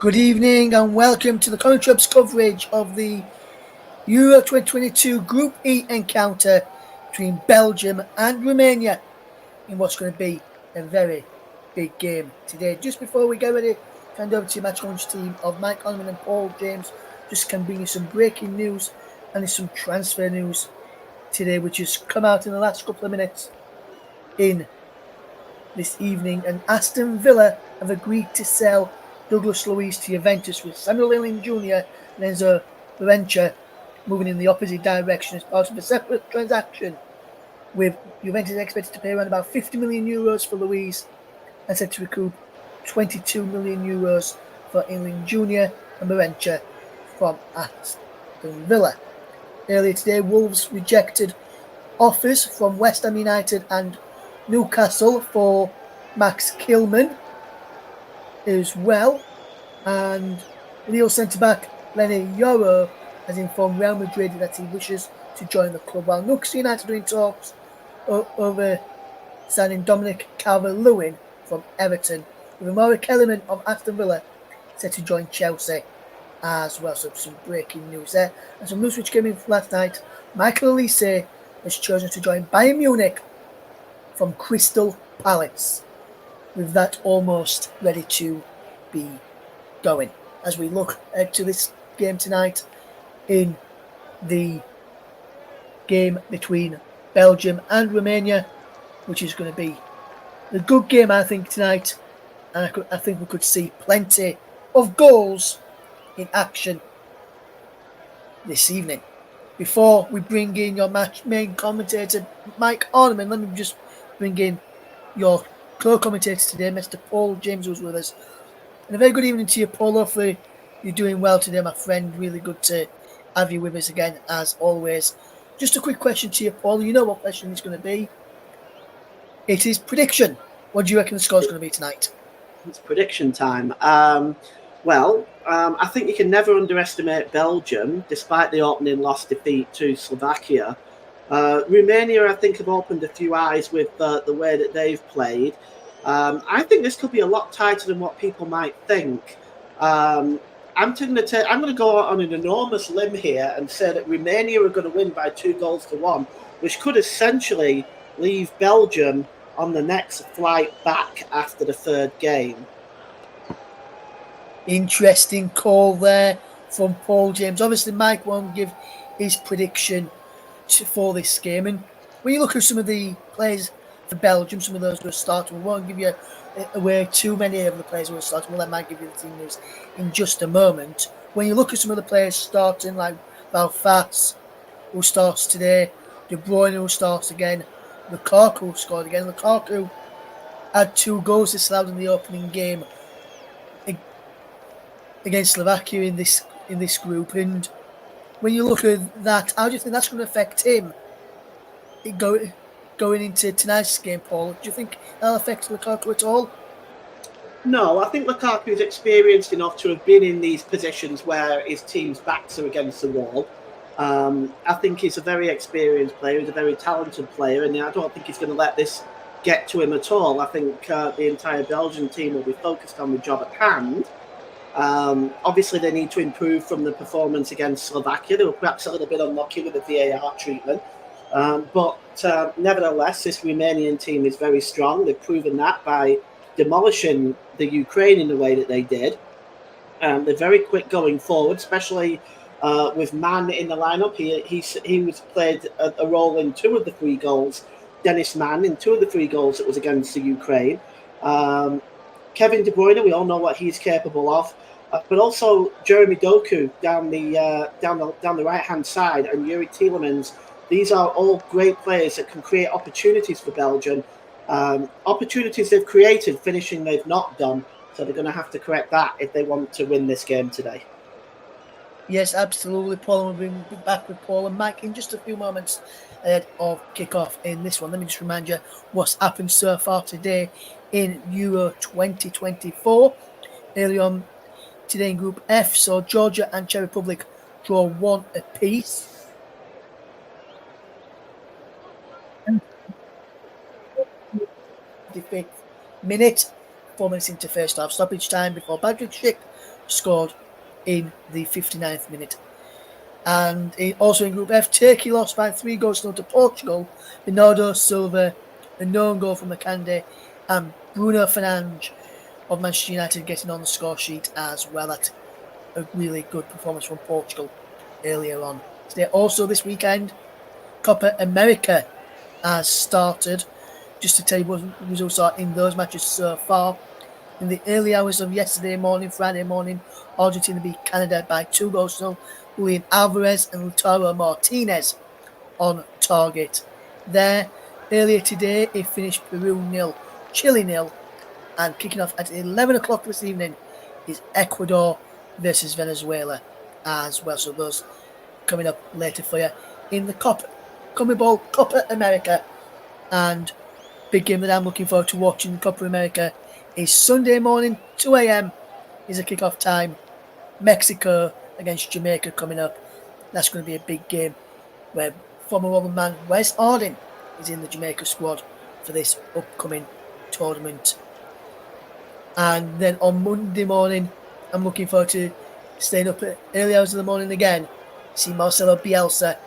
Good evening and welcome to the Comic Club's coverage of the Euro 2022 Group E encounter between Belgium and Romania in what's going to be a very big game today. Just before we get ready to hand over to your match launch team of Mike Onman and Paul James, just can bring you some breaking news and some transfer news today, which has come out in the last couple of minutes in this evening. And Aston Villa have agreed to sell Douglas Luiz to Juventus, with Samuel Lilling Jr. and Enzo Laurentia moving in the opposite direction as part of a separate transaction, with Juventus expected to pay around about 50 million euros for Luiz and set to recoup 22 million euros for Lilling Jr. and Laurentia from Aston Villa. Earlier today, Wolves rejected offers from West Ham United and Newcastle for Max Kilman as well, and Lille centre-back Lenny Yoro has informed Real Madrid that he wishes to join the club, while Newcastle United are in talks over signing Dominic Calvert-Lewin from Everton, with Amora Kellerman of Aston Villa set to join Chelsea as well. So some breaking news there, and some news which came in last night. Michael Olise has chosen to join Bayern Munich from Crystal Palace, with that almost ready to be going as we look to this game tonight in the game between Belgium and Romania, which is going to be a good game, I think, tonight. And I think we could see plenty of goals in action this evening. Before we bring in your match main commentator, Mike Ornament, let me just bring in your co-commentator today, Mr. Paul James, who's with us. And a very good evening to you, Paul. Hopefully you're doing well today, my friend. Really good to have you with us again, as always. Just a quick question to you, Paul. You know what question it's going to be. It is prediction. What do you reckon the score's going to be tonight? It's prediction time. I think you can never underestimate Belgium, despite the opening loss defeat to Slovakia. Romania, I think, have opened a few eyes with the way that they've played. I think this could be a lot tighter than what people might think. I'm going to go on an enormous limb here and say that Romania are going to win by 2-1, which could essentially leave Belgium on the next flight back after the third game. Interesting call there from Paul James. Obviously, Mike won't give his prediction for this game. And when you look at some of the players for Belgium, some of those who are starting, we won't give you away too many of the players who are starting. We'll let Mike give you the team news in just a moment. When you look at some of the players starting, like Valfas, who starts today, De Bruyne, who starts again, Lukaku scored again. Lukaku had 2 goals disallowed in the opening game against Slovakia in this group. And when you look at that, how do you think that's going to affect him going into tonight's game, Paul? Do you think that'll affect Lukaku at all? No, I think Lukaku is experienced enough to have been in these positions where his team's backs are against the wall. I think he's a very experienced player. He's a very talented player, and I don't think he's going to let this get to him at all. I think the entire Belgian team will be focused on the job at hand. Obviously, they need to improve from the performance against Slovakia. They were perhaps a little bit unlucky with the VAR treatment. But nevertheless, this Romanian team is very strong. They've proven that by demolishing the Ukraine in the way that they did. They're very quick going forward, especially with Mann in the lineup. He was played a role in 2 of the 3 goals. Dennis Mann in 2 of the 3 goals that was against the Ukraine. Kevin De Bruyne, we all know what he's capable of, but also Jeremy Doku down the right hand side, and Yuri Tielemans. These are all great players that can create opportunities for Belgium. Opportunities they've created, finishing they've not done. So they're going to have to correct that if they want to win this game today. Yes, absolutely, Paul. And we'll be back with Paul and Mike in just a few moments ahead of kickoff in this one. Let me just remind you what's happened so far today in Euro 2024. Early on today in Group F, so Georgia and Czech Republic draw 1 apiece. The 5th minute, 4 minutes into first half stoppage time before Patrick Schick scored in the 59th minute. And also in Group F, Turkey lost by 3-0 to Portugal. Bernardo Silva, a known goal from Makande, and Bruno Fernandes of Manchester United getting on the score sheet as well. That's a really good performance from Portugal earlier on. Today, also this weekend, Copa America has started. Just to tell you what results are in those matches so far. In the early hours of yesterday morning, Friday morning, Argentina beat Canada by 2-0. Julian Alvarez and Lautaro Martinez on target. There, earlier today, it finished Peru 0, Chile 0, and kicking off at 11 o'clock this evening is Ecuador versus Venezuela as well. So those coming up later for you in the CONMEBOL Copa America. And big game that I'm looking forward to watching in Copa America is Sunday morning, 2 a.m. is a kickoff time. Mexico against Jamaica coming up. That's going to be a big game where former Roman man Wes Harding is in the Jamaica squad for this upcoming tournament. And then on Monday morning, I'm looking forward to staying up at early hours of the morning again, see Marcelo Bielsa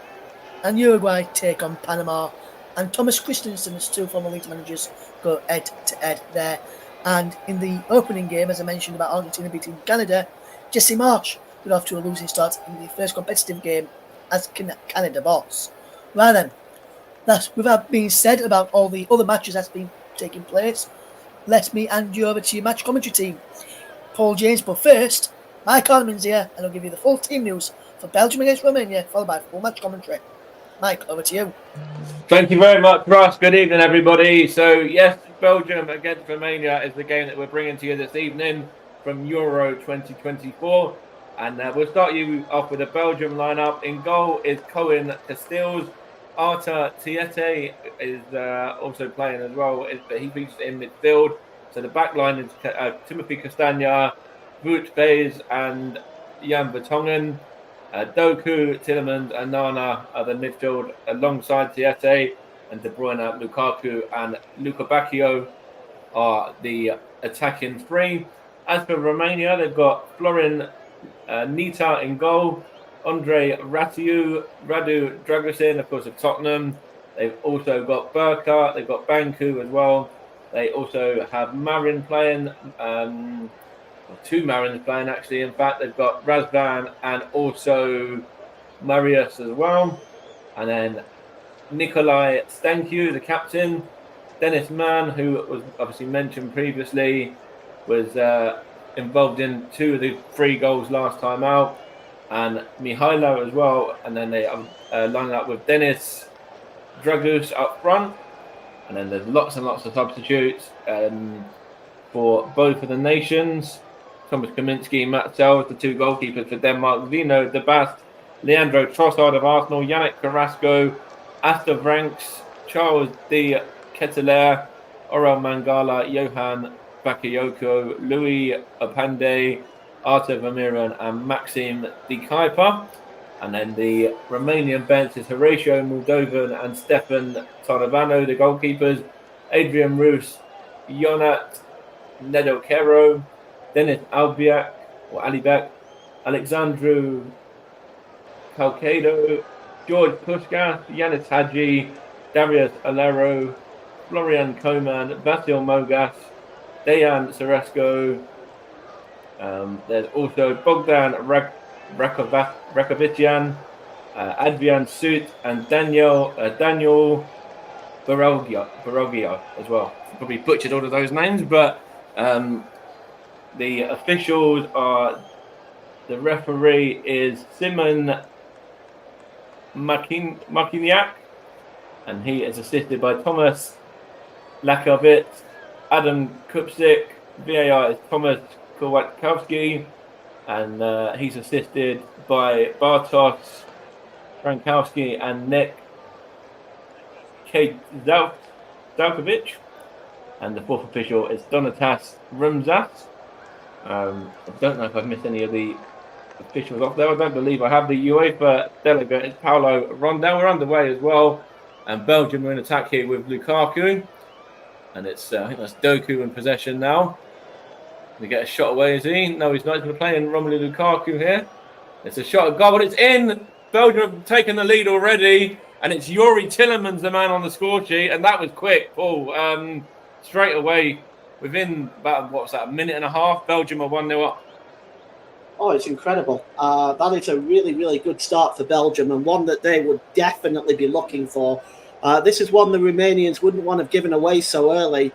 and Uruguay take on Panama, and Thomas Christensen, as two former Leeds managers, go head to head there. And in the opening game, as I mentioned about Argentina beating Canada, Jesse Marsch got off to a losing start in the first competitive game as Canada boss. Right then, that's without being said about all the other matches that's been taking place, let me hand you over to your match commentary team, Paul James. But first, Mike Hardiman's here, and I'll give you the full team news for Belgium against Romania, followed by full match commentary. Mike, over to you. Thank you very much, Ross. Good evening, everybody. So, yes, Belgium against Romania is the game that we're bringing to you this evening from Euro 2024. And we'll start you off with the Belgium lineup. In goal is Cohen Castells. Arta Tiete is also playing as well, but he features in midfield. So the back line is Timothy Castagna, Wout Faes, and Jan Vertonghen. Doku, Tillemans, and Nana are the midfield alongside Tiete, and De Bruyne, Lukaku, and Luka Bacchio are the attacking three. As for Romania, they've got Florin Nita in goal, Andre Ratiu, Radu Dragusin, of course, of Tottenham. They've also got Burka, they've got Banku as well. They also have Marin playing, two Marins playing actually. In fact, they've got Razvan and also Marius as well. And then Nikolai Stankiu, the captain. Dennis Mann, who was obviously mentioned previously, was involved in 2 of the 3 goals last time out. And Mihailo as well. And then they are lining up with Dennis Dragus up front. And then there's lots and lots of substitutes for both of the nations. Thomas Kaminski, Matt Sells, the 2 goalkeepers for Denmark, Vino De Bast, Leandro Trossard of Arsenal, Yannick Carrasco, Astor Vranks, Charles De Ketelaere, Orel Mangala, Johan Bakayoko, Louis Opande, Artur Vermeeren, and Maxim De Kuyper. And then the Romanian bench is Horatio Moldovan and Stefan Tarabano, the goalkeepers, Adrian Roos, Ionat Nedelkero, Dennis Albiak, or Alibek, Alexandru Calcado, George Puskas, Yanis Hadji, Darius Alero, Florian Koman, Vasil Mogas, Dejan Seresko. There's also Bogdan Rakovician, Adrian Sut, and Daniel Barogia as well. Probably butchered all of those names, but the officials are, the referee is Simon Makiniak, and he is assisted by Thomas Lakovitz, Adam Kupsik. VAR is Thomas Kowatkowski, and he's assisted by Bartosz Frankowski and Nick Zalkovic. And the 4th official is Donatas Rumzas. I don't know if I've missed any of the officials off there. I don't believe I have. The UEFA delegate is Paulo Rondel. We're underway as well. And Belgium are in attack here with Lukaku. And it's I think that's Doku in possession now. We get a shot away, is he? No, he's not. He's going to play in Romelu Lukaku here. It's a shot at goal, but it's in. Belgium have taken the lead already, and it's Yuri Tillemans, the man on the score sheet, and that was quick, Paul. Straight away, within about, what was that, a minute and a half, Belgium are 1-0 up. Oh, it's incredible. That is a really, really good start for Belgium, and one that they would definitely be looking for. This is one the Romanians wouldn't want to have given away so early.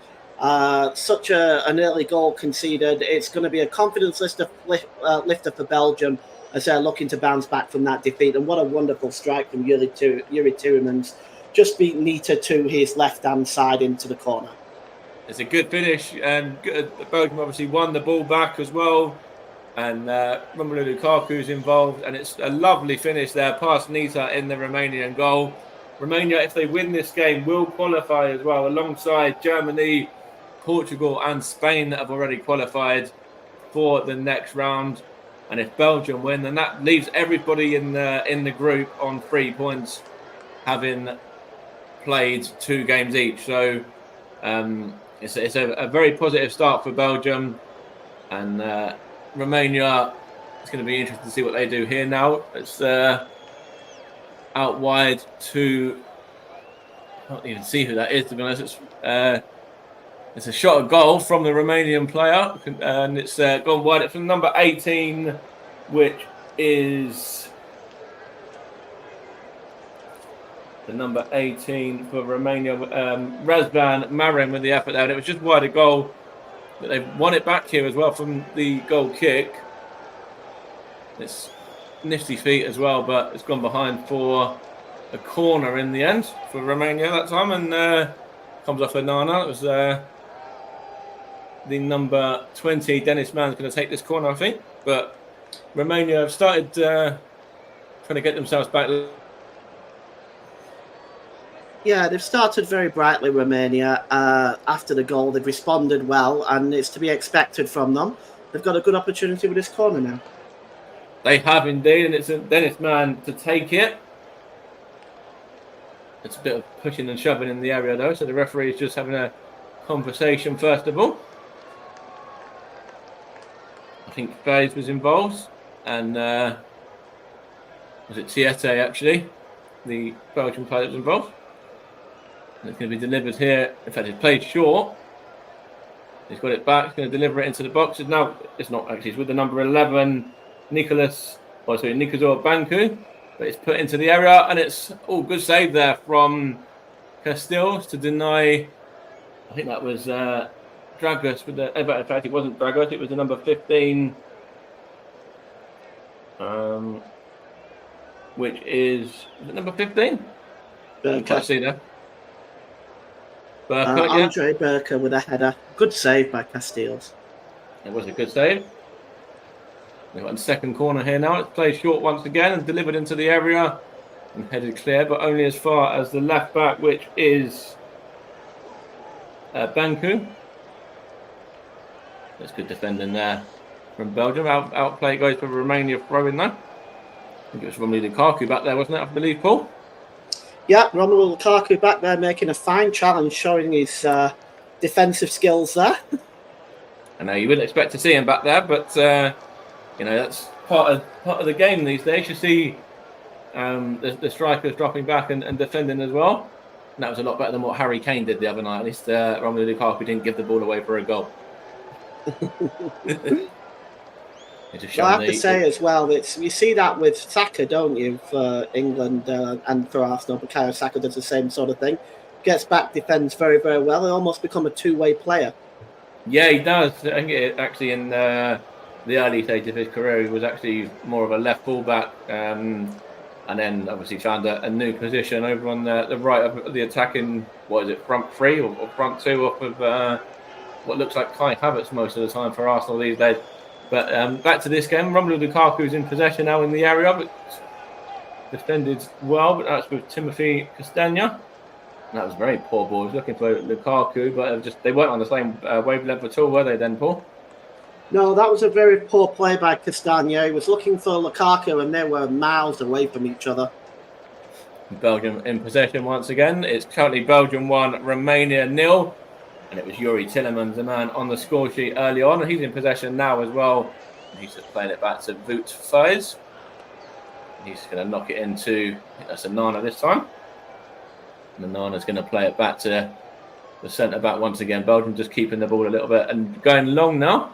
Such an early goal conceded. It's going to be a confidence lifter for Belgium as they're looking to bounce back from that defeat. And what a wonderful strike from Yuri Tillemans. Just beat Nita to his left-hand side into the corner. It's a good finish, and Belgium obviously won the ball back as well. And Romelu Lukaku's involved, and it's a lovely finish there past Nita in the Romanian goal. Romania, if they win this game, will qualify as well, alongside Germany, Portugal and Spain that have already qualified for the next round. And if Belgium win, then that leaves everybody in the group on 3 points, having played 2 games each. So it's a very positive start for Belgium, and Romania, it's going to be interesting to see what they do here now. It's out wide to, I can't even see who that is, to be honest. It's a shot at goal from the Romanian player, and it's gone wide. It's from number 18, which is the number 18 for Romania, Razvan Marin with the effort there, and it was just wide a goal. But they've won it back here as well from the goal kick. It's nifty feet as well, but it's gone behind for a corner in the end for Romania that time, and comes off Nana. It was the number 20, Dennis Mann's going to take this corner, I think. But Romania have started trying to get themselves back. Yeah, they've started very brightly, Romania. After the goal, they've responded well, and it's to be expected from them. They've got a good opportunity with this corner now. They have indeed, and it's a Dennis Mann to take it. It's a bit of pushing and shoving in the area, though, so the referee is just having a conversation first of all. I think Faze was involved, and was it Tiete, actually, the Belgian player that was involved. And it's going to be delivered here. In fact, it's played short. He's got it back. He's going to deliver it into the box. It's not actually. It's with the number 11, Nikazor Banku. But it's put into the area, and it's good save there from Castells to deny. I think that was Dragos with the. In fact, it wasn't Dragos. It was the number 15, which is it number 15? Can't see there. Andre Burker with a header. Good save by Castells. It was a good save. We've got a second corner here now. It's played short once again and delivered into the area and headed clear, but only as far as the left back, which is Banku. That's good defending there from Belgium. Outplay goes for Romania throwing though. I think it was Romelu Lukaku back there, wasn't it? I believe, Paul. Yeah, Romelu Lukaku back there making a fine challenge, showing his defensive skills there. I know you wouldn't expect to see him back there, but that's part of the game these days. You see the strikers dropping back and defending as well. And that was a lot better than what Harry Kane did the other night. At least Romelu Lukaku didn't give the ball away for a goal. I have to say as well, you see that with Saka, don't you, for England and for Arsenal. Bukayo Saka does the same sort of thing. Gets back, defends very, very well. He almost become a two-way player. Yeah, he does. I think actually in the early stage of his career, he was actually more of a left fullback, and then obviously found a new position over on the right of the attacking, front three or front two off of what looks like Kai Havertz most of the time for Arsenal these days. But back to this game, Romelu Lukaku is in possession now in the area, but defended well, but that's with Timothy Castagna. That was very poor ball. He was looking for Lukaku, but they weren't on the same wavelength at all, were they then, Paul? No, that was a very poor play by Castagna. He was looking for Lukaku, and they were miles away from each other. Belgium in possession once again. It's currently Belgium 1, Romania 0. And it was Yuri Tillemans, the man on the score sheet early on, and he's in possession now as well. And he's just playing it back to Wout Fires. He's going to knock it into, I think that's Anana this time. And Anana's going to play it back to the centre-back once again. Belgium just keeping the ball a little bit and going long now.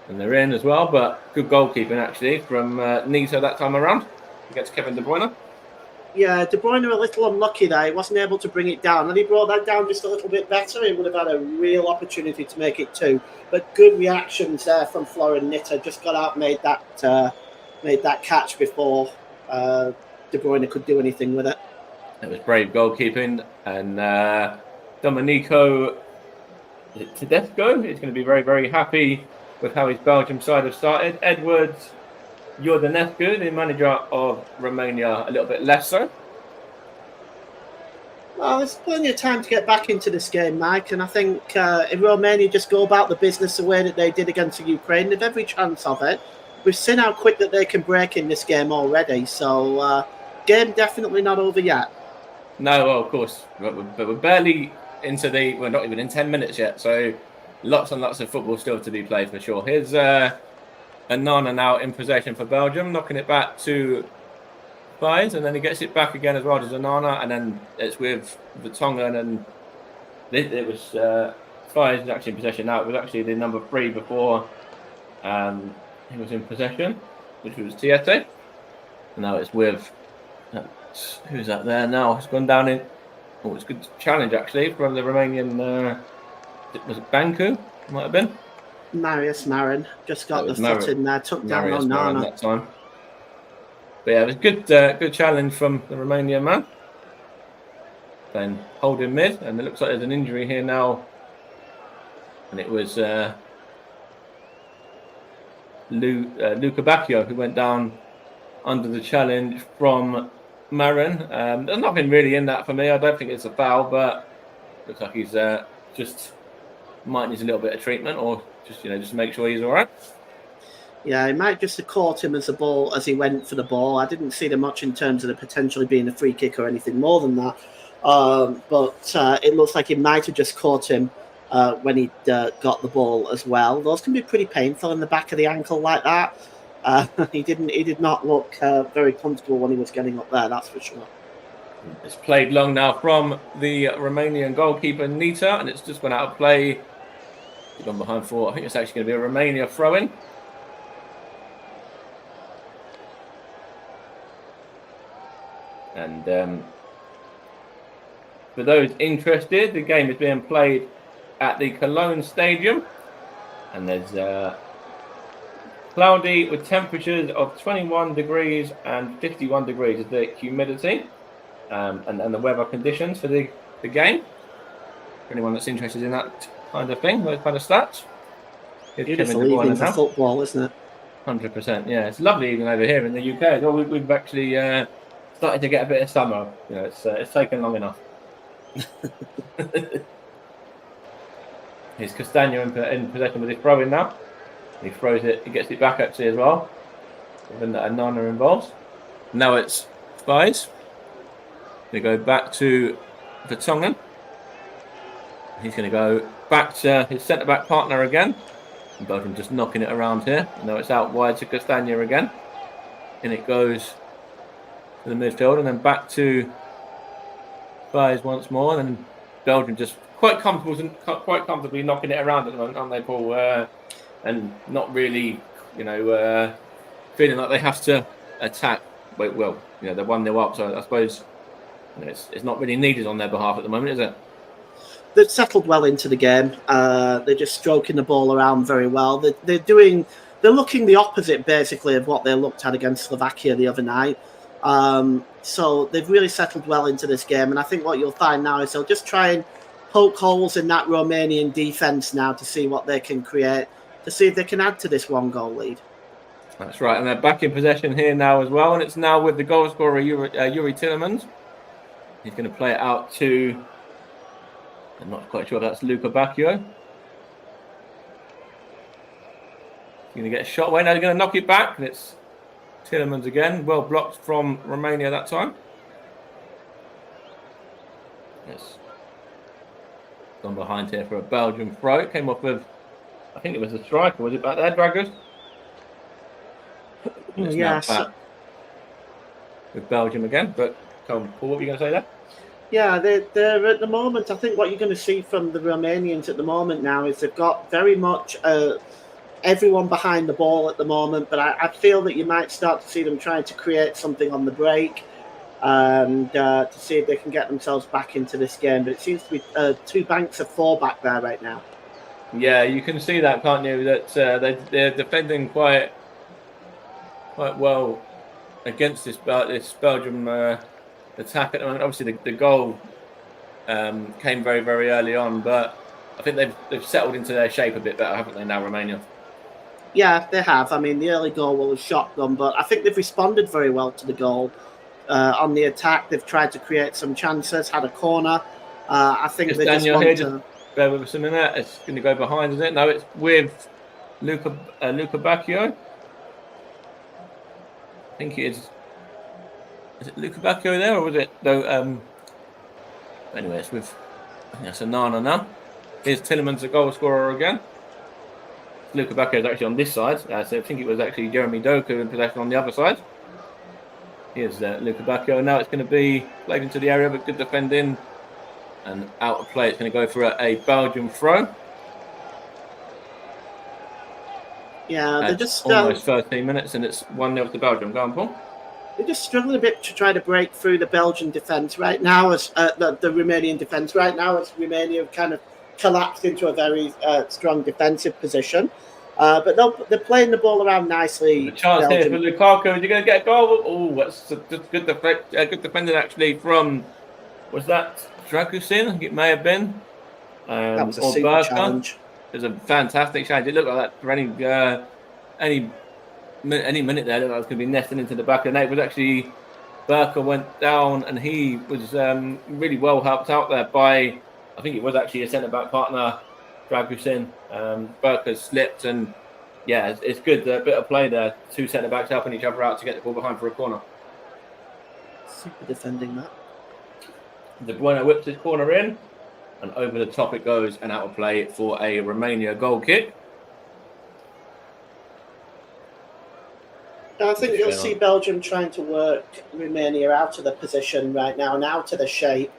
And they're in as well, but good goalkeeping actually from Nito that time around against Kevin De Bruyne. Yeah, De Bruyne a little unlucky there. He wasn't able to bring it down. And he brought that down just a little bit better, he would have had a real opportunity to make it 2. But good reactions there from Florian Nitter. Just got out, made that catch before De Bruyne could do anything with it. It was brave goalkeeping. And Domenico Tedesco is going to be very, very happy with how his Belgium side have started. Edwards Iordanescu, the manager of Romania, a little bit less so. Well, there's plenty of time to get back into this game, Mike, and I think if Romania just go about the business the way that they did against the Ukraine, they've every chance of it. We've seen how quick that they can break in this game already, so game definitely not over yet. No, well, of course, but we're barely into we're not even in 10 minutes yet, so lots and lots of football still to be played for sure. Here's Anana now in possession for Belgium, knocking it back to Fires, and then he gets it back again as well to Anana, and then it's with Vertonghen, and it was Fires is actually in possession now. It was actually the number 3 before he was in possession, which was Tiete. And now it's with who's that there now? It's gone down in. Oh, it's a good challenge actually from the Romanian. Was it Banku? Might have been. Marius Marin just got the foot in there, took down Onana that time. But yeah, it was good challenge from the Romanian man. Then holding mid, and it looks like there's an injury here now. And it was Luca Bacchio who went down under the challenge from Marin. There's nothing really in that for me. I don't think it's a foul, but looks like he's just might need a little bit of treatment, or just make sure he's all right. Yeah, he might just have caught him as he went for the ball. I didn't see them much in terms of the potentially being a free kick or anything more than that. But it looks like he might have just caught him when he got the ball as well. Those can be pretty painful in the back of the ankle like that. He did not look very comfortable when he was getting up there, that's for sure. It's played long now from the Romanian goalkeeper Nita, and it's just gone out of play. He's gone behind 4. I think it's actually going to be a Romania throw-in. And for those interested, the game is being played at the Cologne Stadium, and there's cloudy with temperatures of 21 degrees and 51 degrees is the humidity, and the weather conditions for the game. For anyone that's interested in that kind of thing, those kind of stats. Beautiful evening for football, isn't it? 100%, yeah. It's lovely even over here in the UK as well. We've actually started to get a bit of summer. It's taken long enough. Here's Castagna in possession with his throw-in now. He throws it, he gets it back actually as well. Even that Anana involves. Now it's Spies. Going to go back to Vertonghen. He's going to go back to his centre-back partner again. And Belgium just knocking it around here. Now it's out wide to Castagna again. And it goes to the midfield and then back to Spies once more. And then Belgium just quite comfortably knocking it around at the moment, aren't they, Paul? And not really, feeling like they have to attack. Well, they're 1-0 up, so I suppose it's not really needed on their behalf at the moment, is it? They've settled well into the game. They're just stroking the ball around very well. They're looking the opposite, basically, of what they looked at against Slovakia the other night. So they've really settled well into this game. And I think what you'll find now is they'll just try and poke holes in that Romanian defence now to see what they can create, to see if they can add to this 1-goal lead. That's right. And they're back in possession here now as well. And it's now with the goal scorer, Yuri Tillemans. He's going to play it out to... I'm not quite sure if that's Luca Bacchio. He's going to get a shot away. Now they're going to knock it back. And it's Tillemans again. Well blocked from Romania that time. Yes. gone behind here for a Belgian throw. It came off of, I think it was a striker. Was it back there, Draggers? Yes. With Belgium again. But Paul, what were you going to say there? Yeah, they're at the moment. I think what you're going to see from the Romanians at the moment now is they've got very much everyone behind the ball at the moment. But I feel that you might start to see them trying to create something on the break and to see if they can get themselves back into this game. But it seems to be 2 banks of 4 back there right now. Yeah, you can see that, can't you? That they're defending quite well against this Belgium attack at the moment. Obviously, the goal came very, very early on, but I think they've settled into their shape a bit better, haven't they, now, Romania? Yeah, they have. I mean, the early goal was shotgun, but I think they've responded very well to the goal. On the attack, they've tried to create some chances, had a corner. I think Just they just Daniel want here, to... just bear with us a minute. It's going to go behind, isn't it? No, it's with Luca Bacchio. I think it is. Is it Luca Bacchio there, or was it? No. Anyway, it's with. I think that's Anana now. Here's Tillemans, the goal scorer again. Luca Bacchio is actually on this side, so I think it was actually Jeremy Doku in possession on the other side. Here's Luca Bacchio. Now it's going to be played into the area, but good defending. And out of play, it's going to go for a Belgian throw. Yeah, they're just almost 13 minutes, and it's 1-0 to Belgium. Go on, Paul. They're just struggling a bit to try to break through the Belgian defence right now, as the Romanian defence right now, as Romania have kind of collapsed into a very strong defensive position. But they're playing the ball around nicely. The chance Belgium. here for Lukaku. Is he going to get a goal? Oh, that's just good defending actually from. Was that Dragusin? I think it may have been. That was a or super Berka. challenge. It was a fantastic challenge. It looked like that for any minute there. It looked like it was going to be nesting into the back of the net. It was actually Berka went down, and he was really well helped out there by. I think it was actually a centre back partner, Dragusin. Berka slipped, and yeah, it's good. A bit of play there. 2 centre backs helping each other out to get the ball behind for a corner. Super defending that. De Bruyne whips his corner in, and over the top it goes and out of play for a Romania goal kick. I think you'll see Belgium trying to work Romania out of the position right now and out of the shape.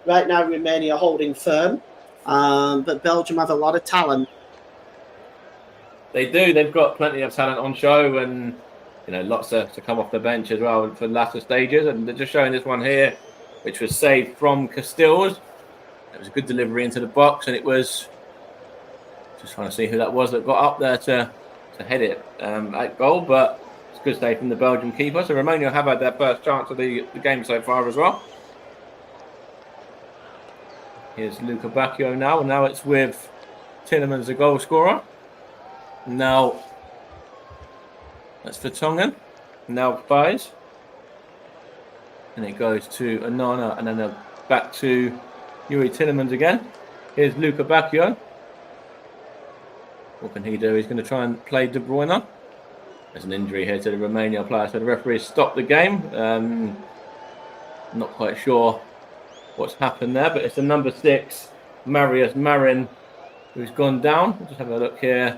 Right now, Romania holding firm, but Belgium have a lot of talent. They do. They've got plenty of talent on show, and lots to come off the bench as well for latter stages. And they're just showing this one here, which was saved from Castells. It was a good delivery into the box, and it was just trying to see who that was that got up there to head it at goal, but it's a good save from the Belgian keeper. So Romania have had their first chance of the game so far as well. Here's Luca Bacchio now, and now it's with Tillemans, the goal scorer. Now that's for Tongan. Now Fies. And it goes to Anana, and then back to Yuri Tillemans again. Here's Luca Bacchio. What can he do? He's going to try and play De Bruyne. There's an injury here to the Romania player, so the referee stopped the game. Not quite sure what's happened there, but it's the number 6, Marius Marin, who's gone down. We'll just have a look here.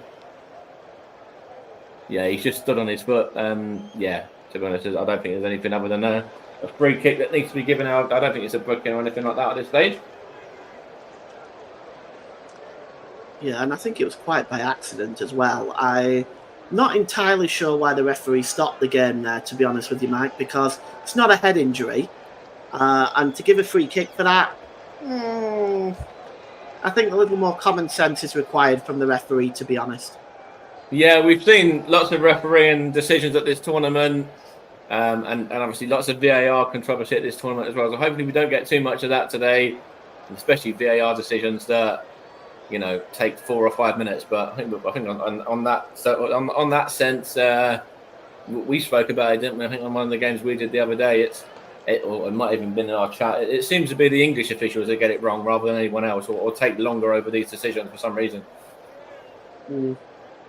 Yeah, he's just stood on his foot. Yeah, to be honest, I don't think there's anything other than a free kick that needs to be given out. I don't think it's a booking or anything like that at this stage. Yeah, and I think it was quite by accident as well. I'm not entirely sure why the referee stopped the game there, to be honest with you, Mike, because it's not a head injury. And to give a free kick for that, I think a little more common sense is required from the referee, to be honest. Yeah, we've seen lots of refereeing decisions at this tournament, and obviously lots of VAR controversy at this tournament as well. So hopefully we don't get too much of that today, especially VAR decisions that take 4 or 5 minutes. But I think on that sense, we spoke about it, didn't we? I think on one of the games we did the other day, it might have even been in our chat. It seems to be the English officials that get it wrong rather than anyone else, or take longer over these decisions for some reason.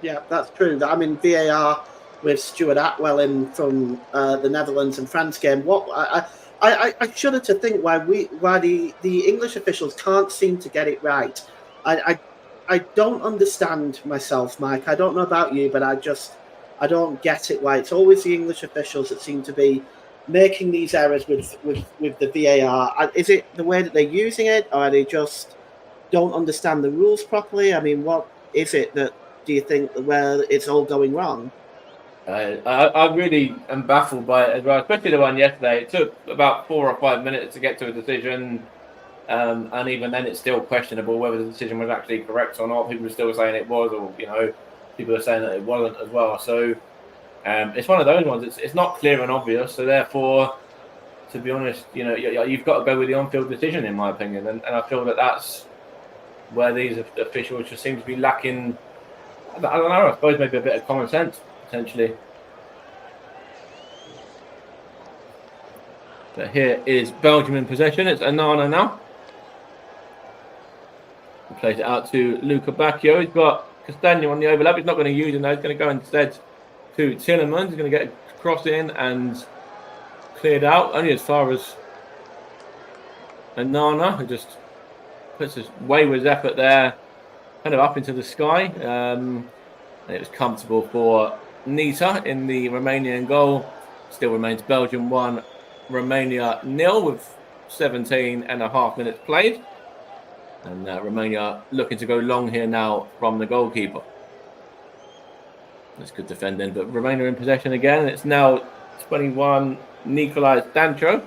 Yeah, that's true. I mean, VAR with Stuart Atwell in from the Netherlands and France game. I shudder to think why the English officials can't seem to get it right. I don't understand myself, Mike. I don't know about you, but I don't get it why it's always the English officials that seem to be making these errors with the VAR. Is it the way that they're using it, or are they just don't understand the rules properly? I mean, what is it that do you think where it's all going wrong? I really am baffled by it as well, especially the one yesterday. It took about 4 or 5 minutes to get to a decision, and even then, it's still questionable whether the decision was actually correct or not. People are still saying it was, or people are saying that it wasn't as well. So it's one of those ones. It's not clear and obvious. So therefore, to be honest, you've got to go with the on-field decision, in my opinion, and I feel that that's where these officials just seem to be lacking. I don't know. I suppose maybe a bit of common sense. Potentially. But here is Belgium in possession. It's Anana now. He plays it out to Luca Bacchio. He's got Castagno on the overlap. He's not going to use him though. He's going to go instead to Tillemans. He's going to get a cross in and cleared out. Only as far as Anana, who just puts his wayward effort there, kind of up into the sky. And it was comfortable for Nita in the Romanian goal. Still remains Belgium 1, Romania 0 with 17 and a half minutes played. And Romania looking to go long here now from the goalkeeper. That's good defending, but Romania in possession again. It's now 21, Nicolai Stancho.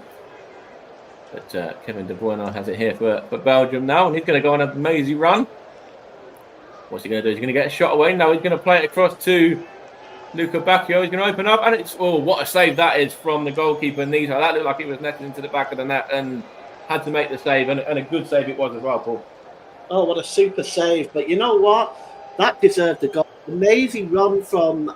But Kevin De Bruyne has it here for Belgium now, and he's going to go on a mazy run. What's he going to do? He's going to get a shot away. Now he's going to play it across to Luca Bacchio. He's going to open up, and it's what a save that is from the goalkeeper Nita. That looked like it was netted into the back of the net and had to make the save, and a good save it was as well, Paul. Oh, what a super save! But you know what? That deserved a goal. Amazing run from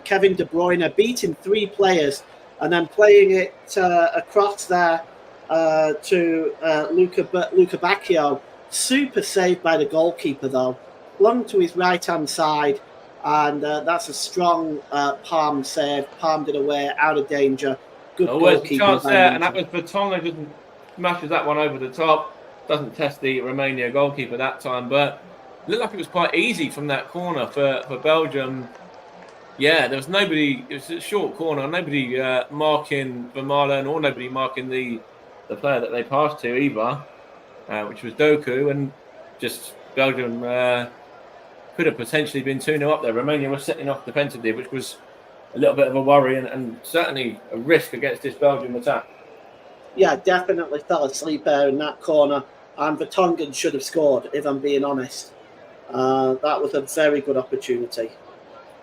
Kevin De Bruyne, beating 3 players and then playing it across there to Luca Bacchio. Super save by the goalkeeper, though. Flung to his right-hand side, and that's a strong palm save. Palmed it away, out of danger. Good goalkeeping. Chance there, and that was Vertonghen just smashes that one over the top. Doesn't test the Romania goalkeeper that time, but it looked like it was quite easy from that corner for Belgium. Yeah, there was nobody. It was a short corner. Nobody marking Vermaelen or nobody marking the player that they passed to either, which was Doku, and just Belgium could have potentially been 2-0 up there. Romania was setting off defensively, which was a little bit of a worry and certainly a risk against this Belgium attack. Yeah, definitely fell asleep there in that corner, and Vertonghen should have scored, if I'm being honest. That was a very good opportunity.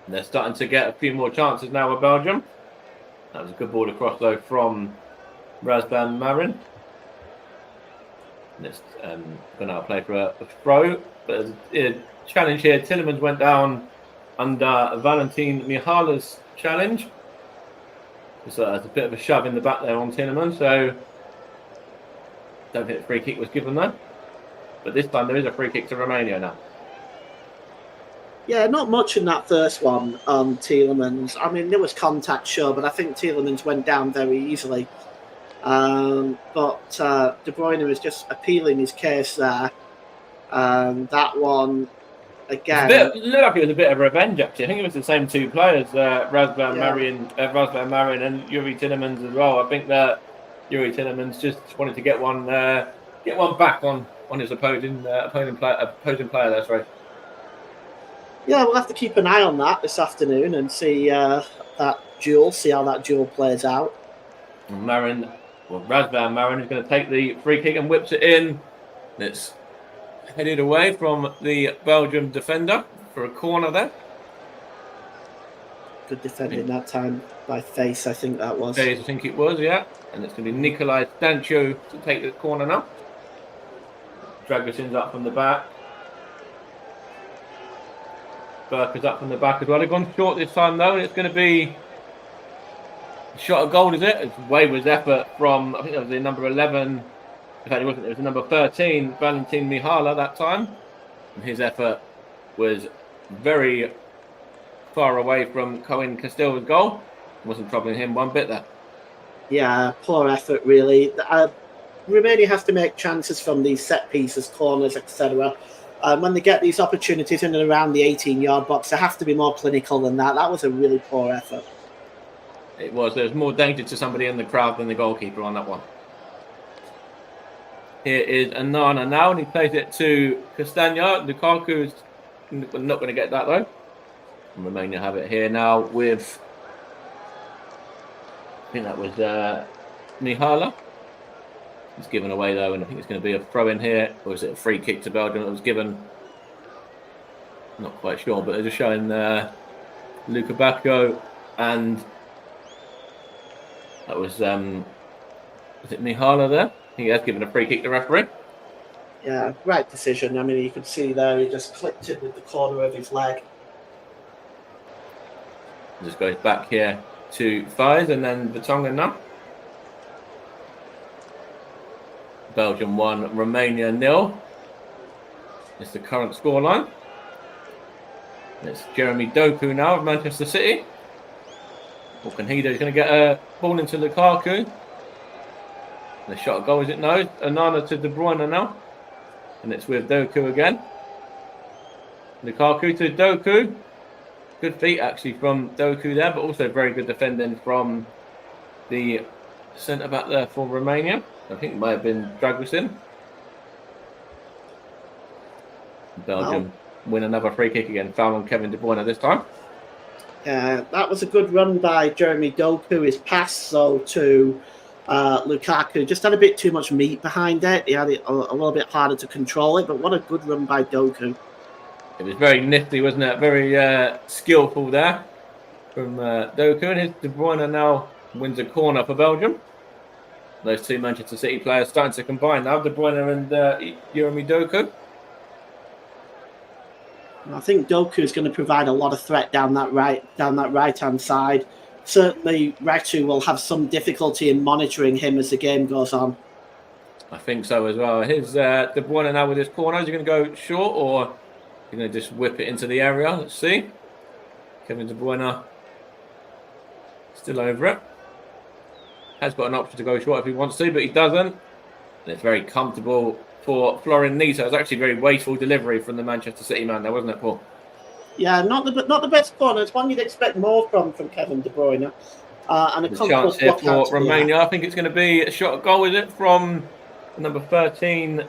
And they're starting to get a few more chances now with Belgium. That was a good ball across, though, from Razvan Marin. And it's going to play for a throw. But a challenge here. Tillemans went down under Valentin Mihala's challenge. So there's a bit of a shove in the back there on Tillemans. So don't think the free kick was given though. But this time there is a free kick to Romania now. Yeah, not much in that first one on Tillemans. I mean, there was contact, sure, but I think Tillemans went down very easily. But De Bruyne was just appealing his case there. That one, again... It looked like it was a bit of revenge, actually. I think it was the same 2 players, Razvan Marin and Yuri Tillemans as well. I think that Yuri Tillemans just wanted to get one back on his opposing player there, sorry. Yeah, we'll have to keep an eye on that this afternoon and see how that duel plays out. Razvan Marin is going to take the free kick and whips it in. It's headed away from the Belgium defender for a corner there. Good defending that time by Face, I think that was. Face, I think it was, yeah. And it's going to be Nicolai Stancho to take the corner now. Dragutin's up from the back. Burke is up from the back as well. They've gone short this time though, and it's going to be a shot of goal, is it? It's wayward effort from, I think that was the number 11. In fact, it wasn't. It was the number 13, Valentin Mihala that time. And his effort was very far away from Cohen Castillo's goal. It wasn't troubling him one bit there. Yeah, poor effort, really. Romania has to make chances from these set pieces, corners, etc. When they get these opportunities in and around the 18-yard box, they have to be more clinical than that. That was a really poor effort. It was. There's more danger to somebody in the crowd than the goalkeeper on that one. Here is Anana now, and he plays it to Castagna. Lukaku's not going to get that, though. And Romania have it here now with... I think that was Mihala. It's given away, though, and I think it's going to be a throw-in here. Or is it a free kick to Belgium that was given? Not quite sure, but they're just showing Luka Bacchio, and that was it Mihala there? He has given a free kick to referee. Yeah, right decision. I mean, you could see there he just clipped it with the corner of his leg. Just goes back here to Fies and then Vertonghen now. Belgium 1, Romania 0. It's the current scoreline. It's Jeremy Doku now of Manchester City. What can he do? He's going to get a ball into Lukaku. The shot of goal, is it? No. Anana to De Bruyne now. And it's with Doku again. Lukaku to Doku. Good feet actually from Doku there, but also very good defending from the centre-back there for Romania. I think it might have been Dragusin. Belgium win another free kick again. Foul on Kevin De Bruyne this time. That was a good run by Jeremy Doku. His pass, so to Lukaku, just had a bit too much meat behind it. He had it a little bit harder to control it, but what a good run by Doku. It was very nifty, wasn't it? Very skillful there from Doku. And his De Bruyne now wins a corner for Belgium. Those two Manchester City players starting to combine now, De Bruyne and Jeremy Doku. I think Doku is going to provide a lot of threat down that right-hand side. Certainly, Ratu will have some difficulty in monitoring him as the game goes on. I think so as well. Here's De Bruyne now with his corner. Is he going to go short or is he going to just whip it into the area? Let's see. Kevin De Bruyne still over it. Has got an option to go short if he wants to, but he doesn't. And it's very comfortable for Florin Nisa. It was actually very wasteful delivery from the Manchester City man there, wasn't it, Paul? Yeah, not the best corner. It's one you'd expect more from Kevin De Bruyne. And a chance here for Romania. I think it's going to be a shot at goal, is it, from number 13,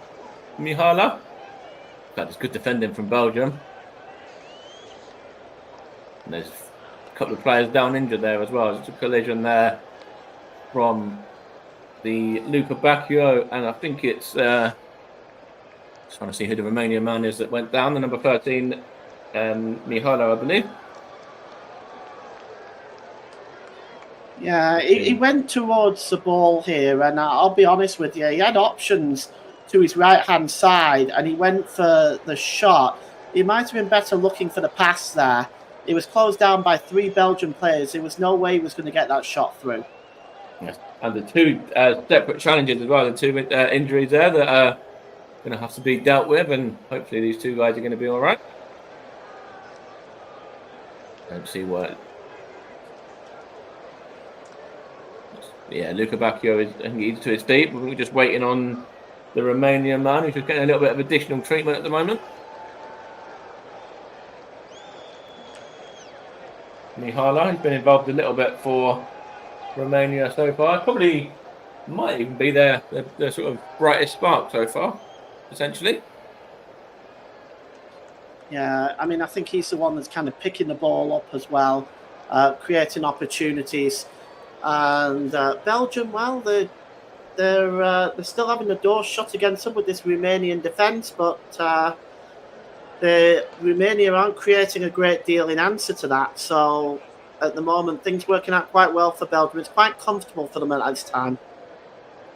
Mihala. That is good defending from Belgium. And there's a couple of players down injured there as well. There's a collision there from the Luka Bacchio, and I think it's trying to see who the Romanian man is that went down. The number 13, Mihala, I believe. Yeah, he went towards the ball here, and I'll be honest with you, he had options to his right-hand side, and he went for the shot. He might have been better looking for the pass there. He was closed down by 3 Belgian players. There was no way he was going to get that shot through. Yes. And the two separate challenges as well, the two injuries there that are going to have to be dealt with, and hopefully these two guys are going to be all right. Don't see what. Yeah, Luka Bacchio is to his feet. We're just waiting on the Romanian man, who's just getting a little bit of additional treatment at the moment. Mihala, who's been involved a little bit for Romania so far. Probably might even be their sort of brightest spark so far, essentially. Yeah, I mean, I think he's the one that's kind of picking the ball up as well, creating opportunities. And Belgium, well, they're still having the door shut against them with this Romanian defence, but the Romania aren't creating a great deal in answer to that. So at the moment, things working out quite well for Belgium. It's quite comfortable for them at this time.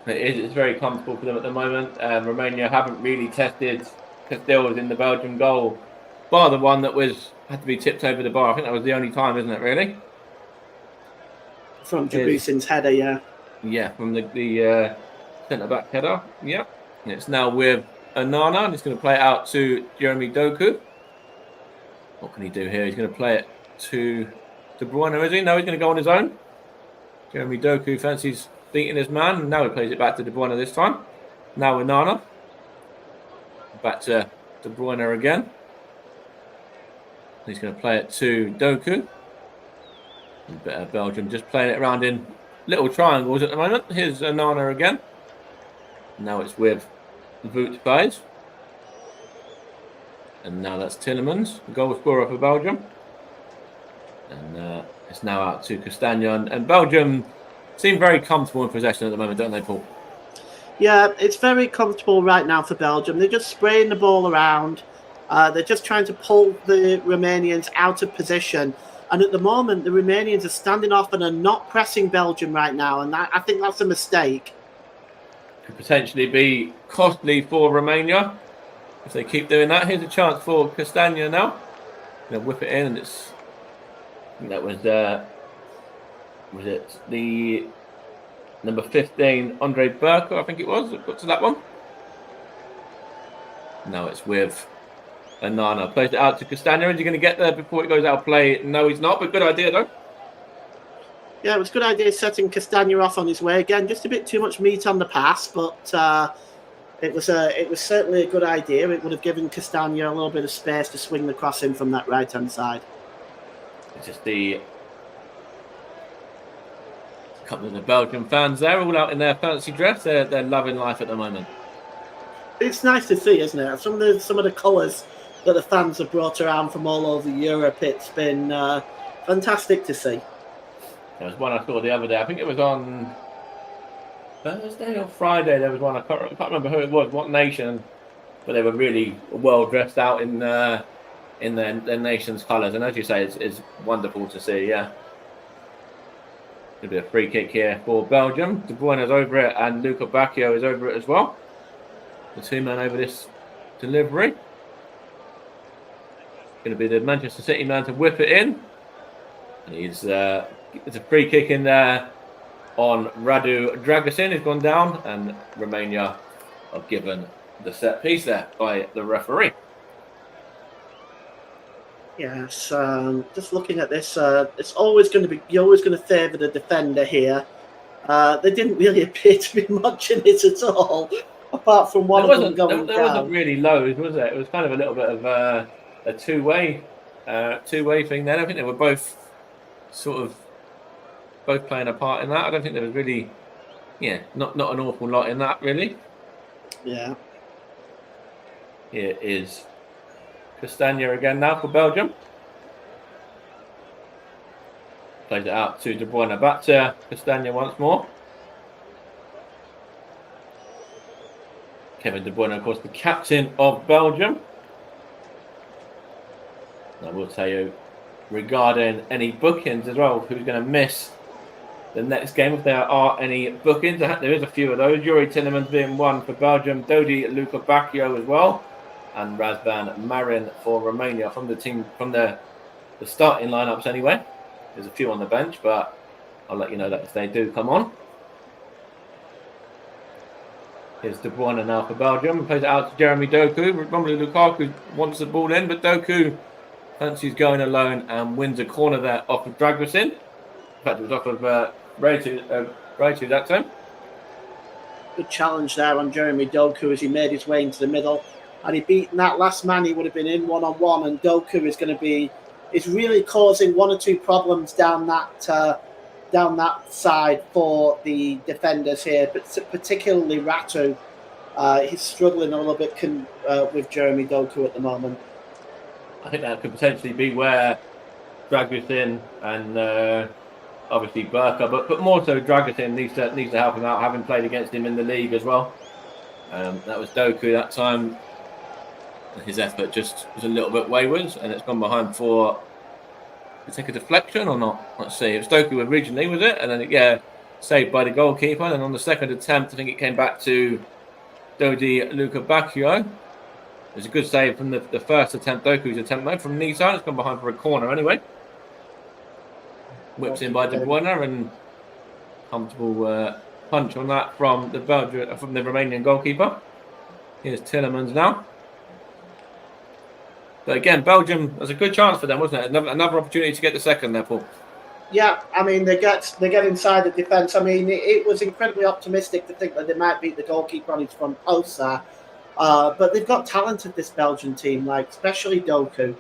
It is. It's very comfortable for them at the moment. Romania haven't really tested Castells in the Belgian goal, bar the one that had to be tipped over the bar. I think that was the only time, isn't it, really? From Dragusin's header, yeah. Yeah, from the centre-back header, yeah. And it's now with Anana, and he's going to play it out to Jeremy Doku. What can he do here? He's going to play it to De Bruyne, is he? No, he's going to go on his own. Jeremy Doku fancies beating his man. Now he plays it back to De Bruyne this time. Now Onana. Back to De Bruyne again. He's going to play it to Doku. And Belgium just playing it around in little triangles at the moment. Here's Onana again. Now it's with Wout Weijs. And now that's Tielemans, goal scorer for Belgium. And it's now out to Castagna. And Belgium seem very comfortable in possession at the moment, don't they, Paul? Yeah, it's very comfortable right now for Belgium. They're just spraying the ball around. They're just trying to pull the Romanians out of position. And at the moment, the Romanians are standing off and are not pressing Belgium right now. And I think that's a mistake. Could potentially be costly for Romania if they keep doing that. Here's a chance for Castagna now. They'll whip it in, and it's... I think that was it the number 15, Andre Burko, I think it was, that got to that one. Now it's with Onana. Plays it out to Castagna. Is he going to get there before it goes out of play? No, he's not, but good idea, though. Yeah, it was a good idea setting Castagna off on his way. Again, just a bit too much meat on the pass, but it was certainly a good idea. It would have given Castagna a little bit of space to swing the cross in from that right-hand side. It's just a couple of the Belgian fans there, all out in their fancy dress. They're loving life at the moment. It's nice to see, isn't it? Some of the colours that the fans have brought around from all over Europe. It's been fantastic to see. There was one I saw the other day. I think it was on Thursday or Friday. There was one. I can't remember who it was, what nation, but they were really well dressed out in their nation's colours. And as you say, it's wonderful to see. Yeah, it'll be a free kick here for Belgium. De Bruyne's over it, and Luca Bacchio is over it as well. The two men over this delivery. Going to be the Manchester City man to whip it in, and it's a free kick in there on Radu Dragusin. He's gone down, and Romania are given the set piece there by the referee. Yes, just looking at this, it's always going to be, you're always going to favour the defender here. There didn't really appear to be much in it at all, apart from one of them going down. There wasn't really loads, was there? It was kind of a little bit of a two-way thing there. I think they were both playing a part in that. I don't think there was really, not an awful lot in that, really. Yeah. Here is Castagna again now for Belgium. Plays it out to De Bruyne. Back to Castagna once more. Kevin De Bruyne, of course, the captain of Belgium. I will tell you, regarding any bookings as well, who's going to miss the next game, if there are any bookings. There is a few of those. Yuri Tielemans being one for Belgium, Dodi Luca Bacchio as well, and Razvan Marin for Romania from the team, from the starting lineups anyway. There's a few on the bench, but I'll let you know that if they do come on. Here's De Bruyne now for Belgium. Plays it out to Jeremy Doku. Romelu Lukaku wants the ball in, but Doku fancies going alone and wins a corner there off of Dragusin. In fact, it was off of Raitu that time. Good challenge there on Jeremy Doku as he made his way into the middle. And he beaten that last man, he would have been in one-on-one, and Doku is really causing one or two problems down that side for the defenders here, but particularly Ratu. He's struggling a little bit with Jeremy Doku at the moment. I think that could potentially be where Dragusin and obviously Burka, but more so Dragusin needs to help him out, having played against him in the league as well. That was Doku that time. His effort just was a little bit wayward, and it's gone behind for... Did it take a deflection or not? Let's see. It was Doku originally, was it? And then, saved by the goalkeeper. And on the second attempt, I think it came back to Dodi Luca Bacchio. It was a good save from the first attempt, Doku's attempt, though, from Nissan. It's gone behind for a corner anyway. Whips in by De Bruyne, and comfortable punch on that from the Romanian goalkeeper. Here's Tielemans now. But again, Belgium, there's a good chance for them, wasn't it? Another opportunity to get the second there, Paul. Yeah, I mean they get inside the defence. I mean it was incredibly optimistic to think that they might beat the goalkeeper on his front post there, but they've got talent at this Belgian team, like especially Doku.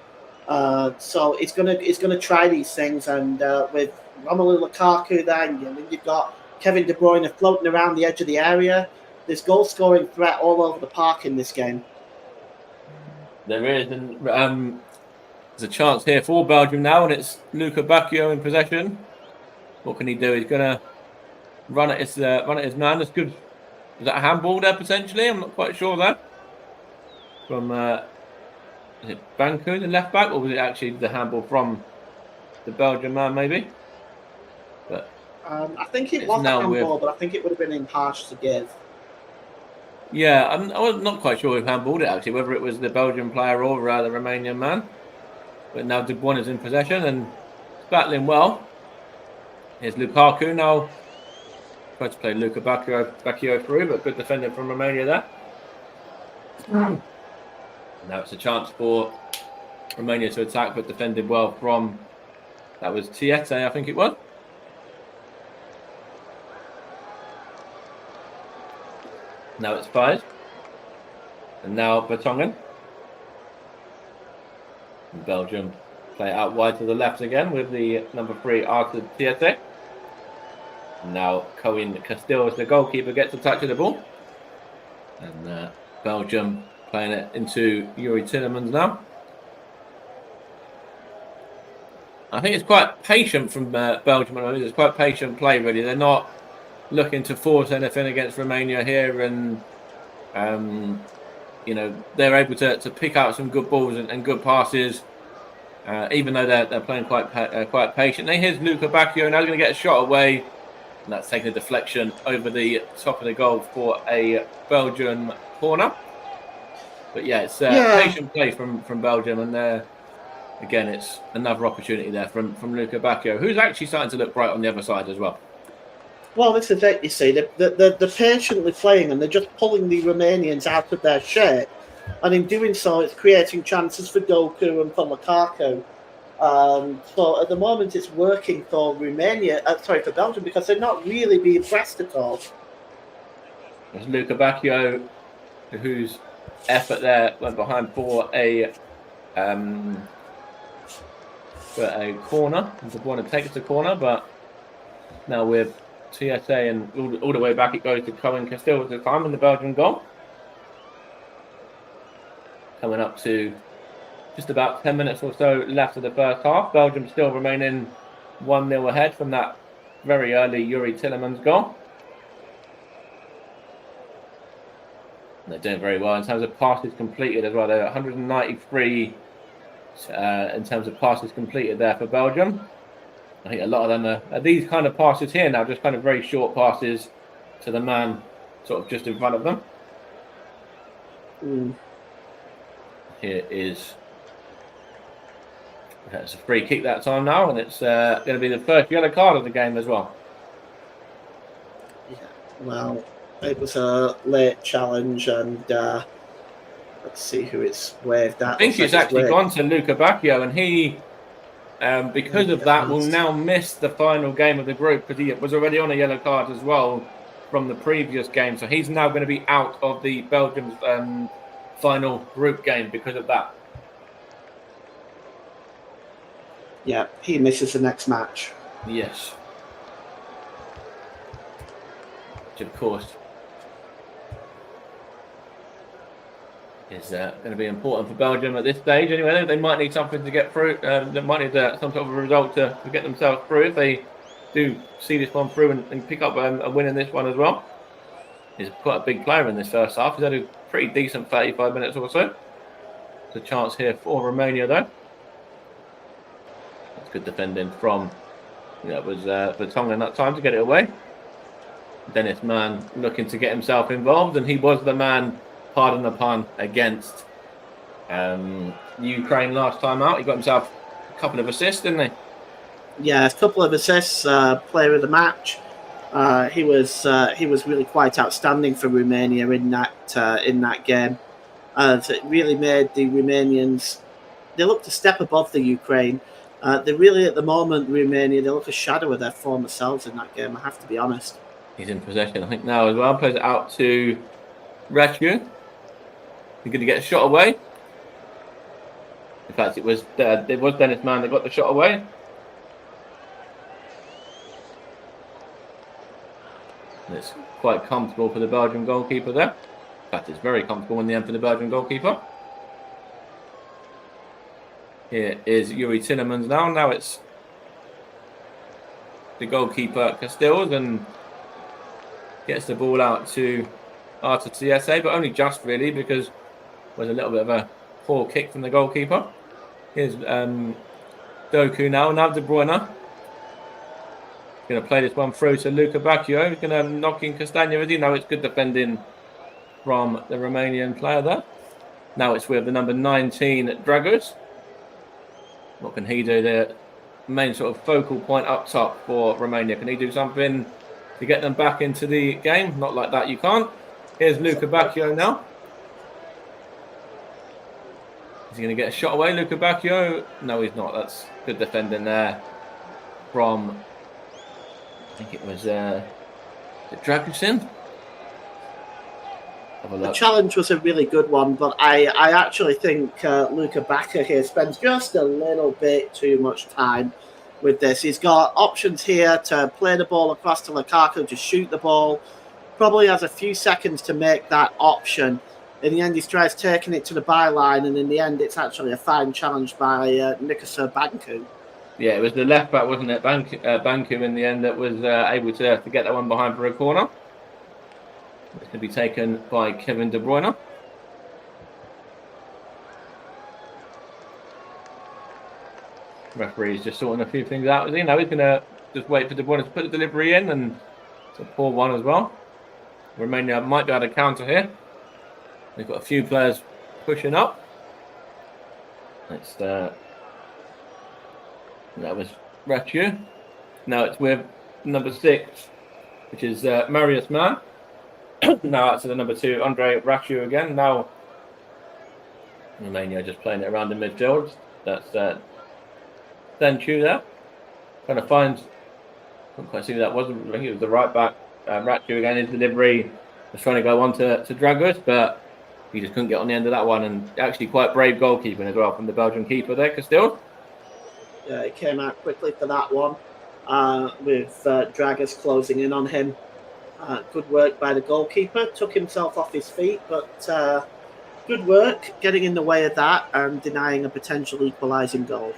So it's gonna try these things, and with Romelu Lukaku there, and then you've got Kevin De Bruyne floating around the edge of the area. There's goal scoring threat all over the park in this game. There is, and there's a chance here for Belgium now, and it's Luka Bacchio in possession. What can he do? He's gonna run at his man. That's good. Is that a handball there potentially? I'm not quite sure there. From is it Banku, the left back, or was it actually the handball from the Belgian man? Maybe. But I think it was a handball, but I think it would have been harsh to give. Yeah, I was not quite sure who handballed it actually, whether it was the Belgian player or the Romanian man. But now De Bruyne is in possession and battling well. Here's Lukaku now. Tried to play Luka Bacchio through, but good defending from Romania there. Now it's a chance for Romania to attack, but defended well from, that was Tiete, I think it was. Now it's fired. And now Vertonghen. Belgium play it out wide to the left again with the number 3 Arthur Tiete. Now Cohen Castillo, as the goalkeeper, gets a touch of the ball. And Belgium playing it into Yuri Tillemans now. I think it's quite patient from Belgium. It's quite patient play, really. They're not looking to force anything against Romania here, and they're able to pick out some good balls and good passes, even though they're playing quite patiently. Here's Luka Bacchio now going to get a shot away, and that's taking a deflection over the top of the goal for a Belgian corner. But yeah, it's patient play from Belgium, and again, it's another opportunity there from Luka Bacchio, who's actually starting to look bright on the other side as well. Well, this is it, you see. They're patiently playing, and they're just pulling the Romanians out of their shape. And in doing so, it's creating chances for Doku and for Lukaku. So at the moment, it's working for for Belgium, because they're not really being pressed at all. There's Luka Bacchio, whose effort there went behind for a corner. The ball to take it to corner, but now with TSA and all the way back it goes to Cohen Castillo at the time in the Belgian goal. Coming up to just about 10 minutes or so left of the first half. Belgium still remaining 1-0 ahead from that very early Yuri Tillemans goal. And they're doing very well in terms of passes completed as well. They're 193 in terms of passes completed there for Belgium. I think a lot of them are these kind of passes here now, just kind of very short passes to the man sort of just in front of them. Here is, it's a free kick that time now, and it's going to be the first yellow card of the game as well. Yeah, well, it was a late challenge, and let's see who it's waved at. I think it's actually gone to Luka Bacchio, and he, because of that, will now miss the final game of the group, because he was already on a yellow card as well from the previous game. So he's now going to be out of the Belgium's final group game because of that. Yeah, he misses the next match. Yes. Which, of course, is going to be important for Belgium at this stage. Anyway, they might need something to get through. They might need some sort of a result to get themselves through if they do see this one through and pick up a win in this one as well. He's quite a big player in this first half. He's had a pretty decent 35 minutes or so. There's a chance here for Romania, though. That's good defending from, it was Vertonghen that time to get it away. Dennis Mann looking to get himself involved, and he was the man, pardon the pun, against Ukraine last time out. He got himself a couple of assists, didn't he? Yeah, a couple of assists, player of the match. He was really quite outstanding for Romania in that game. It really made the Romanians, they looked a step above the Ukraine. They really, at the moment, Romania, they look a shadow of their former selves in that game, I have to be honest. He's in possession, I think, now as well. Plays it out to Rescue. He's going to get a shot away. In fact, it was Dennis Mann that got the shot away. And it's quite comfortable for the Belgian goalkeeper there. In fact, it's very comfortable in the end for the Belgian goalkeeper. Here is Yuri Tillemans now. Now it's the goalkeeper Castells and gets the ball out to Arthur CSA, but only just really because there's a little bit of a poor kick from the goalkeeper. Here's Doku now. Now De Bruyne. Going to play this one through to Luca Bacchio. He's going to knock in Castagna with you. Now it's good defending from the Romanian player there. Now it's with the number 19 Dragos. What can he do? The main sort of focal point up top for Romania. Can he do something to get them back into the game? Not like that, you can't. Here's Luca Bacchio now. Is he going to get a shot away, Luca Bacchio? No, he's not. That's good defending there from, I think it was Dragusin. The challenge was a really good one, but I actually think Luca Bacca here spends just a little bit too much time with this. He's got options here to play the ball across to Lukaku, to shoot the ball. Probably has a few seconds to make that option. In the end, he tries taking it to the byline, and in the end, it's actually a fine challenge by Nikasa Banku. Yeah, it was the left back, wasn't it? Banku in the end that was able to get that one behind for a corner. It's going to be taken by Kevin De Bruyne. Referee's just sorting a few things out. He's going to just wait for De Bruyne to put the delivery in, and it's a poor one as well. Romania might be able to counter here. They've got a few players pushing up. That was Rachu. Now it's with number 6, which is Marius Mann. Now it's the number 2, Andre Rachu again. Now Romania just playing it around the midfield. That's Senchu there. Trying to find, couldn't quite see who that was. I think it was the right back. Rachu again, his delivery was trying to go on to Dragos, but he just couldn't get on the end of that one. And actually quite brave goalkeeping as well from the Belgian keeper there, Castill. Yeah, he came out quickly for that one with Dragos closing in on him. Good work by the goalkeeper. Took himself off his feet, but good work getting in the way of that and denying a potential equalising goal.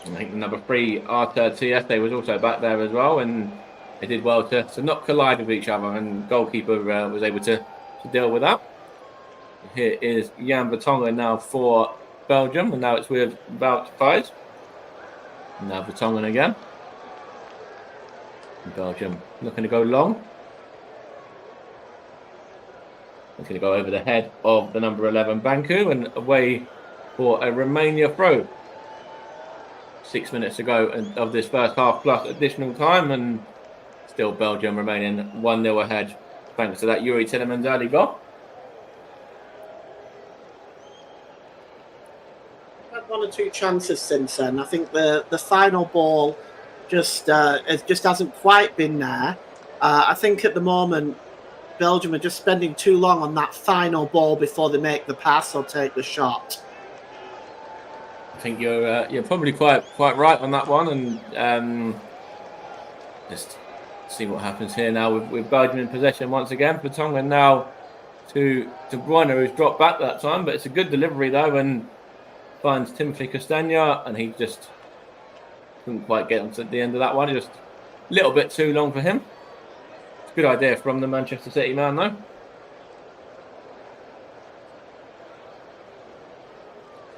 I think number 3, Arthur Tieste, was also back there as well, and they did well to not collide with each other, and goalkeeper was able to deal with that. Here is Jan Vertonghen now for Belgium, and now it's with Wout Faes. Now Vertonghen again. Belgium looking to go long. It's going to go over the head of the number 11 Banku, and away for a Romania throw. 6 minutes to go of this first half plus additional time, and still Belgium remaining 1-0 ahead thanks to that Yuri Tillemans early goal. Had 1 or 2 chances since then. I think the final ball just hasn't quite been there. I think at the moment Belgium are just spending too long on that final ball before they make the pass or take the shot. I think you're probably quite right on that one, and just see what happens here now with Belgium in possession once again. Vertonghen now to De Bruyne, who's dropped back that time, but it's a good delivery though, and finds Timothy Castagna, and he just couldn't quite get him to the end of that one. Just a little bit too long for him. It's a good idea from the Manchester City man though.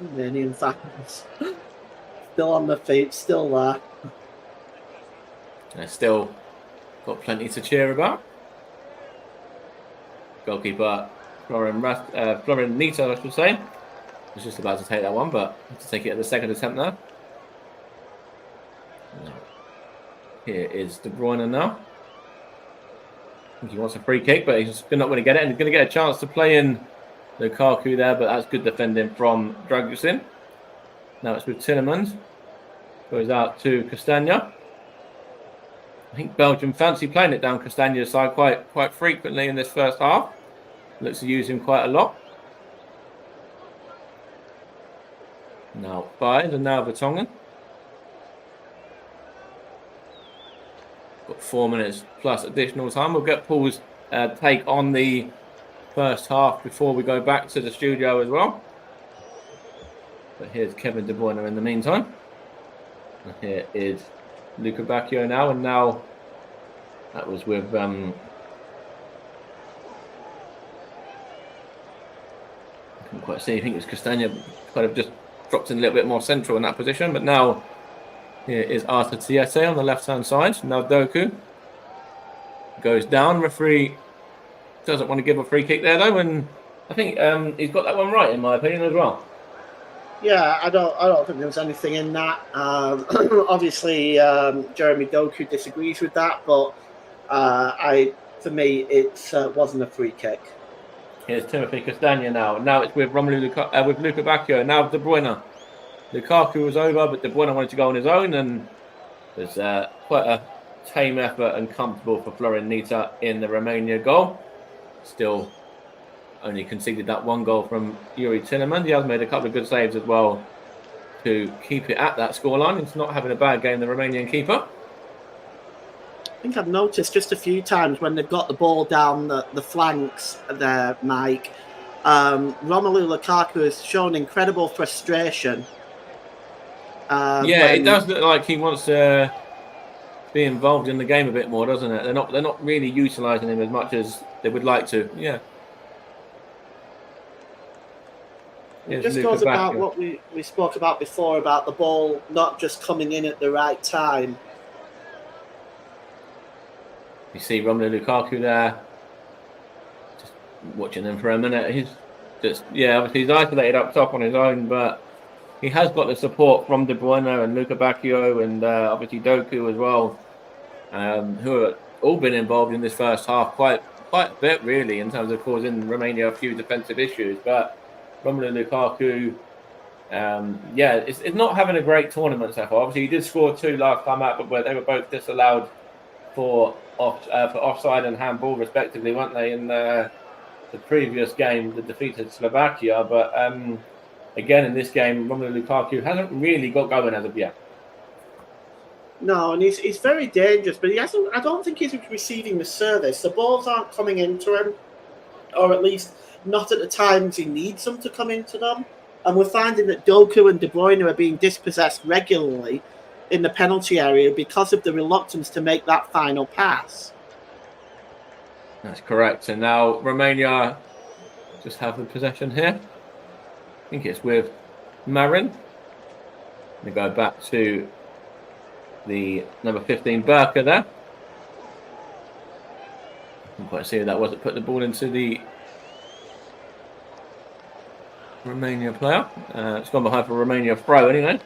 Romanian fans still on their feet, still there. They're still got plenty to cheer about. Goalkeeper Florin Nito, I should say, was just about to take that one, but had to take it at the second attempt now. Here is De Bruyne now. I think he wants a free kick, but he's not going to get it, and he's going to get a chance to play in Lukaku there, but that's good defending from Dragusin. Now it's with Tillemans. Goes out to Castagna. I think Belgium fancy playing it down Castagna's side quite frequently in this first half. Looks to use him quite a lot. Now Fies and now Vertonghen. Got 4 minutes plus additional time. We'll get Paul's take on the first half before we go back to the studio as well. But here's Kevin De Bruyne in the meantime. And here is Luca Bacchio now. And now that was with I couldn't quite see. I think it was Castagna kind of just dropped in a little bit more central in that position. But now here is Arthur Tiete on the left-hand side. Now Doku goes down. Referee doesn't want to give a free kick there though, and I think he's got that one right in my opinion as well. Yeah, I don't think there was anything in that. Obviously, Jeremy Doku disagrees with that, but for me, it wasn't a free kick. Here's Timothy Castagna now. Now it's with with Luca Bacchio. Now De Bruyne. Lukaku was over, but De Bruyne wanted to go on his own, and there's quite a tame effort and comfortable for Florian Nita in the Romania goal. Still only conceded that one goal from Yuri Tillerman. He has made a couple of good saves as well to keep it at that scoreline. He's not having a bad game, the Romanian keeper. I think I've noticed just a few times when they've got the ball down the flanks there, Mike, Romelu Lukaku has shown incredible frustration. It does look like he wants to be involved in the game a bit more, doesn't it? They're not really utilising him as much as they would like to. Yeah. It just goes about what we spoke about before about the ball not just coming in at the right time. You see Romelu Lukaku there, just watching him for a minute. He's obviously he's isolated up top on his own, but he has got the support from De Bruyne and Luca Bacchio and obviously Doku as well, who have all been involved in this first half quite a bit really in terms of causing Romania a few defensive issues. But Romelu Lukaku, it's not having a great tournament so far. Obviously, he did score 2 last time out, but they were both disallowed for offside and handball respectively, weren't they, in the previous game that defeated Slovakia. But again, in this game, Romelu Lukaku hasn't really got going as of yet. No, and he's very dangerous, but he hasn't. I don't think he's receiving the service. The balls aren't coming into him, or at least not at the times he needs them to come into them. And we're finding that Doku and De Bruyne are being dispossessed regularly in the penalty area because of the reluctance to make that final pass. That's correct. And now Romania just have the possession here. I think it's with Marin. We go back to the number 15 Burka there. I can't quite see who that was that put the ball into the Romania player. It's gone behind for Romania throw anyway.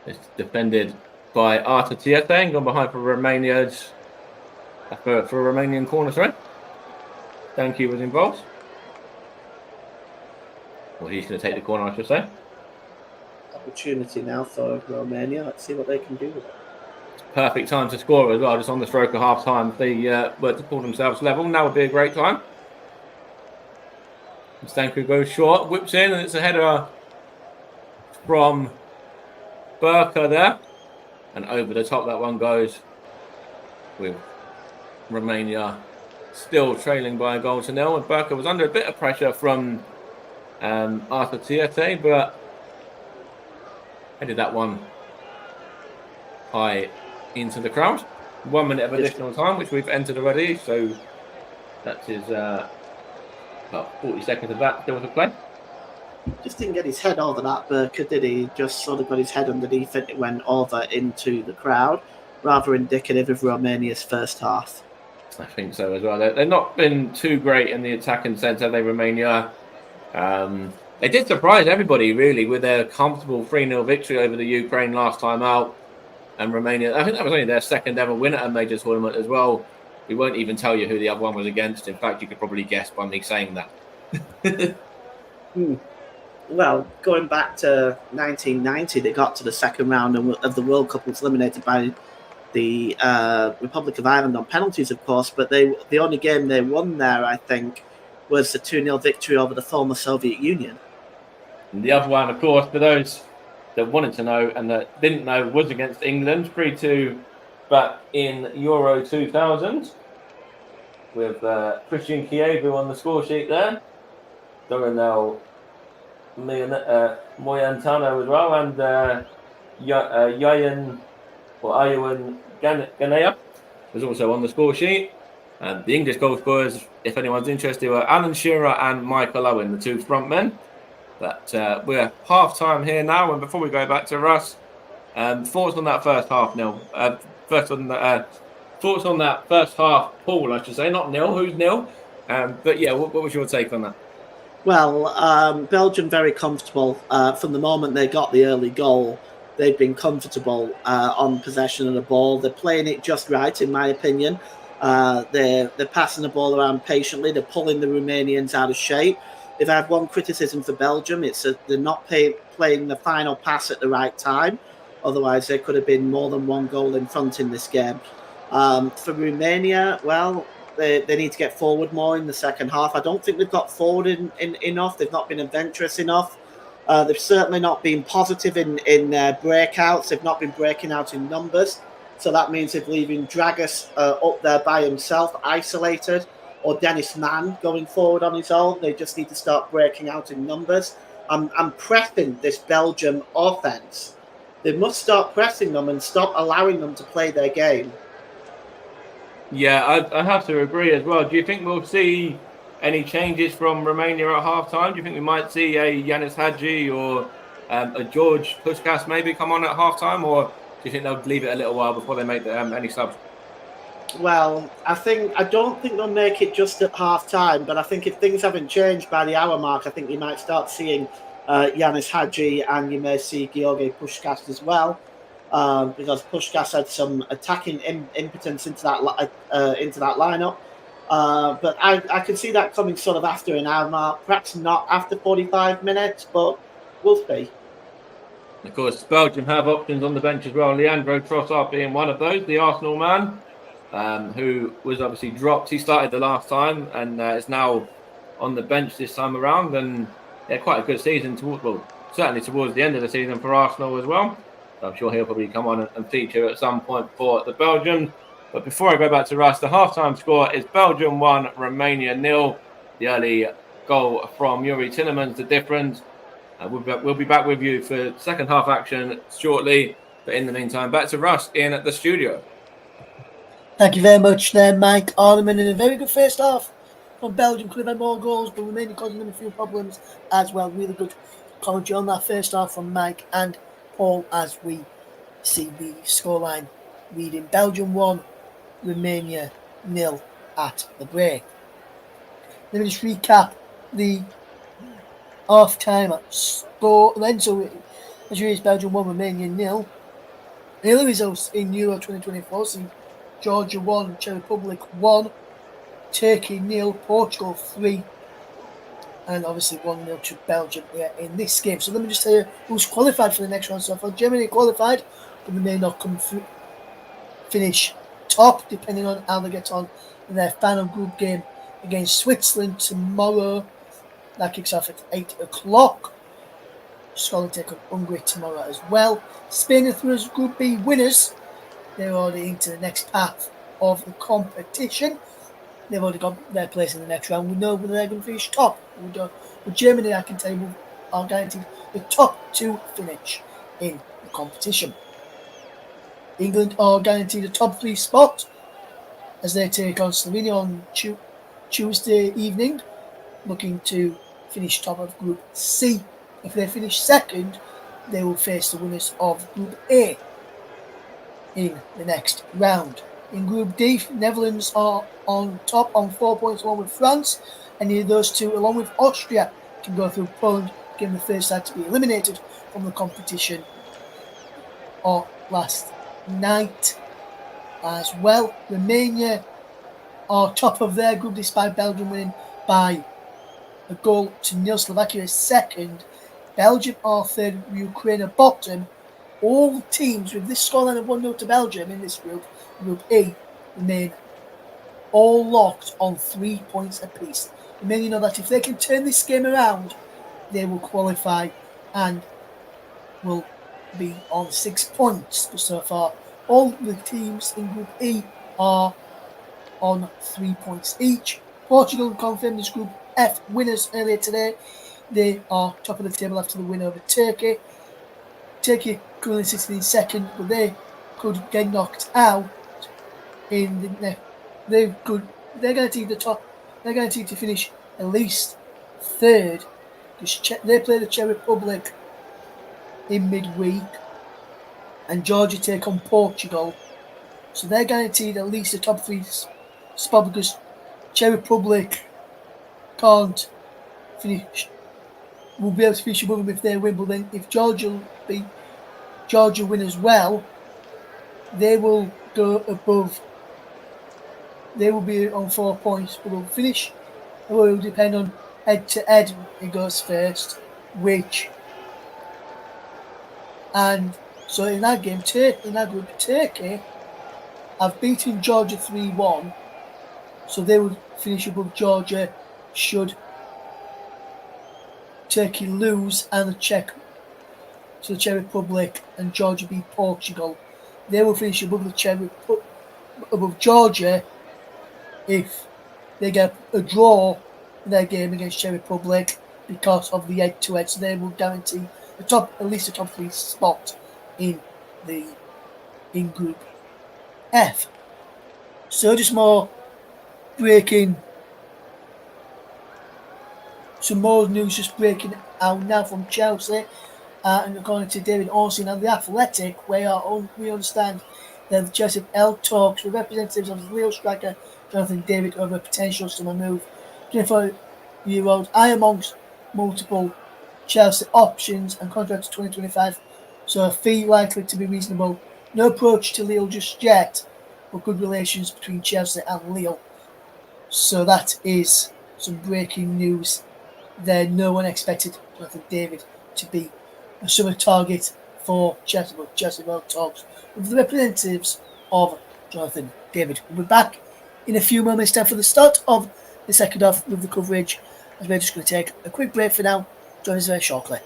It's defended by Arthur Tiete and gone behind for Romania's for a Romanian corner throw. Danke was involved. Well, he's going to take the corner, I should say. Opportunity now for Romania. Let's see what they can do with it. Perfect time to score as well, just on the stroke of half time. They were to pull themselves level. Now would be a great time. Stanku goes short, whips in, and it's a header from Burka there. And over the top that one goes, with Romania still trailing by a goal to nil. And Burka was under a bit of pressure from Arthur Tiete, but headed that one high into the crowd. 1 minute of additional time, which we've entered already, so that is about 40 seconds of that still to play. Just didn't get his head over that Burka, did he? Just sort of got his head underneath it. It went over into the crowd. Rather indicative of Romania's first half. I think so as well. They've not been too great in the attacking sense, have they, Romania? They did surprise everybody, really, with their comfortable 3-0 victory over the Ukraine last time out. And Romania, I think that was only their second ever win at a major tournament as well. We won't even tell you who the other one was against. In fact, you could probably guess by me saying that. well, going back to 1990, they got to the second round of the World Cup, was eliminated by the Republic of Ireland on penalties, of course. But the only game they won there, I think, was the 2-0 victory over the former Soviet Union. And the other one, of course, for those that wanted to know and that didn't know, was against England, 3-2 back in Euro 2000, with Christian Kievu on the score sheet there. Dorinel Moyantano as well, and Yayan Ganea was also on the score sheet. And the English goal scorers, if anyone's interested, were Alan Shearer and Michael Owen, the two front men. But we're half time here now, and before we go back to Russ, thoughts on that first half, Neil? Thoughts on that first half, Paul, I should say, not Neil. Who's Neil? But yeah, what was your take on that? Well, Belgium very comfortable from the moment they got the early goal. They've been comfortable on possession of the ball. They're playing it just right, in my opinion. They're passing the ball around patiently. They're pulling the Romanians out of shape. If I have one criticism for Belgium, it's that they're not playing the final pass at the right time. Otherwise, there could have been more than one goal in front in this game. For Romania, well, they need to get forward more in the second half. I don't think they've got forward enough. They've not been adventurous enough. They've certainly not been positive in their breakouts. They've not been breaking out in numbers. So that means they're leaving Dragas up there by himself, isolated, or Dennis Mann going forward on his own. They just need to start breaking out in numbers. I'm pressing this Belgium offense. They must start pressing them and stop allowing them to play their game. Yeah, I have to agree as well. Do you think we'll see any changes from Romania at half time? Do you think we might see a Yanis Hadji or a George Puskas maybe come on at half time? Or do you think they'll leave it a little while before they make any subs? Well, I don't think they'll make it just at half time, but I think if things haven't changed by the hour mark, I think you might start seeing Yanis Hadji, and you may see Georgi Puskas as well, because Puskas had some attacking impotence into that lineup. But I can see that coming sort of after an hour mark, perhaps not after 45 minutes, but we'll see. Of course, Belgium have options on the bench as well. Leandro Trossard being one of those, the Arsenal man, who was obviously dropped. He started the last time and is now on the bench this time around. And quite a good season, certainly towards the end of the season for Arsenal as well. So I'm sure he'll probably come on and feature at some point for the Belgians. But before I go back to Russ, the halftime score is Belgium 1, Romania 0. The early goal from Yuri Tillemans, the difference. We'll be back with you for second half action shortly. But in the meantime, back to Russ in the studio. Thank you very much there, Mike Arneman, in a very good first half from Belgium. Could have had more goals, but Romania causing them a few problems as well. Really good commentary on that first half from Mike and Paul as we see the scoreline reading Belgium 1, Romania 0 at the break. Let me just recap the half-time score then. So, as you read, Belgium 1, Romania 0. The other results in Euro 2024 see Georgia 1, Czech Republic 1, Turkey 0, Portugal 3, and obviously 1-0 to Belgium here in this game. So let me just tell you who's qualified for the next round so far. Germany qualified, but they may not finish top, depending on how they get on in their final group game against Switzerland tomorrow. That kicks off at 8 o'clock. Scotland take on Hungary tomorrow as well. Spain are through as Group B winners. They're already into the next half of the competition. They've already got their place in the next round. We know whether they're going to finish top. With Germany, I can tell you, are guaranteed the top two finish in the competition. England are guaranteed a top 3 spot as they take on Slovenia on Tuesday evening, looking to finish top of Group C. If they finish second, they will face the winners of Group A in the next round. In Group D, Netherlands are on top on 4 points along with France. Any of those two, along with Austria, can go through Poland, given the first side to be eliminated from the competition last night as well. Romania are top of their group despite Belgium winning by a goal to nil. Slovakia is second, Belgium are third, Ukraine are bottom. All teams with this scoreline of 1-0 to Belgium in this group, Group E, remain all locked on 3 points apiece. Meaning that if they can turn this game around, they will qualify and will be on 6 points. So far, all the teams in Group E are on 3 points each. Portugal confirmed as Group F winners earlier today. They are top of the table after the win over Turkey. Turkey currently sitting in second, but they could get knocked out in the next. They're guaranteed the top. They're guaranteed to finish at least third because they play the Czech Republic in midweek, and Georgia take on Portugal. So they're guaranteed at least the top three spot because Czech Republic can't finish. Will be able to finish above them if they win, but then if Georgia win as well, they will go above. They will be on 4 points, but they'll finish. It will depend on head to head. It goes first, which and so in that game, in that group, Turkey have beaten Georgia 3-1, so they would finish above Georgia should Turkey lose and the Czech Republic and Georgia beat Portugal. They will finish above above Georgia if they get a draw in their game against Czech Republic because of the head-to-head. So they will guarantee at least a top three spot in Group F. So just some more news just breaking out now from Chelsea. And according to David Orson and The Athletic, we understand that the Chelsea have held talks with representatives of the Lille striker Jonathan David over a potential summer move. 24-year-old eye amongst multiple Chelsea options and contracts to 2025, so a fee likely to be reasonable. No approach to Lille just yet, but good relations between Chelsea and Lille. So that is some breaking news there. No one expected Jonathan David to be a summer target for Chelsea, but Chelsea will talks with the representatives of Jonathan David. We'll be back in a few moments time for the start of the second half with the coverage, as we're just going to take a quick break for now. Join us very shortly.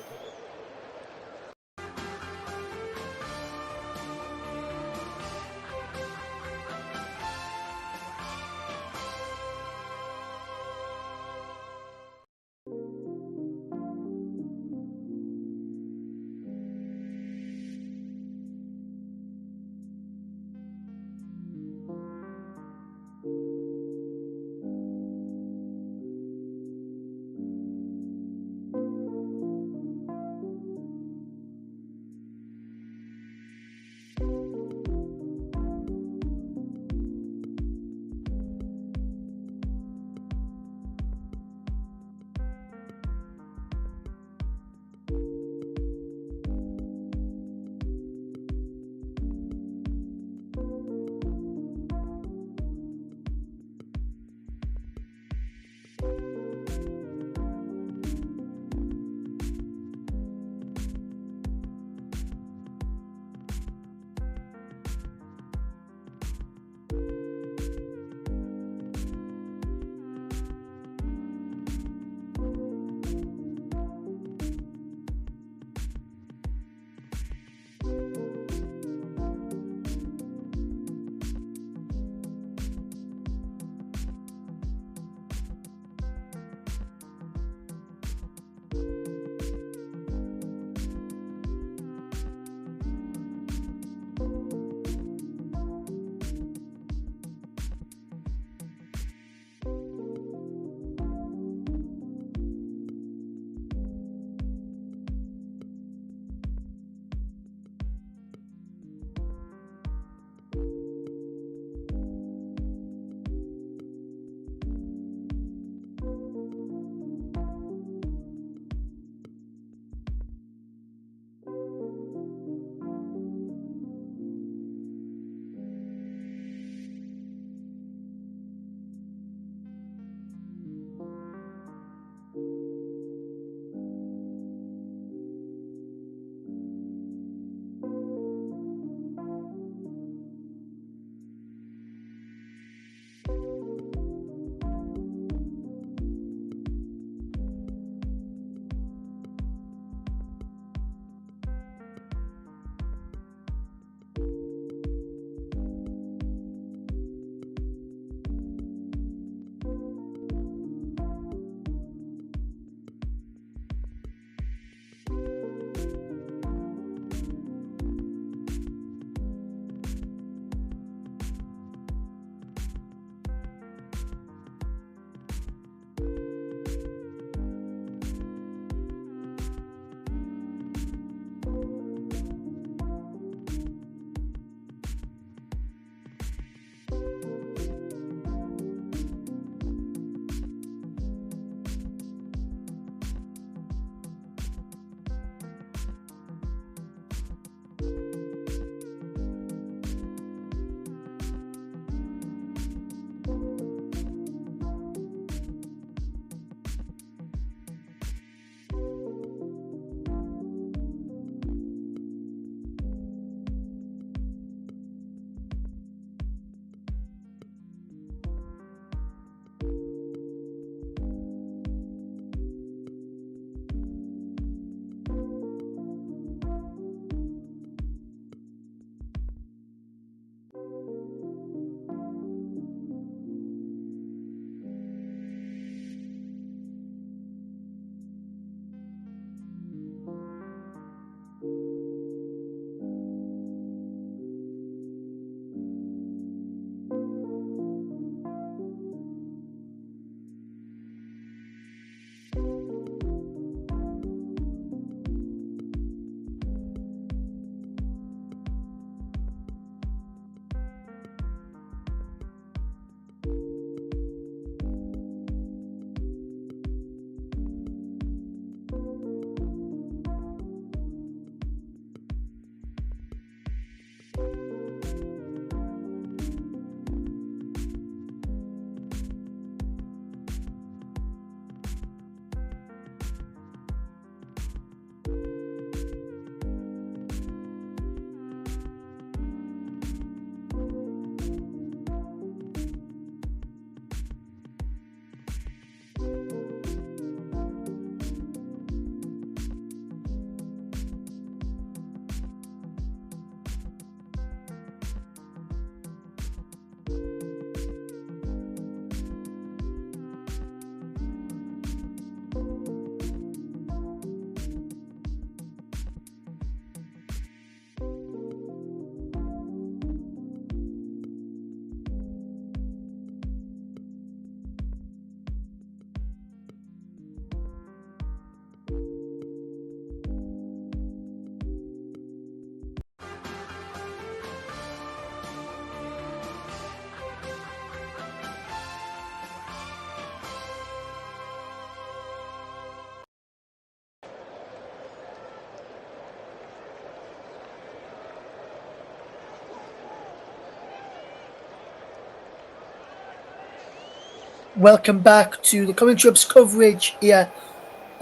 Welcome back to the Coming Troops coverage here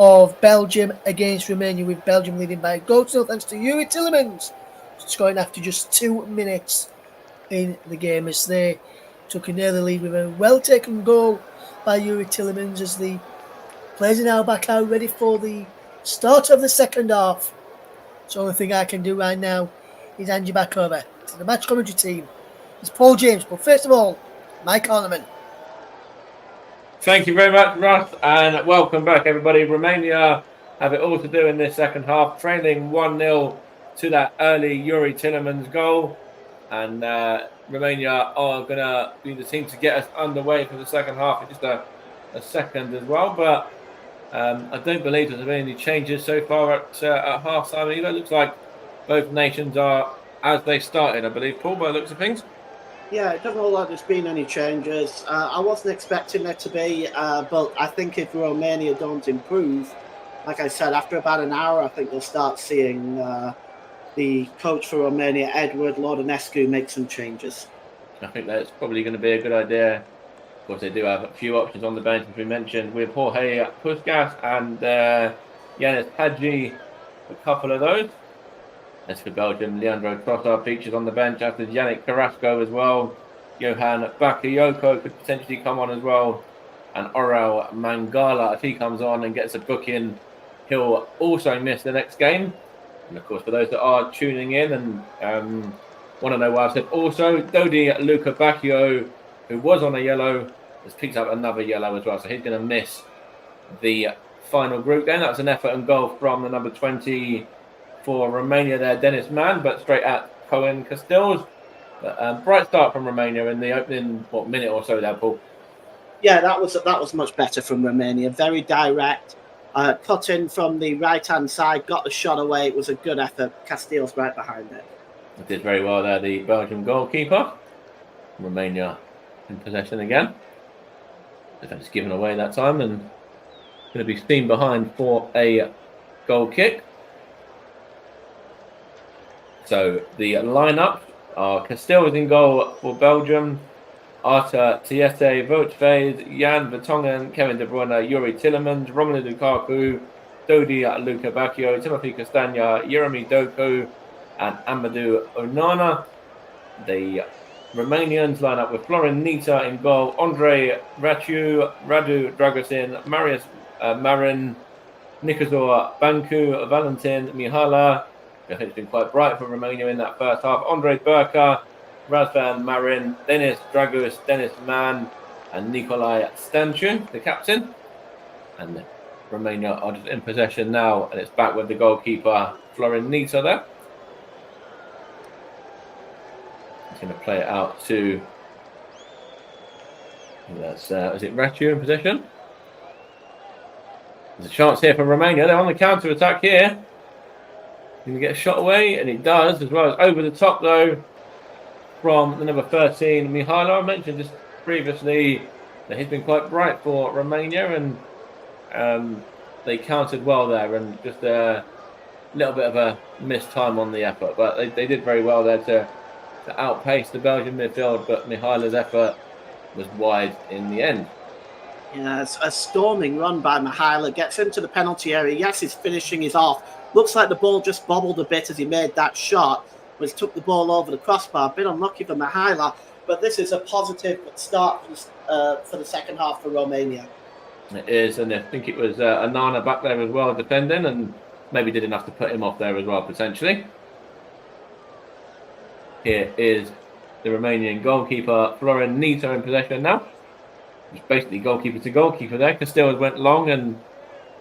of Belgium against Romania, with Belgium leading by a goal to nil thanks to Yuri Tillemans, scoring after just 2 minutes in the game as they took an early lead with a well-taken goal by Yuri Tillemans as the players are now back out ready for the start of the second half. So the only thing I can do right now is hand you back over to the match commentary team. It's Paul James, but first of all, Mike Orneman. Thank you very much, Russ, and welcome back, everybody. Romania have it all to do in this second half, trailing 1-0 to that early Yuri Tillemans goal. And Romania are going to be the team to get us underway for the second half in just a second as well. But I don't believe there's been any changes so far at half time either. It looks like both nations are as they started, I believe, Paul, by the looks of things. Yeah, it doesn't look like there's been any changes. I wasn't expecting there to be, but I think if Romania don't improve, like I said, after about an hour, I think we'll start seeing the coach for Romania, Edward Lodonescu, make some changes. I think that's probably going to be a good idea. Of course, they do have a few options on the bench, as we mentioned, with Jorge Puskas and Yanis Hadji, a couple of those. As for Belgium, Leandro Trossard features on the bench, as does Yannick Carrasco as well. Johan Bakayoko could potentially come on as well. And Orel Mangala, if he comes on and gets a booking, he'll also miss the next game. And of course, for those that are tuning in and want to know why I said also, Dodi Luca Bacchio, who was on a yellow, has picked up another yellow as well. So he's going to miss the final group game. That's an effort and goal from the number 20 for Romania there, Dennis Mann, but straight at Cohen Castells. But bright start from Romania in the opening minute or so there, Paul. Yeah, that was much better from Romania. Very direct, cut in from the right-hand side, got the shot away. It was a good effort. Castells right behind it. It did very well there, the Belgian goalkeeper. Romania in possession again. Defense given away that time and going to be seen behind for a goal kick. So the lineup are Castells in goal for Belgium, Arta Tiete, Voetfeed, Jan Vertonghen, Kevin De Bruyne, Yuri Tillemans, Romelu Lukaku, Dodi Luca Bacchio, Timothy Castagna, Jeremy Doku, and Amadou Onana. The Romanians line up with Florin Nita in goal, Andre Raciu, Radu Dragosin, Marius Marin, Nikazor Banku, Valentin Mihala. I think it's been quite bright for Romania in that first half. Andre Burka, Razvan Marin, Denis Dragus, Dennis Mann, and Nikolai Stanchu, the captain. And Romania are just in possession now, and it's back with the goalkeeper, Florin Nita there. He's going to play it out to, is it Raciu in possession? There's a chance here for Romania. They're on the counter-attack here. Going to get a shot away, and it does, as well as over the top, though, from the number 13, Mihailo. I mentioned this previously that he's been quite bright for Romania, and they countered well there, and just a little bit of a missed time on the effort. But they did very well there to outpace the Belgian midfield, but Mihailo's effort was wide in the end. Yeah, it's a storming run by Mihailo. Gets into the penalty area. Yes, his finishing is off. Looks like the ball just bobbled a bit as he made that shot, but he took the ball over the crossbar. A bit unlucky for Mihailo, but this is a positive start for the second half for Romania. It is, and I think it was Anana back there as well defending, and maybe did enough to put him off there as well, potentially. Here is the Romanian goalkeeper, Florin Nita, in possession now. It's basically goalkeeper to goalkeeper there. Castells went long and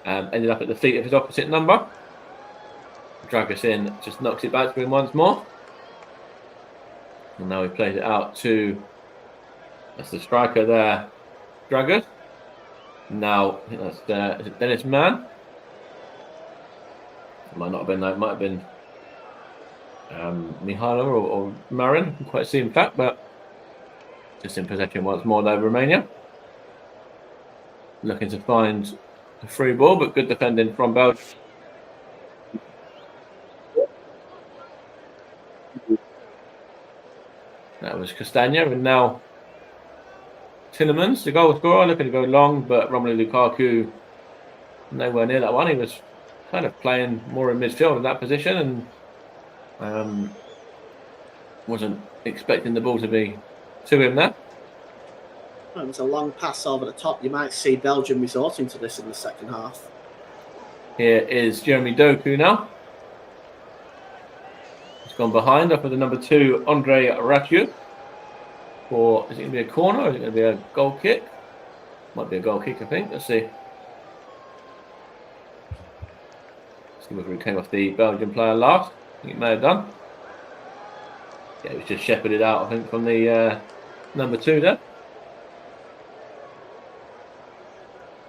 ended up at the feet of his opposite number. Dragusin just knocks it back to him once more. And now he plays it out to, that's the striker there, Dragus. Now, I think that's is it Dennis Mann? It might not have been that, it might have been Mihailo or Marin, I can't quite see in fact, but just in possession once more though, Romania. Looking to find a free ball, but good defending from Belgium. That was Castagna, and now Tillemans, the goal scorer, looking to go long, but Romelu Lukaku nowhere near that one. He was kind of playing more in midfield in that position and wasn't expecting the ball to be to him there. Well, it was a long pass over the top. You might see Belgium resorting to this in the second half. Here is Jeremy Doku now. He's gone behind up with the number 2, Andre Ratiu. Or is it going to be a corner or is it going to be a goal kick? Might be a goal kick, I think. Let's see. See whether he came off the Belgian player last. I think he may have done. Yeah, it was just shepherded out, I think, from the number 2 there.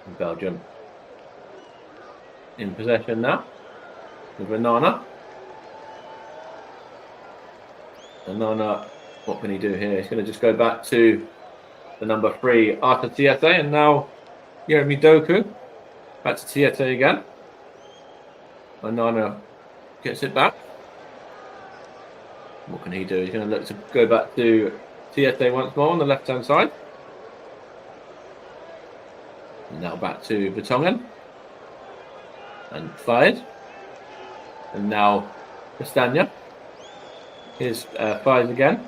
And Belgium in possession now with Onana. Onana, what can he do here? He's going to just go back to the number 3, Arthur Tiete, and now Jeremy Doku. Back to Tiete again. Onana gets it back. What can he do? He's going to look to go back to Tiete once more on the left-hand side. And now back to Vertonghen. And fired. And now Castagna. Here's Fies again.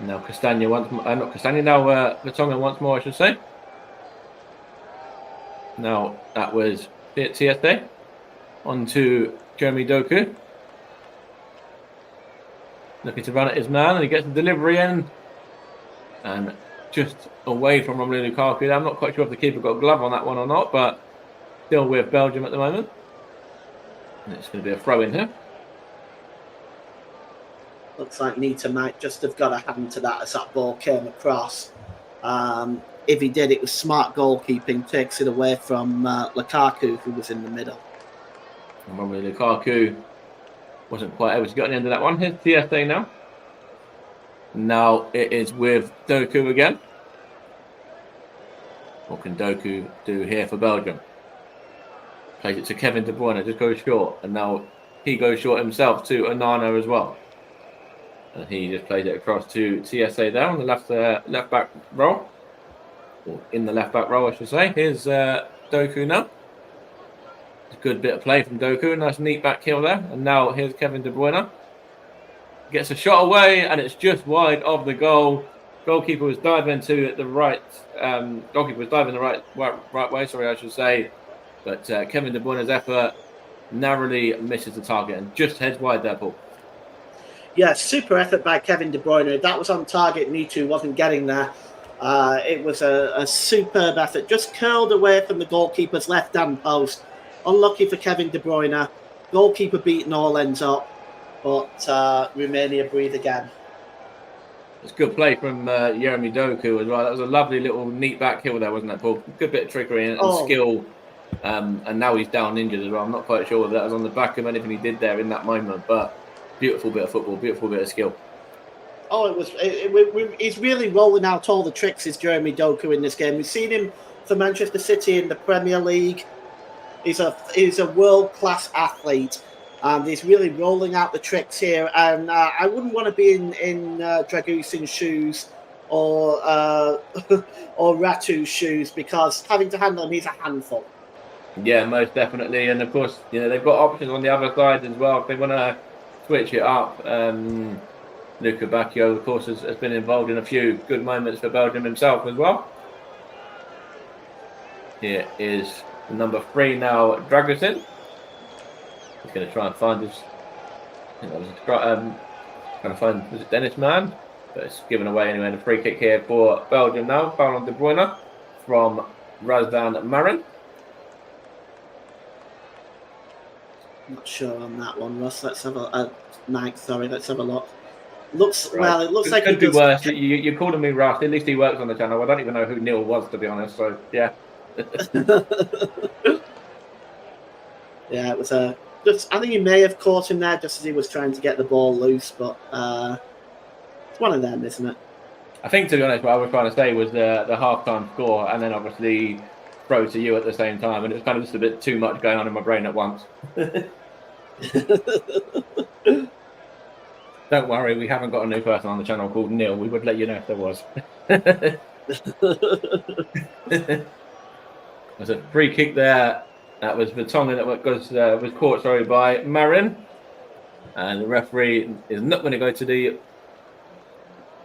Now Castagna once more. Not Castagna, now Vertonghen once more, I should say. Now that was Tiete. On to Jeremy Doku. Looking to run at his man, and he gets the delivery in. And just away from Romelu Lukaku. I'm not quite sure if the keeper got a glove on that one or not, but still with Belgium at the moment. And it's going to be a throw in here. Looks like Nita might just have got a hand to that as that ball came across. If he did, it was smart goalkeeping, takes it away from Lukaku, who was in the middle. And Romelu Lukaku wasn't quite able to get on the end of that one. Here's TSA now. Now it is with Doku again. What can Doku do here for Belgium? Plays it to Kevin De Bruyne, just goes short. And now he goes short himself to Onana as well. And he just plays it across to TSA there on the left back row. Or in the left back row, I should say. Here's Doku now. It's a good bit of play from Doku. Nice neat back heel there. And now here's Kevin De Bruyne. Gets a shot away, and it's just wide of the goal. Goalkeeper was diving to the right. Goalkeeper was diving the right way. Sorry, I should say. But Kevin De Bruyne's effort narrowly misses the target and just heads wide there, Paul. Yeah, super effort by Kevin De Bruyne. If that was on target, Nitu wasn't getting there. It was a superb effort. Just curled away from the goalkeeper's left-hand post. Unlucky for Kevin De Bruyne. Goalkeeper beaten all ends up. But Romania breathe again. It's good play from Jeremy Doku as well. That was a lovely little neat back heel there, wasn't it, Paul? Good bit of trickery and skill. And now he's down injured as well. I'm not quite sure whether that was on the back of anything he did there in that moment. But beautiful bit of football, beautiful bit of skill. Oh, it was. He's really rolling out all the tricks, is Jeremy Doku, in this game. We've seen him for Manchester City in the Premier League. He's a world-class athlete. And he's really rolling out the tricks here. And I wouldn't want to be in Dragusin's shoes or or Ratu's shoes, because having to handle him, he's a handful. Yeah, most definitely. And of course, they've got options on the other side as well if they want to switch it up. Luca Bacchio, of course, has been involved in a few good moments for Belgium himself as well. Here is the number 3 now, Dragusin. He's going to try and find his. I think that was trying to find, was it Dennis Mann? But it's given away anyway. And a free kick here for Belgium now. Foul on De Bruyne from Razvan Marin. Not sure on that one, Russ. Let's have a Mike. Sorry, let's have a look. Looks right. Well. It looks like it could be worse. You're calling me Russ. At least he works on the channel. I don't even know who Neil was, to be honest. So yeah. Yeah, it was a. I think he may have caught him there just as he was trying to get the ball loose, but it's one of them, isn't it? I think, to be honest, what I was trying to say was the half-time score, and then obviously throw to you at the same time, and it was kind of just a bit too much going on in my brain at once. Don't worry, we haven't got a new person on the channel called Neil. We would let you know if there was. There's a free kick there. That was Vertonghen that was caught, by Marin. And the referee is not going to go to the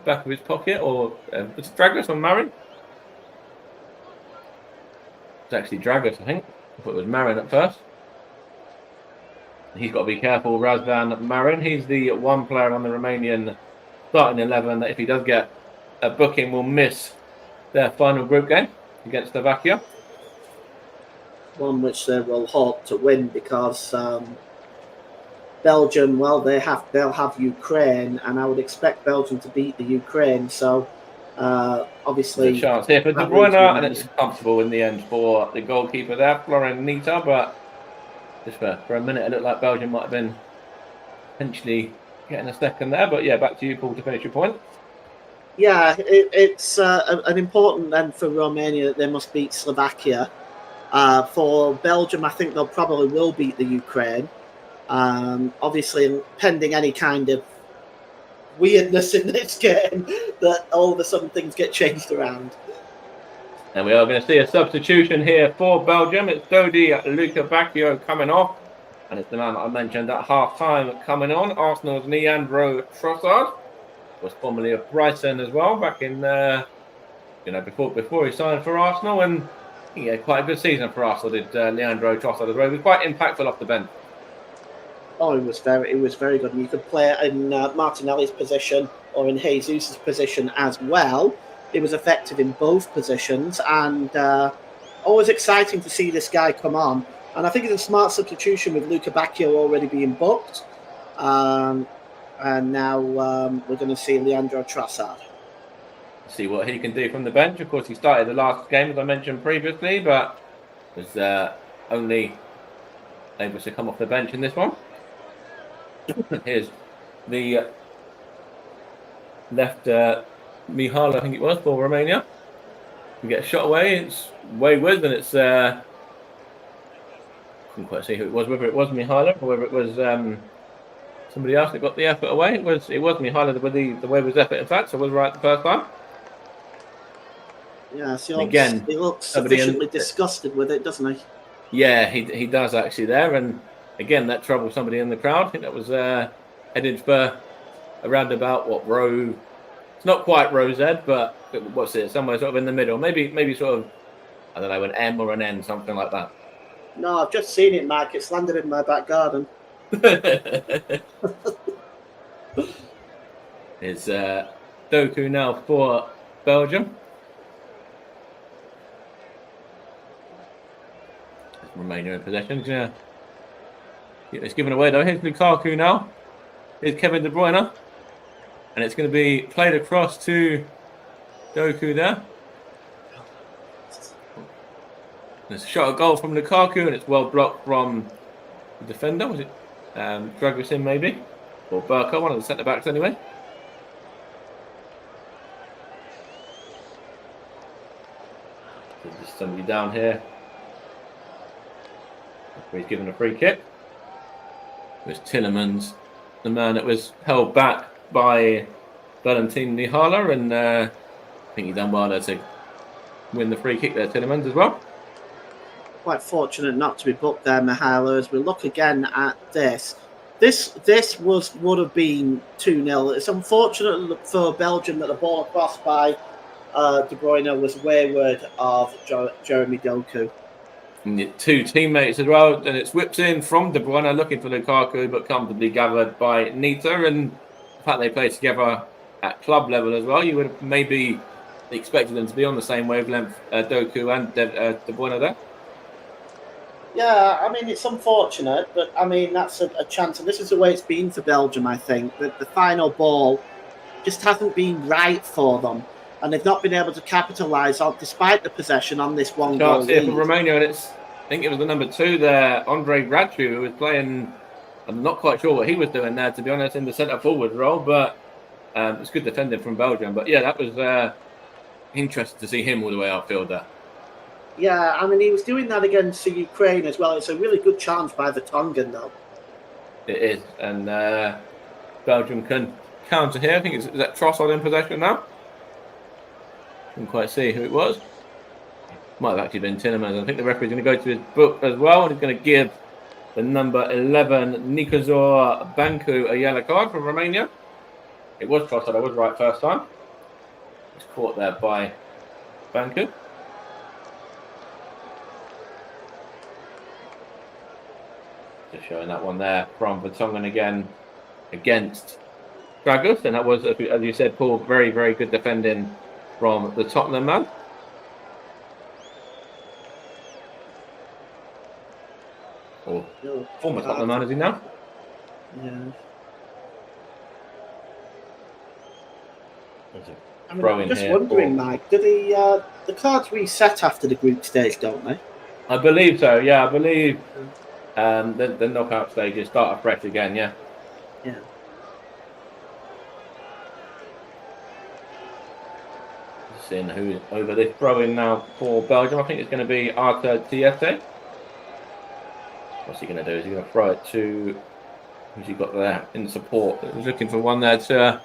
back of his pocket, or it's Dragos on Marin. It's actually Dragos, I think. I thought it was Marin at first. He's got to be careful, Razvan Marin. He's the one player on the Romanian starting 11 that if he does get a booking will miss their final group game against Slovakia. One which they will hope to win because Belgium, well, they'll have Ukraine, and I would expect Belgium to beat the Ukraine. So obviously, there's a chance here for De Bruyne, and it's comfortable in the end for the goalkeeper there, Florian Nita. But just for a minute, it looked like Belgium might have been potentially getting a second there. But yeah, back to you, Paul, to finish your point. Yeah, it's an important then for Romania that they must beat Slovakia. For Belgium, I think they'll probably will beat the Ukraine. Obviously, pending any kind of weirdness in this game, that all of a sudden things get changed around. And we are going to see a substitution here for Belgium. It's Dodi Lukebakio coming off. And it's the man that I mentioned at half-time coming on. Arsenal's Leandro Trossard. Was formerly of Brighton as well, back in, before he signed for Arsenal. And he had quite a good season for Arsenal, did Leandro Trossard as well. He was quite impactful off the bench. Oh, it was very good. And you could play in Martinelli's position or in Jesus' position as well. It was effective in both positions, and always exciting to see this guy come on. And I think it's a smart substitution with Lukebakio already being booked. And now we're going to see Leandro Trossard. See what he can do from the bench. Of course, he started the last game, as I mentioned previously, but was only able to come off the bench in this one. Here's the left Mihala, I think it was, for Romania. We get a shot away. It's wayward, and it's couldn't quite see who it was, whether it was Mihala or whether it was somebody else that got the effort away. It was Mihala with the wayward effort, in fact, so it was right the first time. Yeah, so he looks sufficiently disgusted with it, doesn't he? Yeah, he does actually there, and again that troubled somebody in the crowd. I think that was headed for around about row. It's not quite row Z, but what's it? Somewhere sort of in the middle, maybe sort of, I don't know, an M or an N, something like that. No, I've just seen it, Mike. It's landed in my back garden. It's Doku now for Belgium. Romania in possession. Yeah, it's given away though. Here's Lukaku now. Here's Kevin De Bruyne, and it's going to be played across to Doku there. There's a shot, a goal from Lukaku, and it's well blocked from the defender. Was it Dragusin maybe, or Burko, one of the centre backs anyway? There's somebody down here. He's given a free kick. It was Tillemans, the man that was held back by Valentin Mihala, and I think he done well there to win the free kick there, Tillemans as well. Quite fortunate not to be booked there, Mihala. As we look again at this would have been 2-0. It's unfortunate for Belgium that the ball crossed by De Bruyne was wayward of Jeremy Doku. And two teammates as well, and it's whipped in from De Bruyne looking for Lukaku, but comfortably gathered by Nita. And the fact they play together at club level as well, you would have maybe expected them to be on the same wavelength, Doku and De Bruyne there. Yeah, I mean, it's unfortunate, but I mean, that's a chance. And this is the way it's been for Belgium, I think. That the final ball just hasn't been right for them. And they've not been able to capitalise on, despite the possession, on this one goal lead. For Romania, and I think it was the number 2 there, Andre Radju, who was playing. I'm not quite sure what he was doing there, to be honest, in the centre forward role, but it's good defending from Belgium. But yeah, that was interesting to see him all the way outfield there. Yeah, I mean, he was doing that against the Ukraine as well. It's a really good challenge by the Tongan, though. It is, and Belgium can counter here. I think is that Trossard in possession now. Couldn't quite see who it was. Might have actually been Tillemans. I think the referee's going to go to his book as well, and he's going to give the number 11 Nicozor Bancu a yellow card from Romania. It was Trossard. I was right first time. He's caught there by Bancu. Just showing that one there from Vertonghen again against Dragus, and that was, as you said, Paul, very, very good defending from the Tottenham man. Or former Tottenham man, is he now? Yeah. I'm just wondering, Mike, do the cards reset after the group stage, don't they? I believe so, yeah. I believe the knockout stages start afresh again, yeah. Yeah. Seeing who's over this throw-in now for Belgium. I think it's going to be Arthur Tiete. What's he going to do? Is he going to throw it to... Who's he got there in support? He's looking for one there to...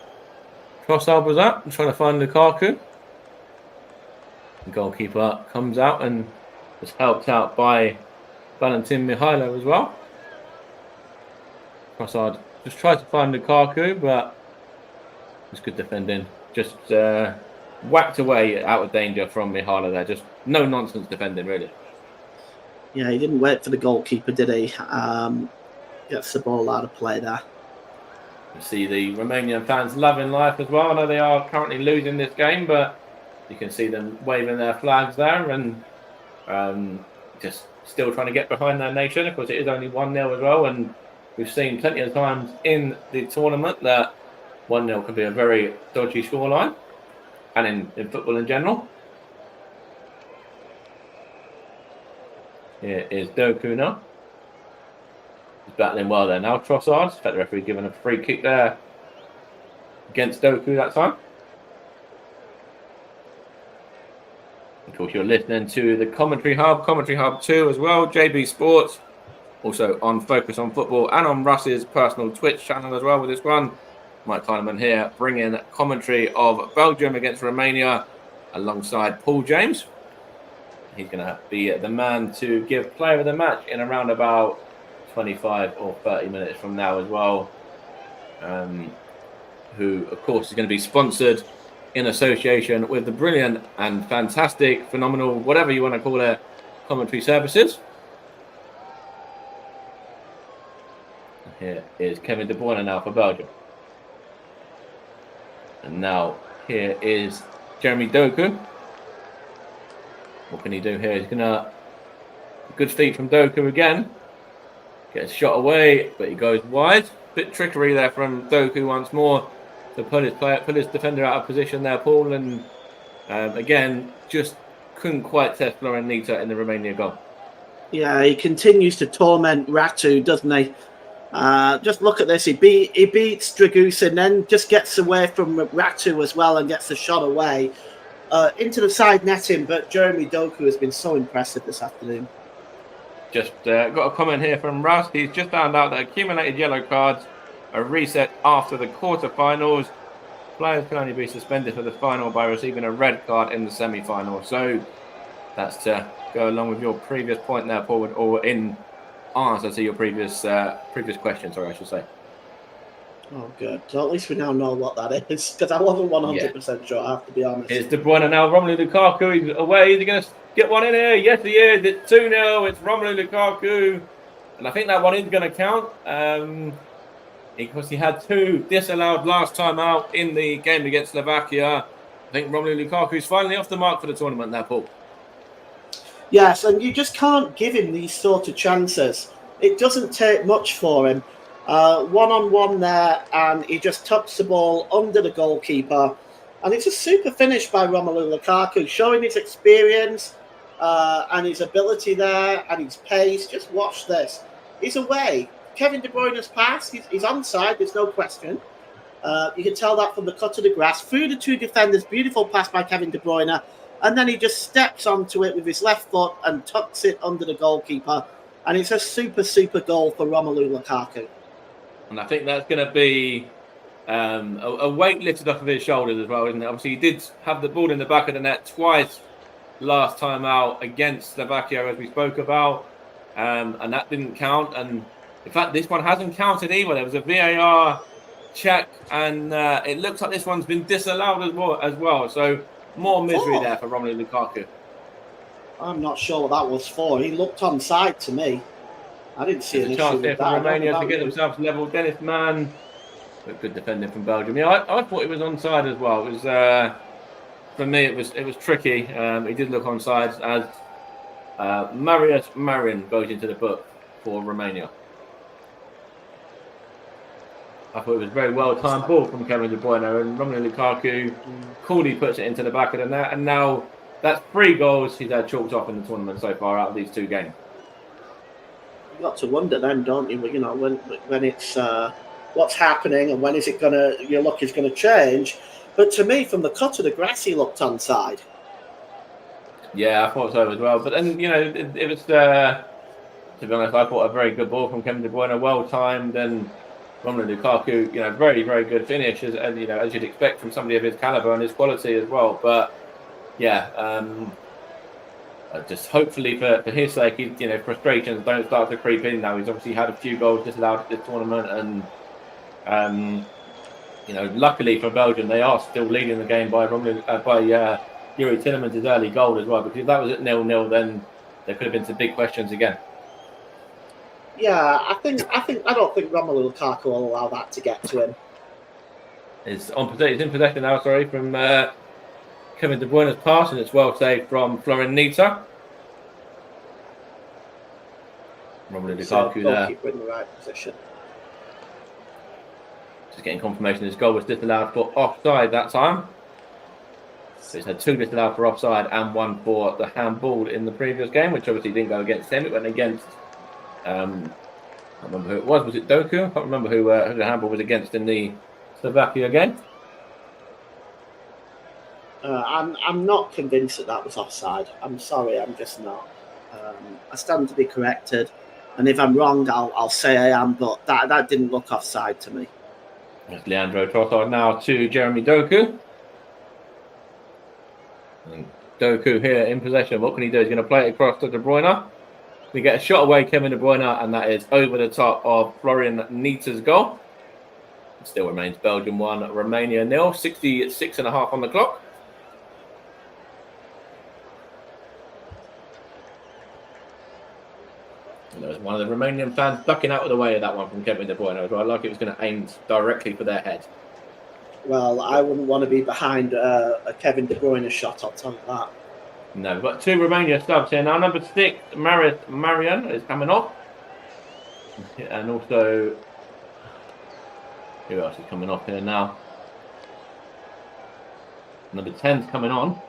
Trossard was up. Trying to find Lukaku. The goalkeeper comes out and was helped out by Valentin Mihailo as well. Trossard just tried to find Lukaku, but it's good defending. Just whacked away out of danger from Mihailo there. Just no nonsense defending, really. Yeah, he didn't wait for the goalkeeper, did he? Gets the ball out of play there. You see the Romanian fans loving life as well. I know they are currently losing this game, but you can see them waving their flags there and just still trying to get behind their nation. Of course, it is only 1-0 as well, and we've seen plenty of times in the tournament that 1-0 can be a very dodgy scoreline, and in football in general. Here is Doku now. He's battling well there now. Trossard. In fact, the referee given a free kick there against Doku that time. Of course, you're listening to the Commentary Hub 2 as well, JB Sports. Also on Focus on Football and on Russ's personal Twitch channel as well with this one. Mike Heineman here bringing commentary of Belgium against Romania alongside Paul James. He's going to be the man to give player of the match in around about 25 or 30 minutes from now as well. Who, of course, is going to be sponsored in association with the brilliant and fantastic, phenomenal, whatever you want to call it, commentary services. Here is Kevin De Bruyne now for Belgium. And now here is Jeremy Doku. What can he do here? He's going to... Good feet from Doku again. Gets shot away, but he goes wide. Bit trickery there from Doku once more to put his defender out of position there, Paul. And again, just couldn't quite test Florian Nita in the Romania goal. Yeah, he continues to torment Ratu, doesn't he? Just look at this. He beats Dragusin, then just gets away from Ratu as well and gets the shot away into the side netting. But Jeremy Doku has been so impressive this afternoon. Just got a comment here from Russ. He's just found out that accumulated yellow cards are reset after the quarterfinals. Players can only be suspended for the final by receiving a red card in the semi-final. So that's to go along with your previous point there, Paul, or in answer to your previous question. Sorry, I should say. Oh, good. So at least we now know what that is, because I wasn't 100% sure, I have to be honest. It's De Bruyne now. Romelu Lukaku, he's away. Is he going to get one in here? Yes, he is. It's 2-0. It's Romelu Lukaku. And I think that one is going to count. Because he had 2 disallowed last time out in the game against Slovakia. I think Romelu Lukaku is finally off the mark for the tournament now, Paul. Yes, and you just can't give him these sort of chances. It doesn't take much for him. One-on-one there, and he just tucks the ball under the goalkeeper. And it's a super finish by Romelu Lukaku, showing his experience and his ability there and his pace. Just watch this. He's away. Kevin De Bruyne's pass. He's onside, there's no question. You can tell that from the cut of the grass. Through the 2 defenders, beautiful pass by Kevin De Bruyne. And then he just steps onto it with his left foot and tucks it under the goalkeeper. And it's a super, super goal for Romelu Lukaku. And I think that's going to be a weight lifted off of his shoulders as well, isn't it? Obviously, he did have the ball in the back of the net twice last time out against Slovakia, as we spoke about, and that didn't count. And in fact, this one hasn't counted either. There was a VAR check, and it looks like this one's been disallowed as well. So more misery there for Romelu Lukaku. I'm not sure what that was for. He looked onside to me. I didn't see an issue with that. Romania to get themselves level. Dennis Mann, good defending from Belgium. Yeah, I thought it was onside as well. It was for me. It was tricky. He did look onside as Marius Marin goes into the book for Romania. I thought it was a very well timed ball from Kevin De Bruyne, and Romelu Lukaku coolly puts it into the back of the net, and now that's 3 goals he's had chalked off in the tournament so far out of these 2 games. You've got to wonder then, don't you? You know, when it's what's happening and when is it your luck is gonna change. But to me, from the cut of the grass, he looked onside. Yeah, I thought so as well. But then, you know, it was to be honest, I thought a very good ball from Kevin De Bruyne, well timed, and Romelu Lukaku, you know, very, very good finish, as you know, as you'd expect from somebody of his caliber and his quality as well. But yeah, just hopefully for his sake, you know, frustrations don't start to creep in now. He's obviously had a few goals disallowed at this tournament, and you know, luckily for Belgium, they are still leading the game by Yuri Tillemans' early goal as well. Because if that was at 0-0, then there could have been some big questions again. Yeah, I don't think Romelu Lukaku will allow that to get to him. It's in possession now. Sorry, from Kevin De Bruyne's pass, and it's well saved from Florian Nita. Romelu Lukaku there. Keep in the right position. Just getting confirmation his goal was disallowed for offside that time. So he's had 2 disallowed for offside and 1 for the handball in the previous game, which obviously didn't go against him. It went against. I can't remember who it was. Was it Doku? I can't remember who the handball was against in the Slovakia game. I'm not convinced that was offside. I'm sorry, I'm just not. I stand to be corrected, and if I'm wrong, I'll say I am. But that didn't look offside to me. It's Leandro Trossard now to Jeremy Doku. And Doku here in possession. What can he do? He's going to play it across to De Bruyne. We get a shot away, Kevin De Bruyne, and that is over the top of Florian Nita's goal. It still remains Belgium 1, Romania 0. 66.5 on the clock. And there was one of the Romanian fans ducking out of the way of that one from Kevin De Bruyne as well. Like it was going to aim directly for their head. Well, I wouldn't want to be behind a Kevin De Bruyne shot, I'll tell you that. No, we've got 2 Romania subs here now. Number 6, Marian is coming off. And also, who else is coming off here now? Number 10's coming on.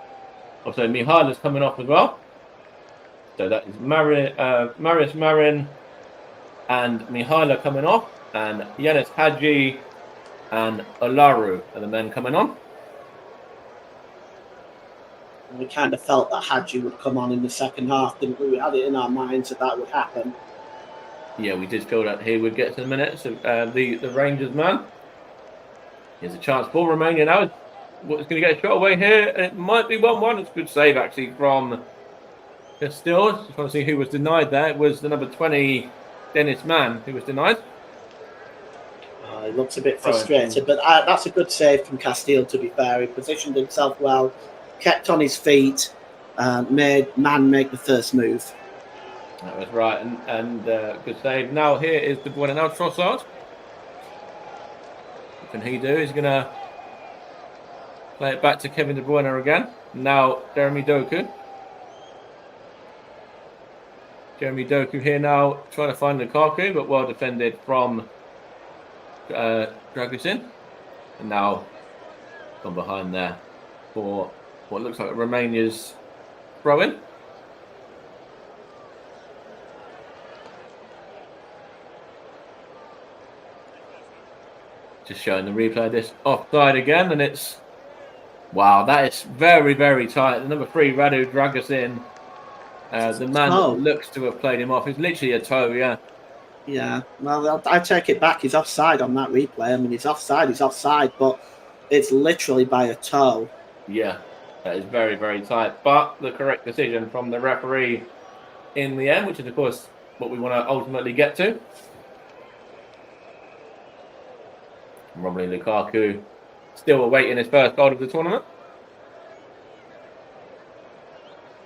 Also, Mihail is coming off as well. So that is Marius Marin and Mihaila coming off. And Yanis Hadji and Olaru are the men coming on. We kind of felt that Hadji would come on in the second half, didn't we? We had it in our minds that would happen. Yeah, we did feel that he would get some minutes. The Rangers man. Here's a chance for Romania now. What's going to get a shot away here? And it might be 1-1. It's a good save actually from Castile. Just want to see who was denied there. It was the number 20, Dennis Mann, who was denied. He looks a bit frustrated, but that's a good save from Castile, to be fair. He positioned himself well, kept on his feet, made Man make the first move. That was right, and good save. Now here is De Bruyne. Now Trossard. What can he do? He's going to play it back to Kevin De Bruyne again. Now Jeremy Doku. Jeremy Doku here now trying to find Lukaku, but well defended from Dragusin. And now gone behind there for what looks like Romania's throw-in. Just showing the replay of this offside again, and it's wow, that is very, very tight. The number 3, Radu Dragusin, the man that looks to have played him off. It's literally a toe, yeah. Yeah, well, I take it back. He's offside on that replay. I mean, he's offside, but it's literally by a toe. Yeah, that is very, very tight. But the correct decision from the referee in the end, which is, of course, what we want to ultimately get to. Romelu Lukaku still awaiting his first goal of the tournament.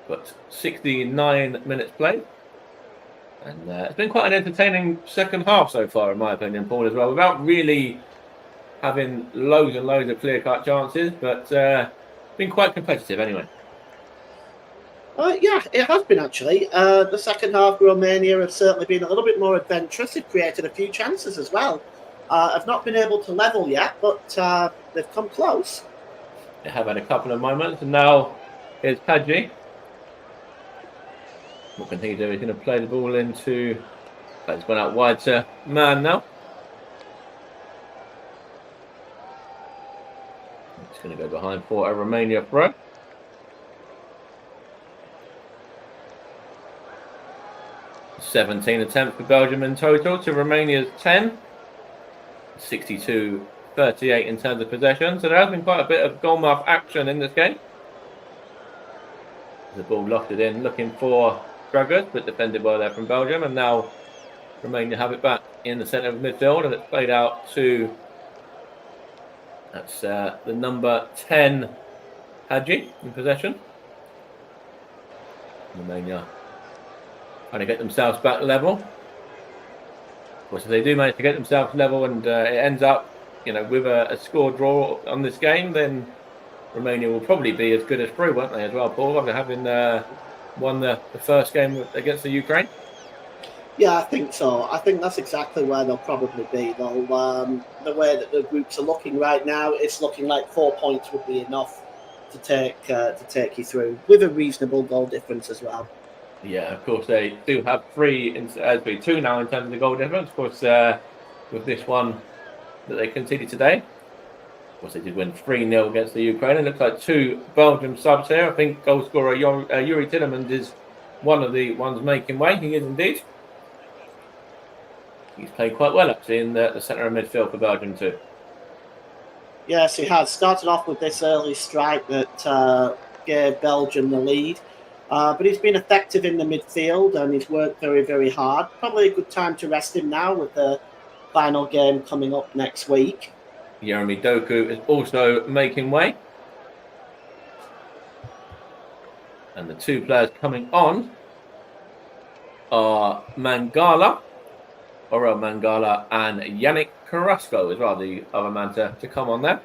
But 69 minutes played. And it's been quite an entertaining second half so far, in my opinion, Paul, as well, without really having loads and loads of clear-cut chances, but been quite competitive anyway. Yeah, it has been actually. The second half, Romania have certainly been a little bit more adventurous. They've created a few chances as well. Have not been able to level yet, but they've come close. They have had a couple of moments, and now here's Hadji. What can he do? He's going to play the ball into... He's gone out wide to man now. He's going to go behind for a Romania throw. "17 attempts for Belgium in total to Romania's 10. 62-38 in terms of possession. So there has been quite a bit of goalmouth action in this game. The ball lofted in, looking for Dragus, but defended well there from Belgium. And now Romania have it back in the centre of midfield, and it's played out to... That's the number 10, Hadji, in possession. Romania trying to get themselves back level. Of course, if they do manage to get themselves level and it ends up, with a score draw on this game, then Romania will probably be as good as through, won't they, as well, Paul, after having won the first game against the Ukraine? Yeah, I think so. I think that's exactly where they'll probably be. They'll, the way that the groups are looking right now, it's looking like 4 points would be enough to take you through, with a reasonable goal difference as well. Yeah, of course, they do have two now in terms of the goal difference. Of course, with this one that they conceded today. Of course, they did win 3-0 against the Ukraine. It looks like two Belgium subs here. I think goal scorer Yuri Tillemans is one of the ones making way. He is indeed. He's played quite well, actually, in the centre of midfield for Belgium too. Yes, he has. Started off with this early strike that gave Belgium the lead. But he's been effective in the midfield and he's worked very, very hard. Probably a good time to rest him now with the final game coming up next week. Jeremy Doku is also making way. And the two players coming on are Mangala, Orel Mangala, and Yannick Carrasco as well, the other man to come on there.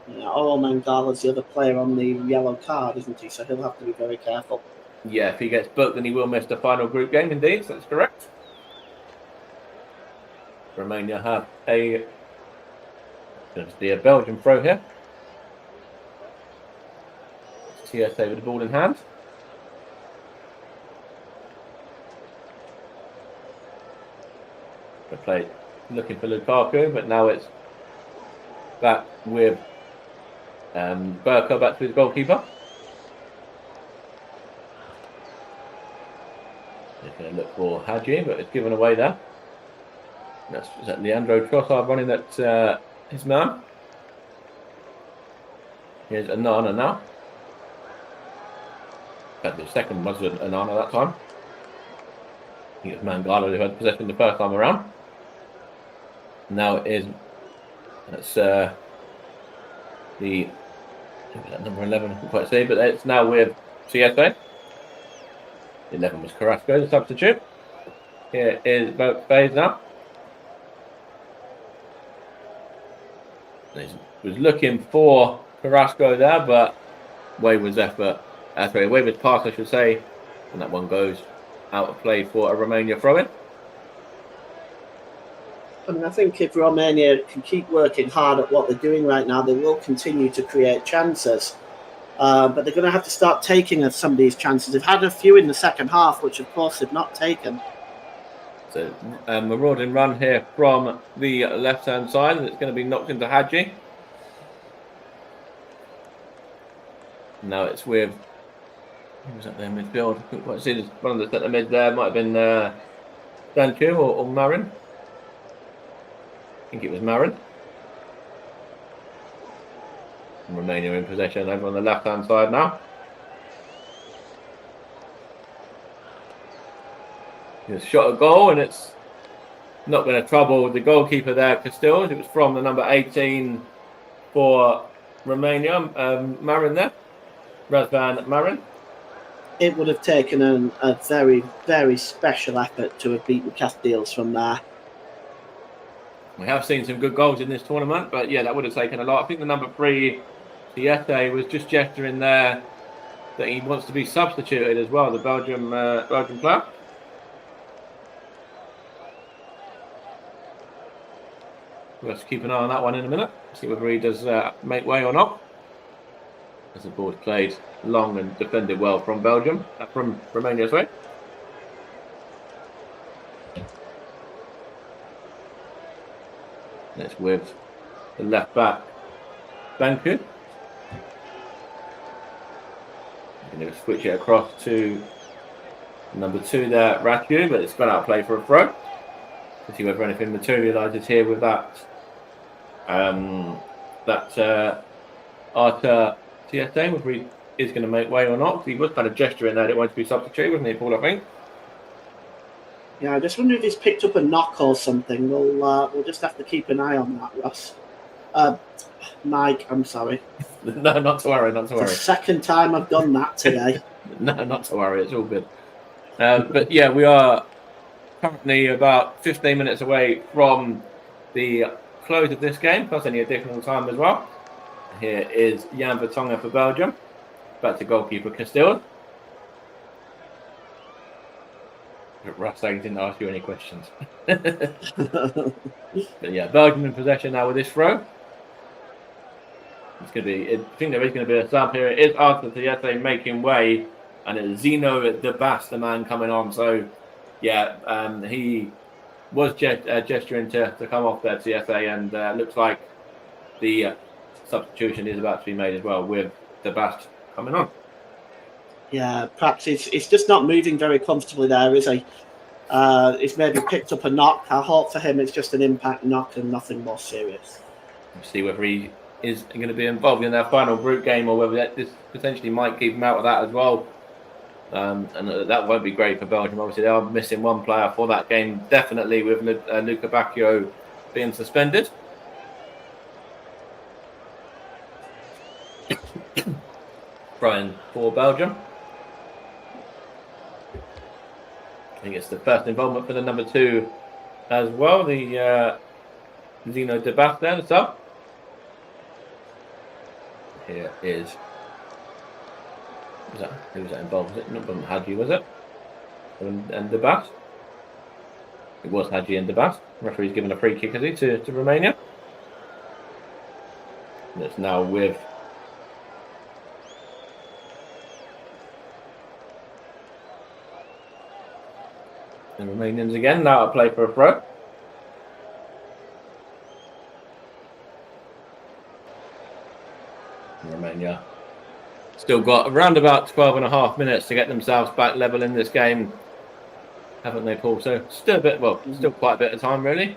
Yeah, Orel Mangala's the other player on the yellow card, isn't he? So he'll have to be very careful. Yeah, if he gets booked, then he will miss the final group game, indeed. So that's correct. Romania have a Belgian throw here. TSA with the ball in hand. They play looking for Lukaku, but now it's back with Burko back to his goalkeeper. They're going to look for Hadji, but it's given away there. Is that Leandro Trossard running at his man? Here's Anana now. The second was Anana that time. I think it's Mangala who had possession the first time around. Now it is. That's number 11. I can't quite see, but it's now with CSA. 11 was Carrasco, the substitute. Here is Vogt Faze now. He was looking for Carrasco there, but Wayward's pass, I should say, and that one goes out of play for a Romania throw-in. I mean, I think if Romania can keep working hard at what they're doing right now, they will continue to create chances. But they're going to have to start taking some of these chances. They've had a few in the second half, which of course they've not taken. So marauding run here from the left-hand side, and it's going to be knocked into Hadji. Now it's with... Who was that there in midfield? I couldn't quite see one of the centre mids there. Might have been Danchu or Marin. I think it was Marin. And Romania in possession over on the left-hand side now. He's shot a goal, and it's not going to trouble the goalkeeper there, Castells. It was from the number 18 for Romania, Marin there. Razvan Marin. It would have taken a very, very special effort to have beaten Castells from there. We have seen some good goals in this tournament, but yeah, that would have taken a lot. I think the number 3, Siete, was just gesturing there that he wants to be substituted as well, the Belgium player. We'll have to keep an eye on that one in a minute, see whether he does make way or not. As the ball's played long and defended well from Belgium, from Romania, sorry. That's with the left back, Banku. I'm going to switch it across to number 2 there, Ratu, but it's got out play for a throw. To see whether anything materialises here with that. Arta Tiete, whether he is going to make way or not. He was kind of gesturing there that he wanted to be substituted, wasn't he, Paul, I think? Yeah, I just wonder if he's picked up a knock or something. We'll just have to keep an eye on that, Ross. Mike, I'm sorry. No, not to worry, not to worry. The second time I've done that today. No, not to worry, it's all good. But yeah, we are currently about 15 minutes away from the close of this game, plus any additional time as well. Here is Jan Vertonghen for Belgium. Back to goalkeeper Castells. Russ, I didn't ask you any questions. But yeah, Belgium in possession now with this throw. It's going to be, I think there is going to be a sub here. It is Arthur Tiete making way, and it's Zeno De Bas, the man coming on. So yeah, he was gesturing to come off there, Tiete, and looks like the substitution is about to be made as well with De Bas coming on. Yeah, perhaps it's just not moving very comfortably there, is he? He's maybe picked up a knock. I hope for him it's just an impact knock and nothing more serious. We'll see whether he is going to be involved in their final group game or whether this potentially might keep him out of that as well. And that won't be great for Belgium. Obviously, they are missing one player for that game, definitely, with Luca Bacchio being suspended. Brian for Belgium. I think it's the first involvement for the number 2 as well, the Zeno De Bas there, the sub. Here is. Who was that involved? Was it not Hadji, was it? And De Bas? It was Hadji and De Bas. The referee's given a free kick, is he, to Romania? And it's now with the Romanians again, now to play for a throw. Romania still got around about 12.5 minutes to get themselves back level in this game, haven't they, Paul? So still still quite a bit of time, really.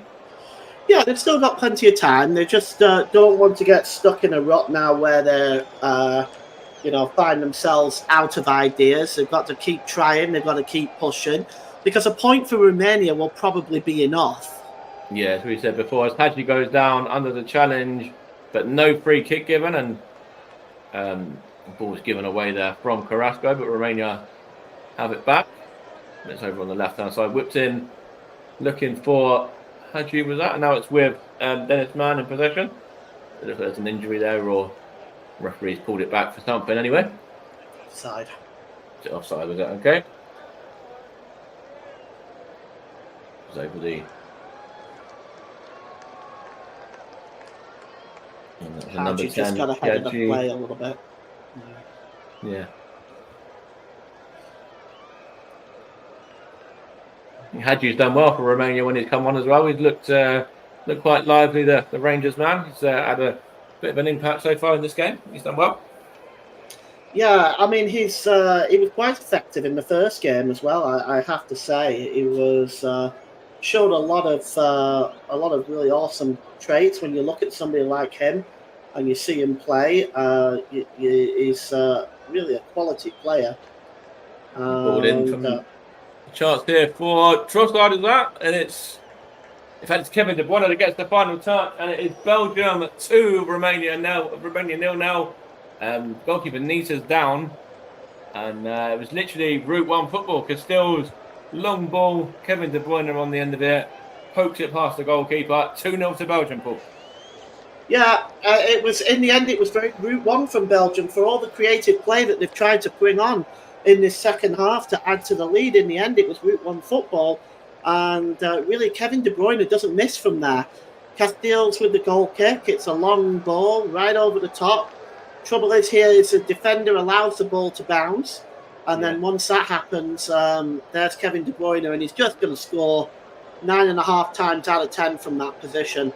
Yeah, they've still got plenty of time. They just don't want to get stuck in a rut now where they're, find themselves out of ideas. They've got to keep trying. They've got to keep pushing. Because a point for Romania will probably be enough. Yeah, as we said before, as Hadji goes down under the challenge, but no free kick given, and the ball was given away there from Carrasco, but Romania have it back. And it's over on the left-hand side, whipped in, looking for Hadji, was that? And now it's with Dennis Mann in possession. I don't know if there's an injury there or referees pulled it back for something anyway. Offside. Is it offside, was it? Okay. Over the number 10. Just got ahead of the play a little bit. Yeah. Hadji's done well for Romania when he's come on as well. He's looked quite lively, the Rangers man. He's had a bit of an impact so far in this game. He's done well. Yeah, I mean, he was quite effective in the first game as well, I have to say. He was showed a lot of really awesome traits. When you look at somebody like him, and you see him play, he's really a quality player. Balled in And from the chance here for Trossard is that, and in fact it's Kevin De Bruyne that gets the final touch, and it is Belgium 2, Romania 0 now. Goalkeeper Nisa's down, and it was literally Route 1 football. Castells long ball, Kevin De Bruyne on the end of it, pokes it past the goalkeeper. 2-0 to Belgium, Paul. yeah, it was in the end. It was very Route 1 from Belgium for all the creative play that they've tried to bring on in this second half to add to the lead. In the end, it was Route 1 football, and really Kevin De Bruyne doesn't miss from there. Castells with the goal kick. It's a long ball right over the top. Trouble is here is the defender allows the ball to bounce, and then once that happens, there's Kevin De Bruyne, and he's just going to score 9.5 times out of 10 from that position.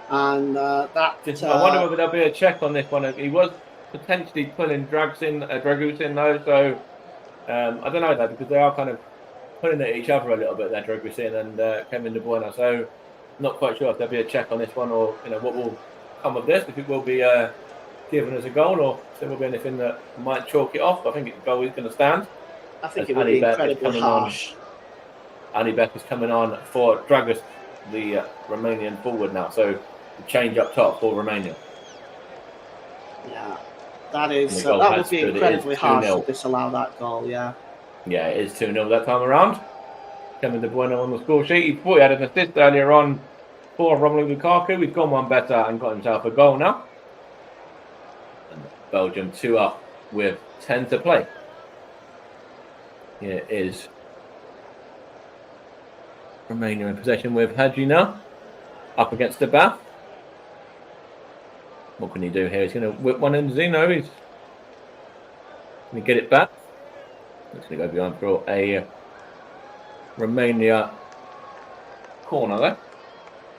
And I wonder whether there'll be a check on this one. He was potentially pulling Dragus in though, so I don't know that, because they are kind of pulling at each other a little bit there, Dragus and Kevin De Bruyne. So not quite sure if there'll be a check on this one, or what will come of this, if it will be given as a goal, or if there will be anything that might chalk it off. I think the goal is going to stand. I think it would be incredibly harsh. Ali Beck is coming on for Dragus, the Romanian forward now. So the change up top for Romania. Yeah, that would be incredibly harsh to disallow that goal. Yeah, it is 2-0 that time around. Kevin De Bruyne on the score sheet. He thought he had an assist earlier on for Romelu Lukaku. He's gone one better and got himself a goal now. And Belgium 2 up with 10 to play. Here is Romania in possession with Hadji now, up against the back. What can he do here? He's going to whip one in Zeno. He's going to get it back. He's going to go behind for a Romania corner there.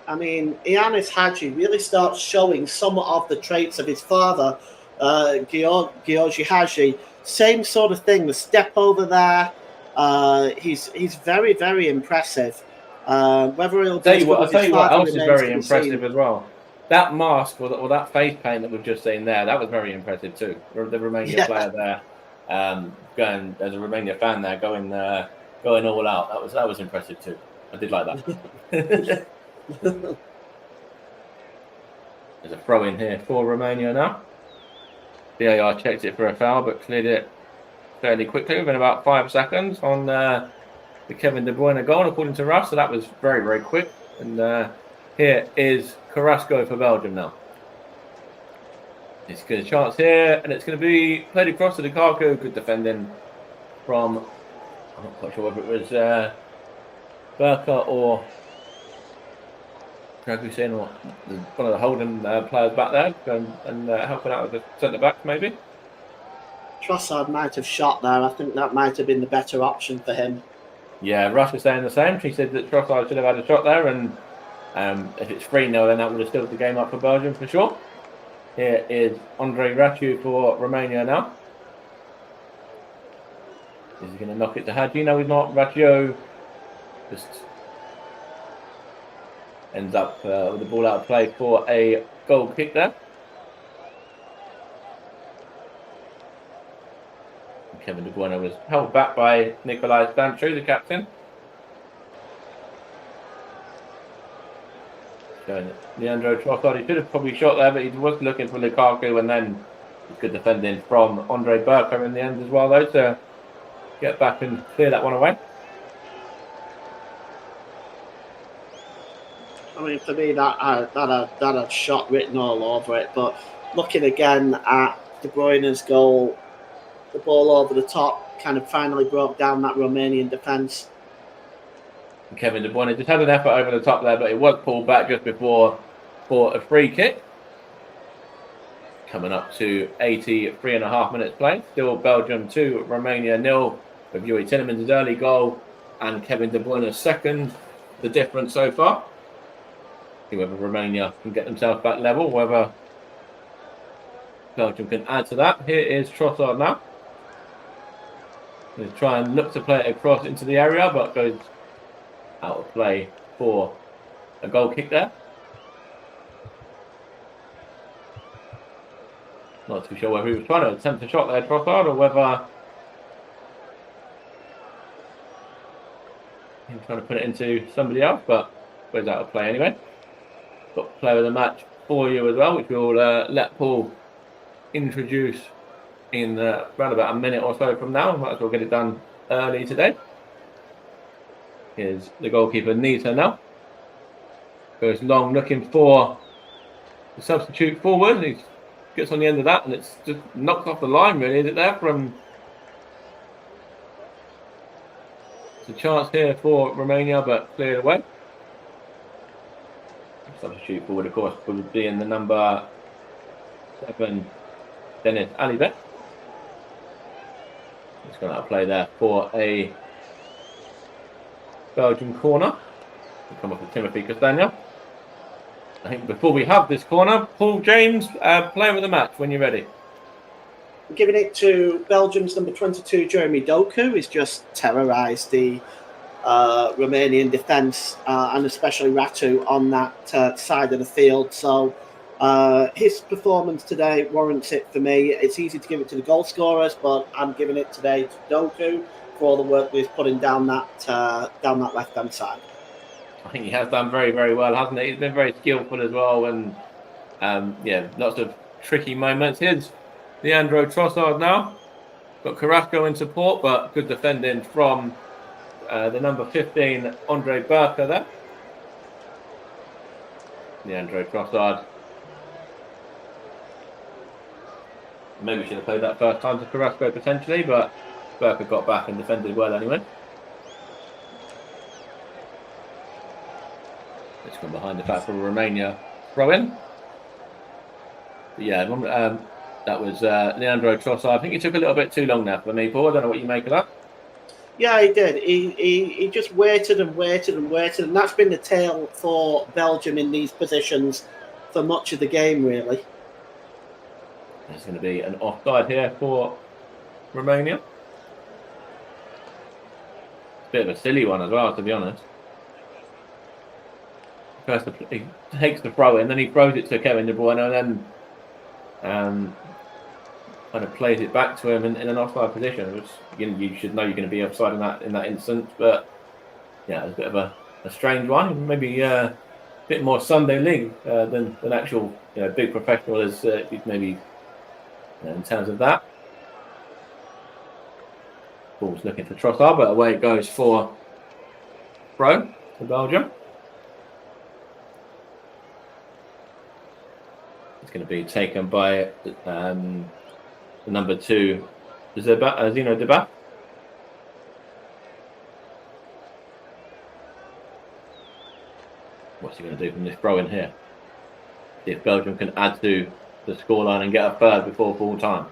I mean, Ianis Hadji really starts showing some of the traits of his father, Georgi Hadji. Same sort of thing, the step over there. He's very, very impressive. Whether he'll tell you what else is very impressive as well. That mask or that face paint that we've just seen there, that was very impressive too. The Romania player there, going as a Romania fan there, going all out. That was impressive too. I did like that. There's a throw in here for Romania now. VAR checked it for a foul, but cleared it fairly quickly within about 5 seconds on the Kevin De Bruyne goal, according to Russ. So that was very, very quick. And here is Carrasco for Belgium now. He's got a chance here, and it's going to be played across to Lukaku. Good defending from, I'm not quite sure whether it was Berka or Dragusin, or one of the holding players back there, and helping out with the centre back maybe. Trossard might have shot there. I think that might have been the better option for him. Yeah, Russ was saying the same. She said that Trossard should have had a shot there, and if it's 3-0, then that would have stood the game up for Belgium for sure. Here is Andre Raciu for Romania now. Is he going to knock it to Hadji? No, he's not. Raciu just ends up with the ball out of play for a goal kick there. Kevin De Bruyne was held back by Nikolai Stantru, the captain. Leandro Trossard, he should have probably shot there, but he was looking for Lukaku, and then good defending from Andre Berka in the end as well, though, to get back and clear that one away. I mean, for me, that had shot written all over it. But looking again at De Bruyne's goal, the ball over the top kind of finally broke down that Romanian defence. Kevin De Bruyne just had an effort over the top there, but it was pulled back just before for a free kick. Coming up to 83.5 minutes played. Still Belgium 2, Romania 0. With Yuri Tielemans' early goal and Kevin De Bruyne's second. The difference so far. See whether Romania can get themselves back level, whether Belgium can add to that. Here is Trossard now. He'll try and look to play it across into the area, but goes out of play for a goal kick there. Not too sure whether he was trying to attempt a shot there, Trossard, or whether he was trying to put it into somebody else, but goes out of play anyway. Got player of the match for you as well, which we'll let Paul introduce in around about a minute or so from now. Might as well get it done early today. Here's the goalkeeper, Nita now. Goes long, looking for the substitute forward. He gets on the end of that, and it's just knocked off the line, really, is it there? From it's a chance here for Romania, but cleared away. Substitute forward, of course, would be in the number 7, Dennis Alibek. He's going to play there for a Belgian corner. We'll come up with Timothy Castagna. I think before we have this corner, Paul James, player of the match when you're ready. I'm giving it to Belgium's number 22, Jeremy Doku. He's just terrorised the Romanian defence and especially Ratu on that side of the field. So his performance today warrants it for me. It's easy to give it to the goal scorers, but I'm giving it today to Doku for all the work that he's putting down that left-hand side. I think he has done very, very well, hasn't he? He's been very skillful as well, and lots of tricky moments. Here's Leandro Trossard now. Got Carrasco in support, but good defending from the number 15, Andre Burka there. Leandro Trossard. Maybe should have played that first time to Carrasco potentially, but Burka got back and defended well anyway. Let's come behind the back for Romania throw in. But yeah, that was Leandro Trossard. I think he took a little bit too long now for me, Paul. I don't know what you make of that. Yeah, he did. He just waited and waited and waited, and that's been the tale for Belgium in these positions for much of the game, really. There's going to be an offside here for Romania. It's a bit of a silly one as well, to be honest. First, he takes the throw in, then he throws it to Kevin De Bruyne, and then kind of plays it back to him in an offside position, which you should know you're going to be offside in that instance. But yeah, it's a bit of a strange one. Maybe a bit more Sunday league than actual big professional as maybe in terms of that. Ball's looking for Trossard, but away it goes for throw to Belgium. It's going to be taken by the number 2, Zino Deba. What's he going to do from this throw in here? See if Belgium can add to the scoreline and get a third before full time.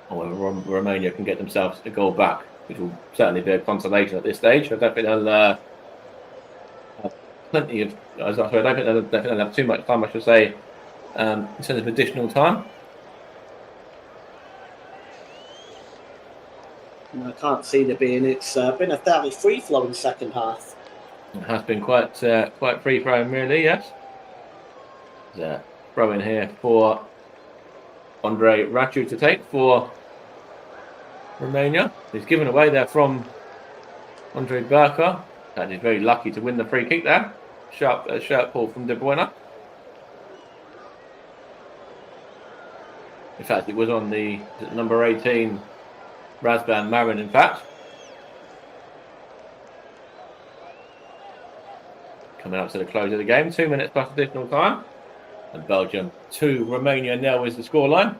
Or whether Romania can get themselves a goal back, which will certainly be a consolation at this stage. I don't think they'll have plenty of. I don't think they'll have too much time, I should say, in terms of additional time. I can't see there being. It's been a fairly free-flowing second half. It has been quite free-flowing, really. Yes. There's a throw in here for Andre Ratu to take for Romania. He's given away there from Andre Burka. And he's very lucky to win the free kick there. Sharp pull from De Bruyne. In fact, it was on the number 18, Razvan Marin, in fact. Coming up to the close of the game. 2 minutes plus additional time. And Belgium 2, Romania 0 is the scoreline.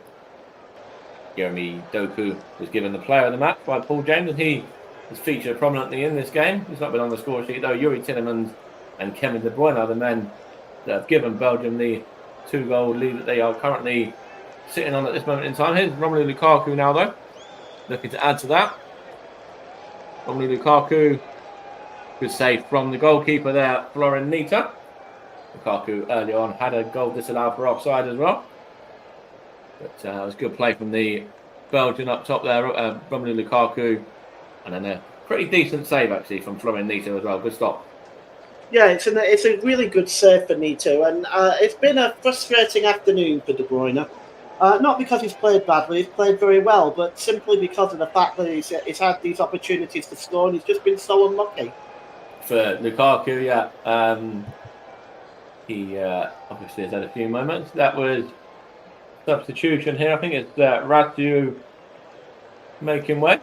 Jeremy Doku was given the player of the match by Paul James, and he has featured prominently in this game. He's not been on the score sheet though. Yuri Tillemans and Kevin De Bruyne are the men that have given Belgium the 2-goal lead that they are currently sitting on at this moment in time. Here's Romelu Lukaku now though, looking to add to that. Romelu Lukaku, good save from the goalkeeper there, Florin Nita. Lukaku earlier on had a goal disallowed for offside as well. But it was good play from the Belgian up top there, Romelu Lukaku. And then a pretty decent save actually from Florin Nita as well. Good stop. Yeah, it's a really good save for Nito, and it's been a frustrating afternoon for De Bruyne. Not because he's played badly, he's played very well, but simply because of the fact that he's had these opportunities to score and he's just been so unlucky. For Lukaku, yeah. He obviously has had a few moments. That was substitution here. I think it's Radu making way.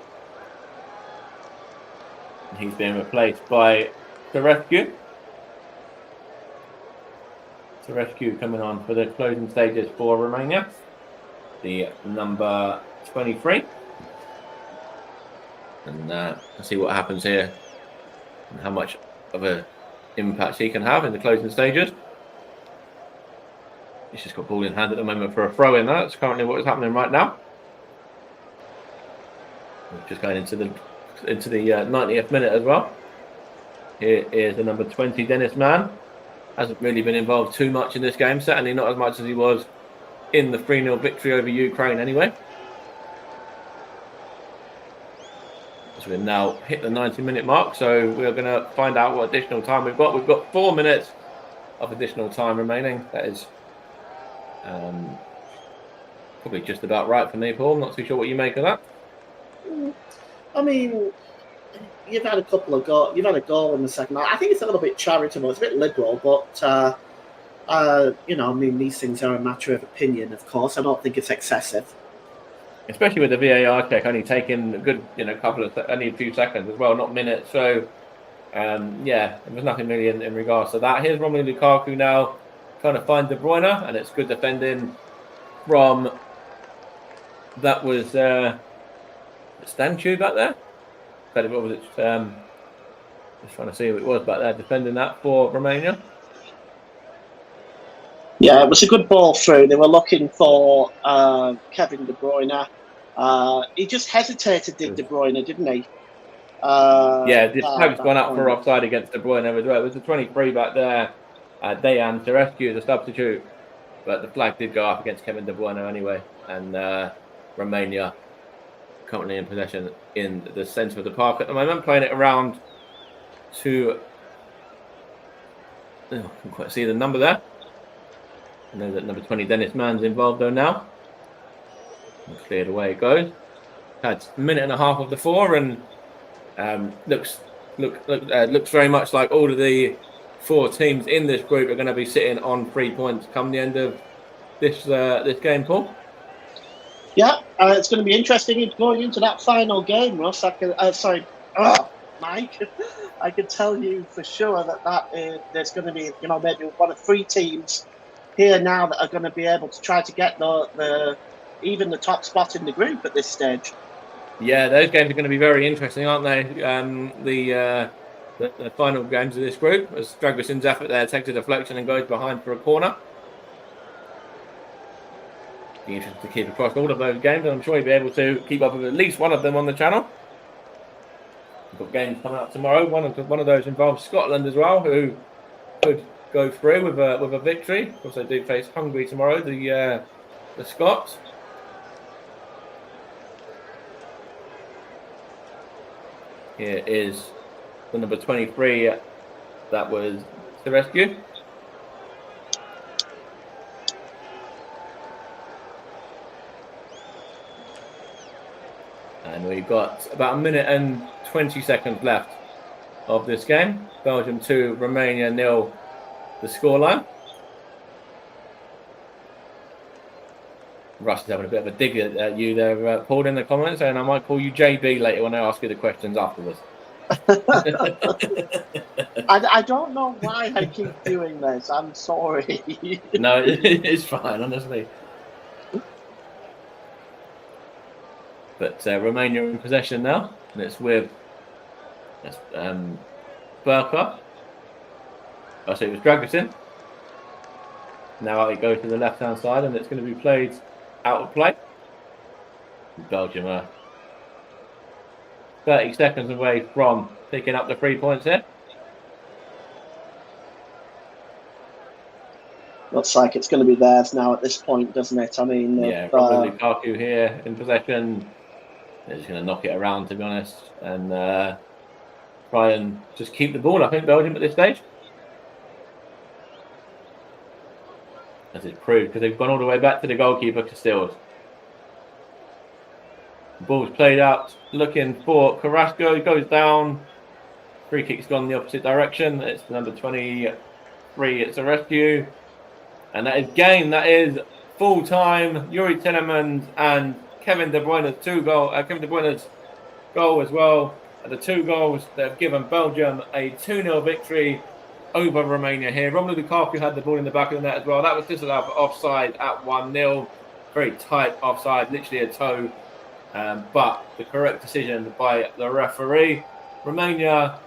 He's being replaced by Terescu. Terescu coming on for the closing stages for Romania. The number 23. And let's see what happens here and how much of an impact he can have in the closing stages. He's just got ball in hand at the moment for a throw in. That's currently what is happening right now. We're just going into the 90th minute as well. Here is the number 20, Dennis Mann. Hasn't really been involved too much in this game, certainly not as much as he was in the 3-0 victory over Ukraine anyway. So we've now hit the 90-minute mark, so we're going to find out what additional time we've got. We've got 4 minutes of additional time remaining. That is probably just about right for me, Paul. I'm not too sure what you make of that. I mean, you've had a couple of goals. You've had a goal in the second half. I think it's a little bit charitable. It's a bit liberal, but I mean, these things are a matter of opinion, of course. I don't think it's excessive, especially with the VAR check only taking a good, only a few seconds as well, not minutes. So, there was nothing really in regards to that. Here's Romelu Lukaku now trying to find De Bruyne, and it's good defending from. That was Stanchu back there. What was it? Just trying to see who it was back there defending that for Romania. Yeah, it was a good ball through. They were looking for Kevin De Bruyne. He just hesitated, De Bruyne, didn't he? This flag's gone up for offside against De Bruyne as well. It was the 23 back there. Dejan Terescu, the substitute. But the flag did go up against Kevin De Bruyne anyway. And Romania currently in possession in the centre of the park at the moment, playing it around to. I can't quite see the number there. I know that number 20, Dennis Mann's involved though now. And cleared away it goes. Had a minute and a half of the 4, and looks very much like all of the 4 teams in this group are going to be sitting on 3 points come the end of this game, Paul. Yeah, it's going to be interesting going into that final game, Ross. Mike. I can tell you for sure that there's going to be, maybe one of 3 teams here now that are going to be able to try to get even the top spot in the group at this stage. Yeah, those games are going to be very interesting, aren't they? The final games of this group, as Dragusin's effort there takes a deflection and goes behind for a corner. Be interesting to keep across all of those games, and I'm sure you'll be able to keep up with at least one of them on the channel. We've got games coming up tomorrow. One of those involves Scotland as well, who could go through with a victory. Of course, they do face Hungary tomorrow. The Scots. Here is the number 23. That was Terescu. And we've got about a minute and 20 seconds left of this game. Belgium 2, Romania 0, the scoreline. Russ is having a bit of a dig at you there, Paul, in the comments, and I might call you JB later when I ask you the questions afterwards. I don't know why I keep doing this. I'm sorry. No, it's fine, honestly. But Romania in possession now, and it's with Burka. I say it was Dragusin. Now it goes to the left-hand side, and it's going to be played out of play. Belgium are 30 seconds away from picking up the 3 points here. Looks like it's going to be theirs now at this point, doesn't it? I mean, probably Lukaku here in possession. They're just going to knock it around, to be honest, and try and just keep the ball. I think Belgium at this stage. as it proved, because they've gone all the way back to the goalkeeper, Casillas. The ball's played out, looking for Carrasco, goes down. Free kick's gone the opposite direction. It's number 23, it's a rescue. And that is game, that is full time. Yuri Telemans and Kevin De Bruyne's Kevin De Bruyne's goal as well. And the 2 goals that have given Belgium a 2-0 victory over Romania here. Romelu Lukaku had the ball in the back of the net as well. That was disallowed for offside at 1-0. Very tight offside, literally a toe. But the correct decision by the referee. Romania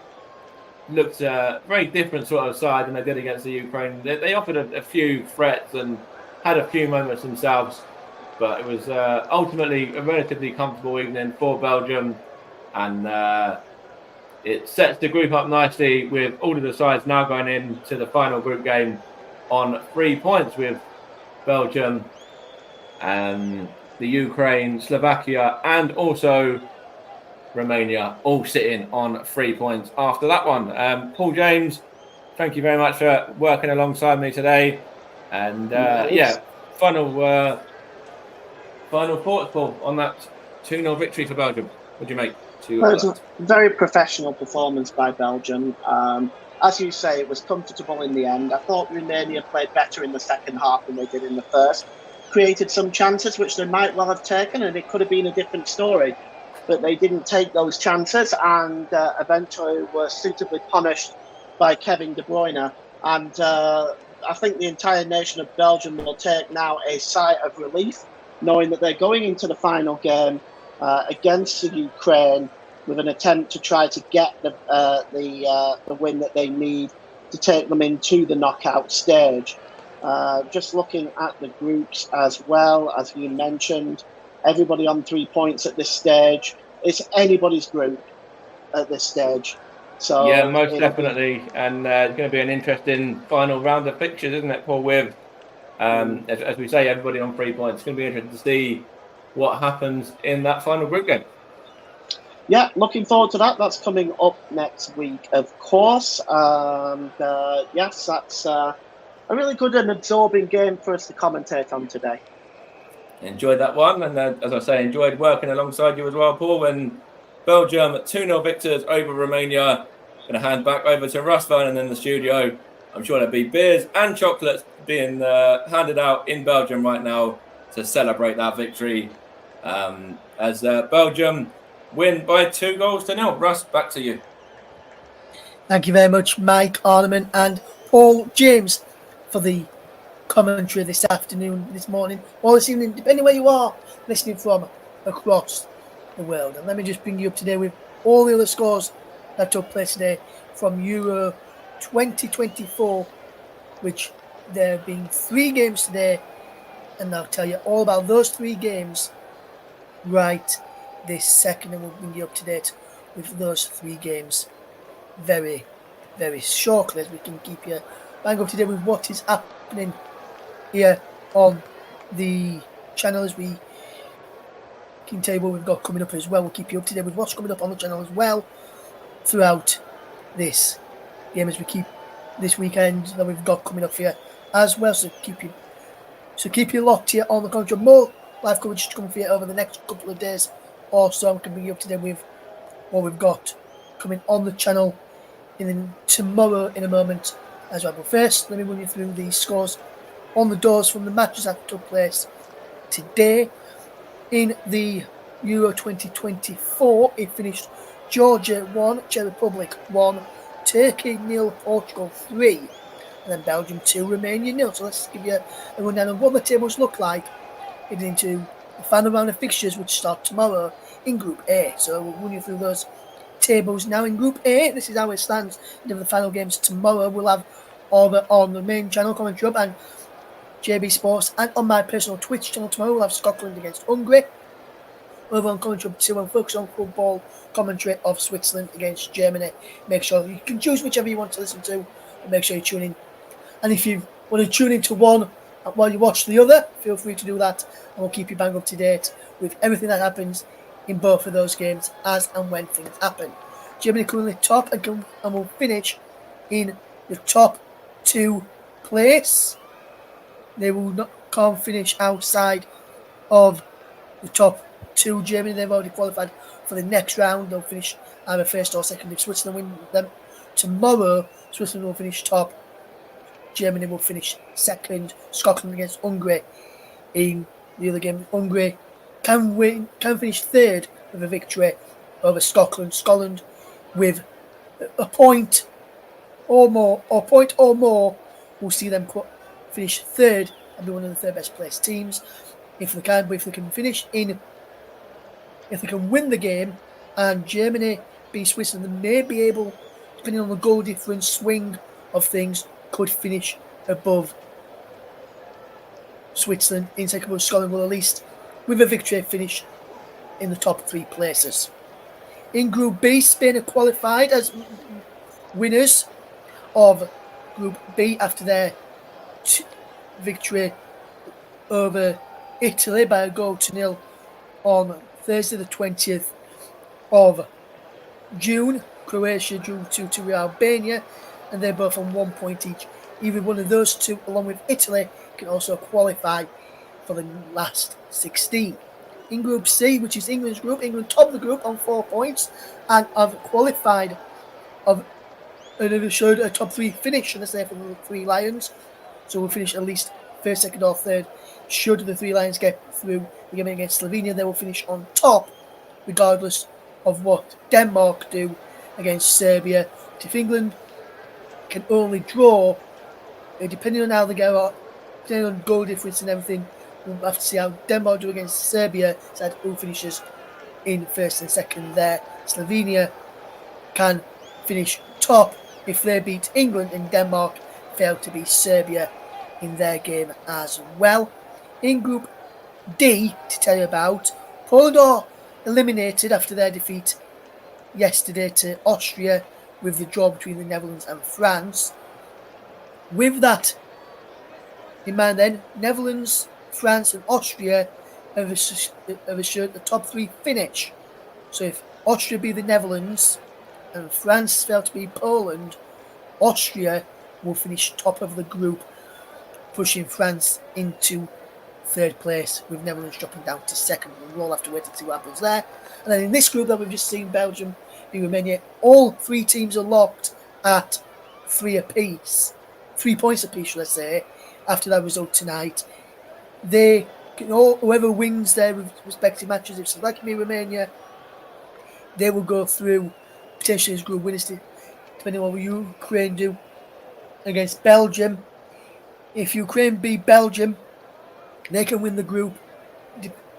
looked a very different sort of side than they did against the Ukraine. They offered a few threats and had a few moments themselves, but it was ultimately a relatively comfortable evening for Belgium, and it sets the group up nicely with all of the sides now going into the final group game on 3 points, with Belgium and the Ukraine, Slovakia, and also Romania all sitting on 3 points after that one. Paul James, thank you very much for working alongside me today. And final thoughts, Paul, on that 2-0 victory for Belgium. What do you make? Well, it was a very professional performance by Belgium. As you say, it was comfortable in the end. I thought Romania played better in the second half than they did in the first. Created some chances which they might well have taken, and it could have been a different story. But they didn't take those chances, and eventually were suitably punished by Kevin De Bruyne. And I think the entire nation of Belgium will take now a sigh of relief, knowing that they're going into the final game against the Ukraine with an attempt to try to get the win that they need to take them into the knockout stage. Just looking at the groups as well, as you mentioned, everybody on 3 points at this stage. It's anybody's group at this stage. So yeah, most definitely. And it's going to be an interesting final round of fixtures, isn't it, Paul? With, as we say, everybody on 3 points. It's going to be interesting to see what happens in that final group game. Yeah, looking forward to that. That's coming up next week, of course. And yes, that's a really good and absorbing game for us to commentate on today. Enjoyed that one, and as I say, enjoyed working alongside you as well, Paul. And Belgium 2-0 victors over Romania. Going to hand back over to Russ Vernon in the studio. I'm sure there'll be beers and chocolates being handed out in Belgium right now to celebrate that victory. As Belgium win by 2-0. Russ, back to you. Thank you very much, Mike Arneman and Paul James, for the commentary this afternoon, this morning, or this evening, depending where you are listening from across the world. And let me just bring you up to date with all the other scores that took place today from Euro 2024, which there have been 3 games today, and I'll tell you all about those 3 games right this second, and we'll bring you up to date with those 3 games very, very shortly, as we can keep you bang up to date with what is happening here on the channel, as we can tell you what we've got coming up as well. We'll keep you up to date with what's coming up on the channel as well throughout this game, as we keep this weekend that we've got coming up here as well. So keep you locked here on the country. More live coverage to come for you over the next couple of days or so. We can bring you up to date with what we've got coming on the channel tomorrow in a moment as well. But first, let me run you through the scores on the doors from the matches that took place today. In the Euro 2024, it finished Georgia 1, Czech Republic 1, Turkey 0, Portugal 3, and then Belgium 2, Romania 0. So let's give you a rundown of what the tables look like heading into the final round of fixtures, which start tomorrow in Group A. So we'll run you through those tables now. In Group A, this is how it stands into the final games tomorrow. We'll have all on the main channel commentary up and JB Sports, and on my personal Twitch channel tomorrow we'll have Scotland against Hungary. Over on Commentary Up 2 and focus on football commentary of Switzerland against Germany. Make sure you can choose whichever you want to listen to, and make sure you tune in. And if you want to tune into one while you watch the other, feel free to do that, and we'll keep you bang up to date with everything that happens in both of those games as and when things happen. Germany currently top and will finish in the top 2 place. They can't finish outside of the top two. Germany, they've already qualified for the next round. They'll finish either first or second. If Switzerland win them tomorrow, Switzerland will finish top. Germany will finish second. Scotland against Hungary in the other game. Hungary can finish third with a victory over Scotland. Scotland with a point or more, will see them finish third and be one of the third best placed teams. If they can win the game and Germany beat Switzerland, they may be able, depending on the goal difference swing of things, could finish above Switzerland. In second place, Scotland will at least, with a victory, finish in the top 3 places. In Group B, Spain are qualified as winners of Group B after their victory over Italy by a goal to nil on Thursday the 20th of June. Croatia drew 2-2 with Albania, and they're both on 1 point each. Either one of those two, along with Italy, can also qualify for the last 16. In Group C, which is England's group, England top of the group on 4 points and have qualified and have showed a top 3 finish, let's say, for the 3 Lions. So we'll finish at least first, second or third. Should the 3 Lions get through the game against Slovenia, they will finish on top, regardless of what Denmark do against Serbia. But if England can only draw, depending on how they go, depending on goal difference and everything, we'll have to see how Denmark do against Serbia, so who finishes in first and second there. Slovenia can finish top if they beat England, and Denmark fail to beat Serbia in their game as well. In Group D, to tell you about, Poland are eliminated after their defeat yesterday to Austria with the draw between the Netherlands and France. With that in mind then, Netherlands, France and Austria have assured the top 3 finish. So if Austria beat the Netherlands and France fail to beat Poland, Austria will finish top of the group, pushing France into third place, with Netherlands dropping down to second. We'll all have to wait and see what happens there. And then in this group that we've just seen, Belgium and Romania, all 3 teams are locked at 3 apiece. 3 points apiece, should I say, after that result tonight. They can whoever wins their respective matches, if Slovakia and Romania, they will go through potentially as group winners, depending on what Ukraine do against Belgium. If Ukraine beat Belgium, they can win the group,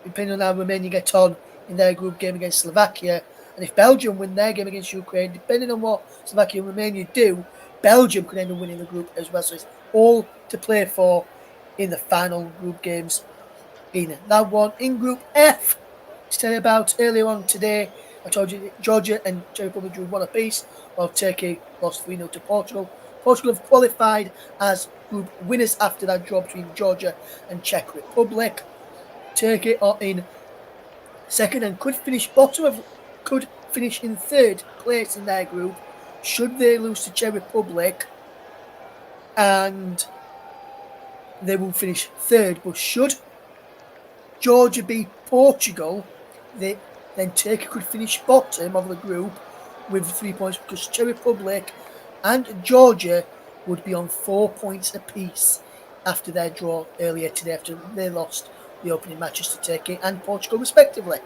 depending on how Romania get on in their group game against Slovakia. And if Belgium win their game against Ukraine, depending on what Slovakia and Romania do, Belgium could end up winning the group as well. So it's all to play for in the final group games in that one. In Group F, to tell you about earlier on today, I told you that Georgia and Czech Republic drew 1 apiece, while Turkey lost 3-0 to Portugal. Portugal have qualified as group winners after that draw between Georgia and Czech Republic. Turkey are in second and could finish in third place in their group should they lose to Czech Republic, and they will finish third. But should Georgia beat Portugal, then Turkey could finish bottom of the group with 3 points, because Czech Republic and Georgia would be on 4 points apiece after their draw earlier today, after they lost the opening matches to Turkey and Portugal respectively.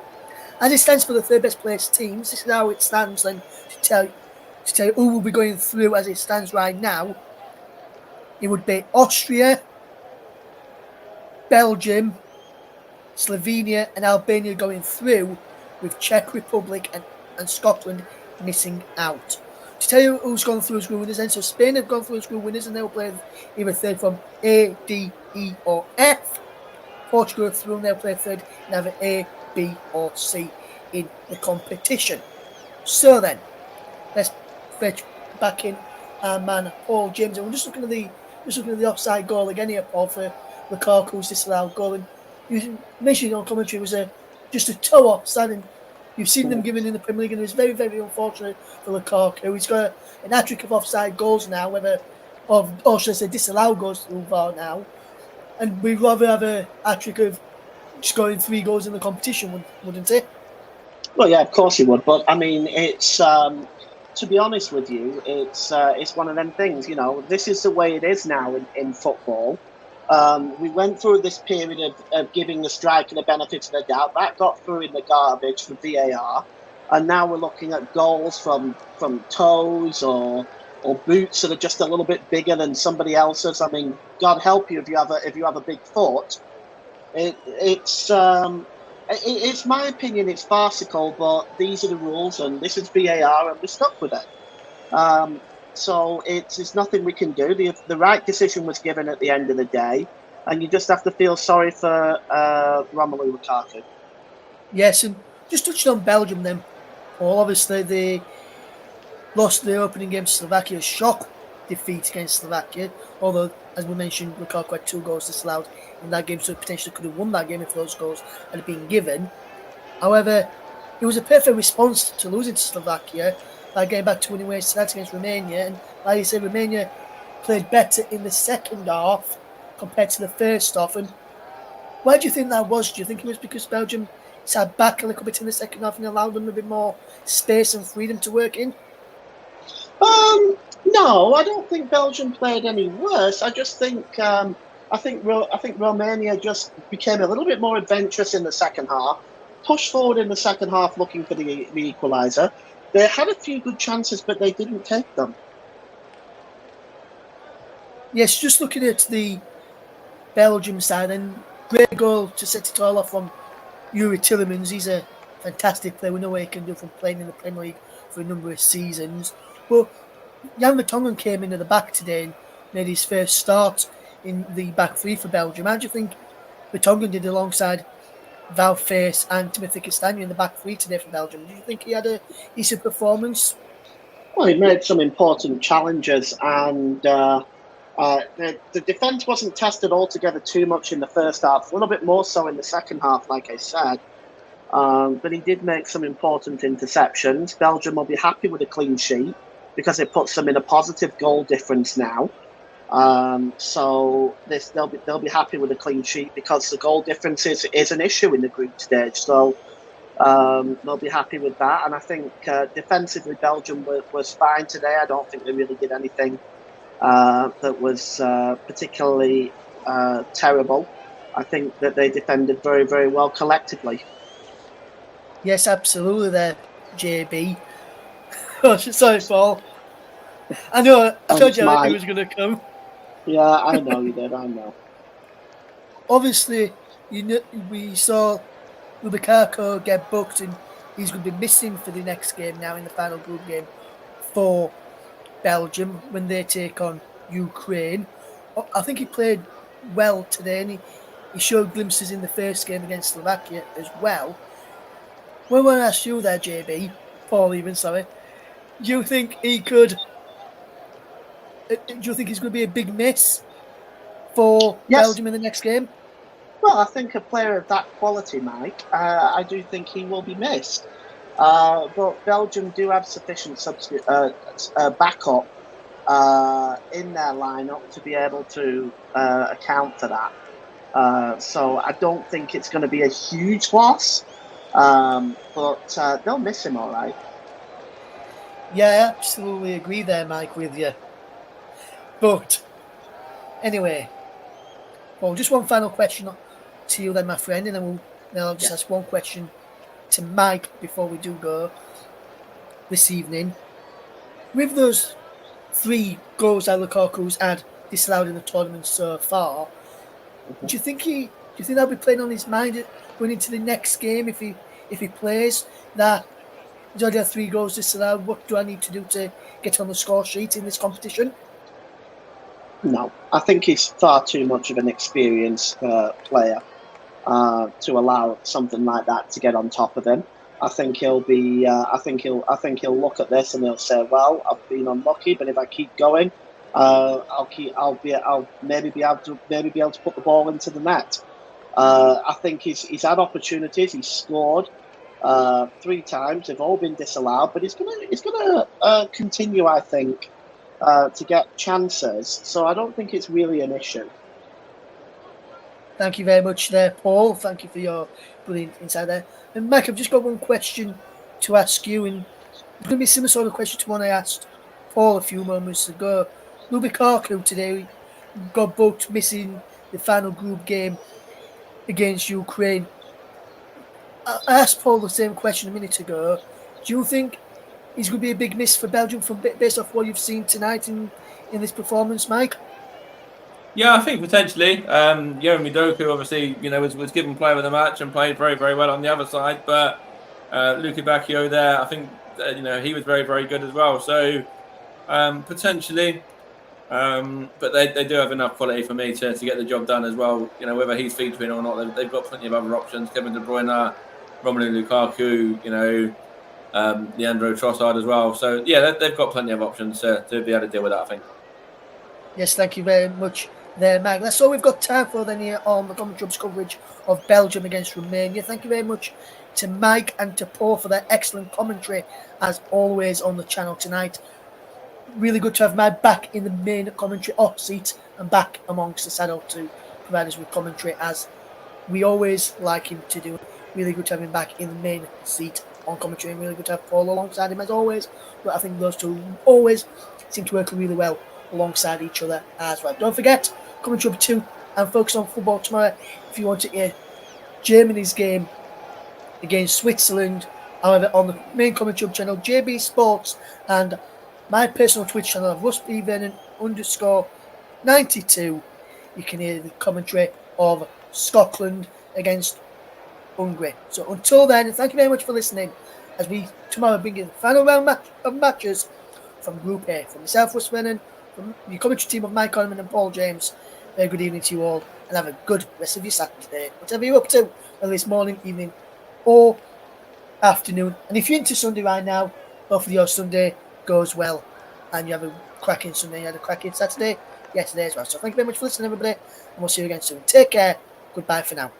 As it stands for the third best placed teams, this is how it stands then, to tell you who will be going through as it stands right now. It would be Austria, Belgium, Slovenia and Albania going through, with Czech Republic and Scotland missing out. To tell you who's gone through as group winners then, so Spain have gone through as group winners and they will play either third from A, D, E or F. Portugal are through and they'll play third in either A, B or C in the competition. So then, let's fetch back in our man Paul James, and we're just looking at the offside goal again here, Paul, for Lukaku's disallowed goal. And you mentioned on commentary it was just a toe offside, and you've seen them given in the Premier League, and it was very, very unfortunate for Lukaku. He's got an hat-trick of offside goals now, or should I say disallowed goals through VAR now. and we'd rather have a hat-trick of scoring 3 goals in the competition, wouldn't it? Well, yeah, of course he would. But I mean, it's to be honest with you, it's one of them things. You know, this is the way it is now in football. We went through this period of giving the striker the benefit of the doubt. That got through in the garbage for VAR, and now we're looking at goals from toes or boots that are just a little bit bigger than somebody else's. I mean, God help you if you have a big foot. It's my opinion. It's farcical, but these are the rules, and this is VAR, and we're stuck with it. So it's nothing we can do. The right decision was given at the end of the day, and you just have to feel sorry for Romelu Lukaku. Yes, and just touching on Belgium then, Paul, obviously they lost the opening game to Slovakia, shock defeat against Slovakia, although, as we mentioned, Lukaku had 2 goals disallowed in that game, so potentially could have won that game if those goals had been given. However, it was a perfect response to losing to Slovakia by getting back to winning ways tonight against Romania, and like you said, Romania played better in the second half compared to the first half, and why do you think that was? Do you think it was because Belgium sat back a little bit in the second half and allowed them a bit more space and freedom to work in? No, I don't think Belgium played any worse. I just think I think Romania just became a little bit more adventurous in the second half, pushed forward in the second half looking for the equaliser. They had a few good chances, but they didn't take them. Yes, just looking at the Belgium side, and great goal to set it all off from Yuri Tillemans. He's a fantastic player. We know what he can do from playing in the Premier League for a number of seasons. But Jan Vertonghen came in at the back today and made his first start in the back three for Belgium. How do you think Vertonghen did alongside Val Face and Timothy Castagne in the back three today for Belgium? Do you think he had a decent performance? Well, he made some important challenges, and the defence wasn't tested altogether too much in the first half. A little bit more so in the second half, like I said. But he did make some important interceptions. Belgium will be happy with a clean sheet because it puts them in a positive goal difference now. So they'll be happy with a clean sheet because the goal difference is an issue in the group stage. So they'll be happy with that. And I think defensively Belgium was fine today. I don't think they really did anything that was particularly terrible. I think that they defended very, very well collectively. Yes, absolutely there, JB. Oh, sorry, Paul. I know, I told you it was going to come. Yeah, I know you did, I know. Obviously, we saw Lukaku get booked and he's going to be missing for the next game now in the final group game for Belgium when they take on Ukraine. I think he played well today and he showed glimpses in the first game against Slovakia as well. When I asked you there, JB, Paul even, sorry, do you think he could... Do you think he's going to be a big miss for Belgium in the next game? Well, I think a player of that quality, Mike, I do think he will be missed. But Belgium do have sufficient backup in their lineup to be able to account for that. So I don't think it's going to be a huge loss, but they'll miss him all right. Yeah, I absolutely agree there, Mike, with you. But anyway, well, just one final question to you then, my friend, and then I'll just ask one question to Mike before we do go this evening. With those 3 goals that Lukaku's had disallowed in the tournament so far, do you think that'll be playing on his mind going into the next game if he plays? That he's already had 3 goals disallowed. What do I need to do to get on the score sheet in this competition? No, I think he's far too much of an experienced player to allow something like that to get on top of him. I think he'll be. I think he'll look at this and he'll say, "Well, I've been unlucky, but if I keep going, I'll maybe be able to put the ball into the net." I think he's had opportunities. He's scored 3 times. They've all been disallowed, but he's gonna continue. I think. To get chances, so I don't think it's really an issue. Thank you very much there, Paul. Thank you for your brilliant insight there. And Mike, I've just got one question to ask you, and it's going to be a similar sort of question to one I asked Paul a few moments ago. Lukaku today got booked missing the final group game against Ukraine. I asked Paul the same question a minute ago. Do you think he's going to be a big miss for Belgium from based off what you've seen tonight in this performance, Mike? Yeah, I think potentially. Jeremy Doku obviously, was given player of the match and played very, very well on the other side. But Luka Bacchio there, I think he was very, very good as well. So potentially, but they do have enough quality for me to get the job done as well. Whether he's featuring or not, they've got plenty of other options. Kevin De Bruyne, Romelu Lukaku, Leandro Trossard as well. So yeah, they've got plenty of options to be able to deal with that, I think. Yes, thank you very much there, Mike. That's all we've got time for then here on the Common Club's coverage of Belgium against Romania. Thank you very much to Mike and to Paul for their excellent commentary, as always, on the channel tonight. Really good to have Mike back in the main commentary seat and back amongst the saddle to provide us with commentary, as we always like him to do. Really good to have him back in the main seat on commentary, and really good to have Paul alongside him as always. But I think those two always seem to work really well alongside each other as well. Don't forget, commentary 2 and focus on football tomorrow if you want to hear Germany's game against Switzerland. However, on the main commentary channel, JB Sports, and my personal Twitch channel of @RustBVernon_92, you can hear the commentary of Scotland against Hungary. So until then, thank you very much for listening, as we tomorrow bring in the final round of matches from Group A. From myself, Russ Vernon, from the commentary team of Mike Coleman and Paul James, very good evening to you all, and have a good rest of your Saturday, whatever you're up to, whether it's morning, evening, or afternoon. And if you're into Sunday right now, hopefully your Sunday goes well and you have a cracking Sunday, you had a cracking Saturday, today as well. So thank you very much for listening, everybody, and we'll see you again soon. Take care. Goodbye for now.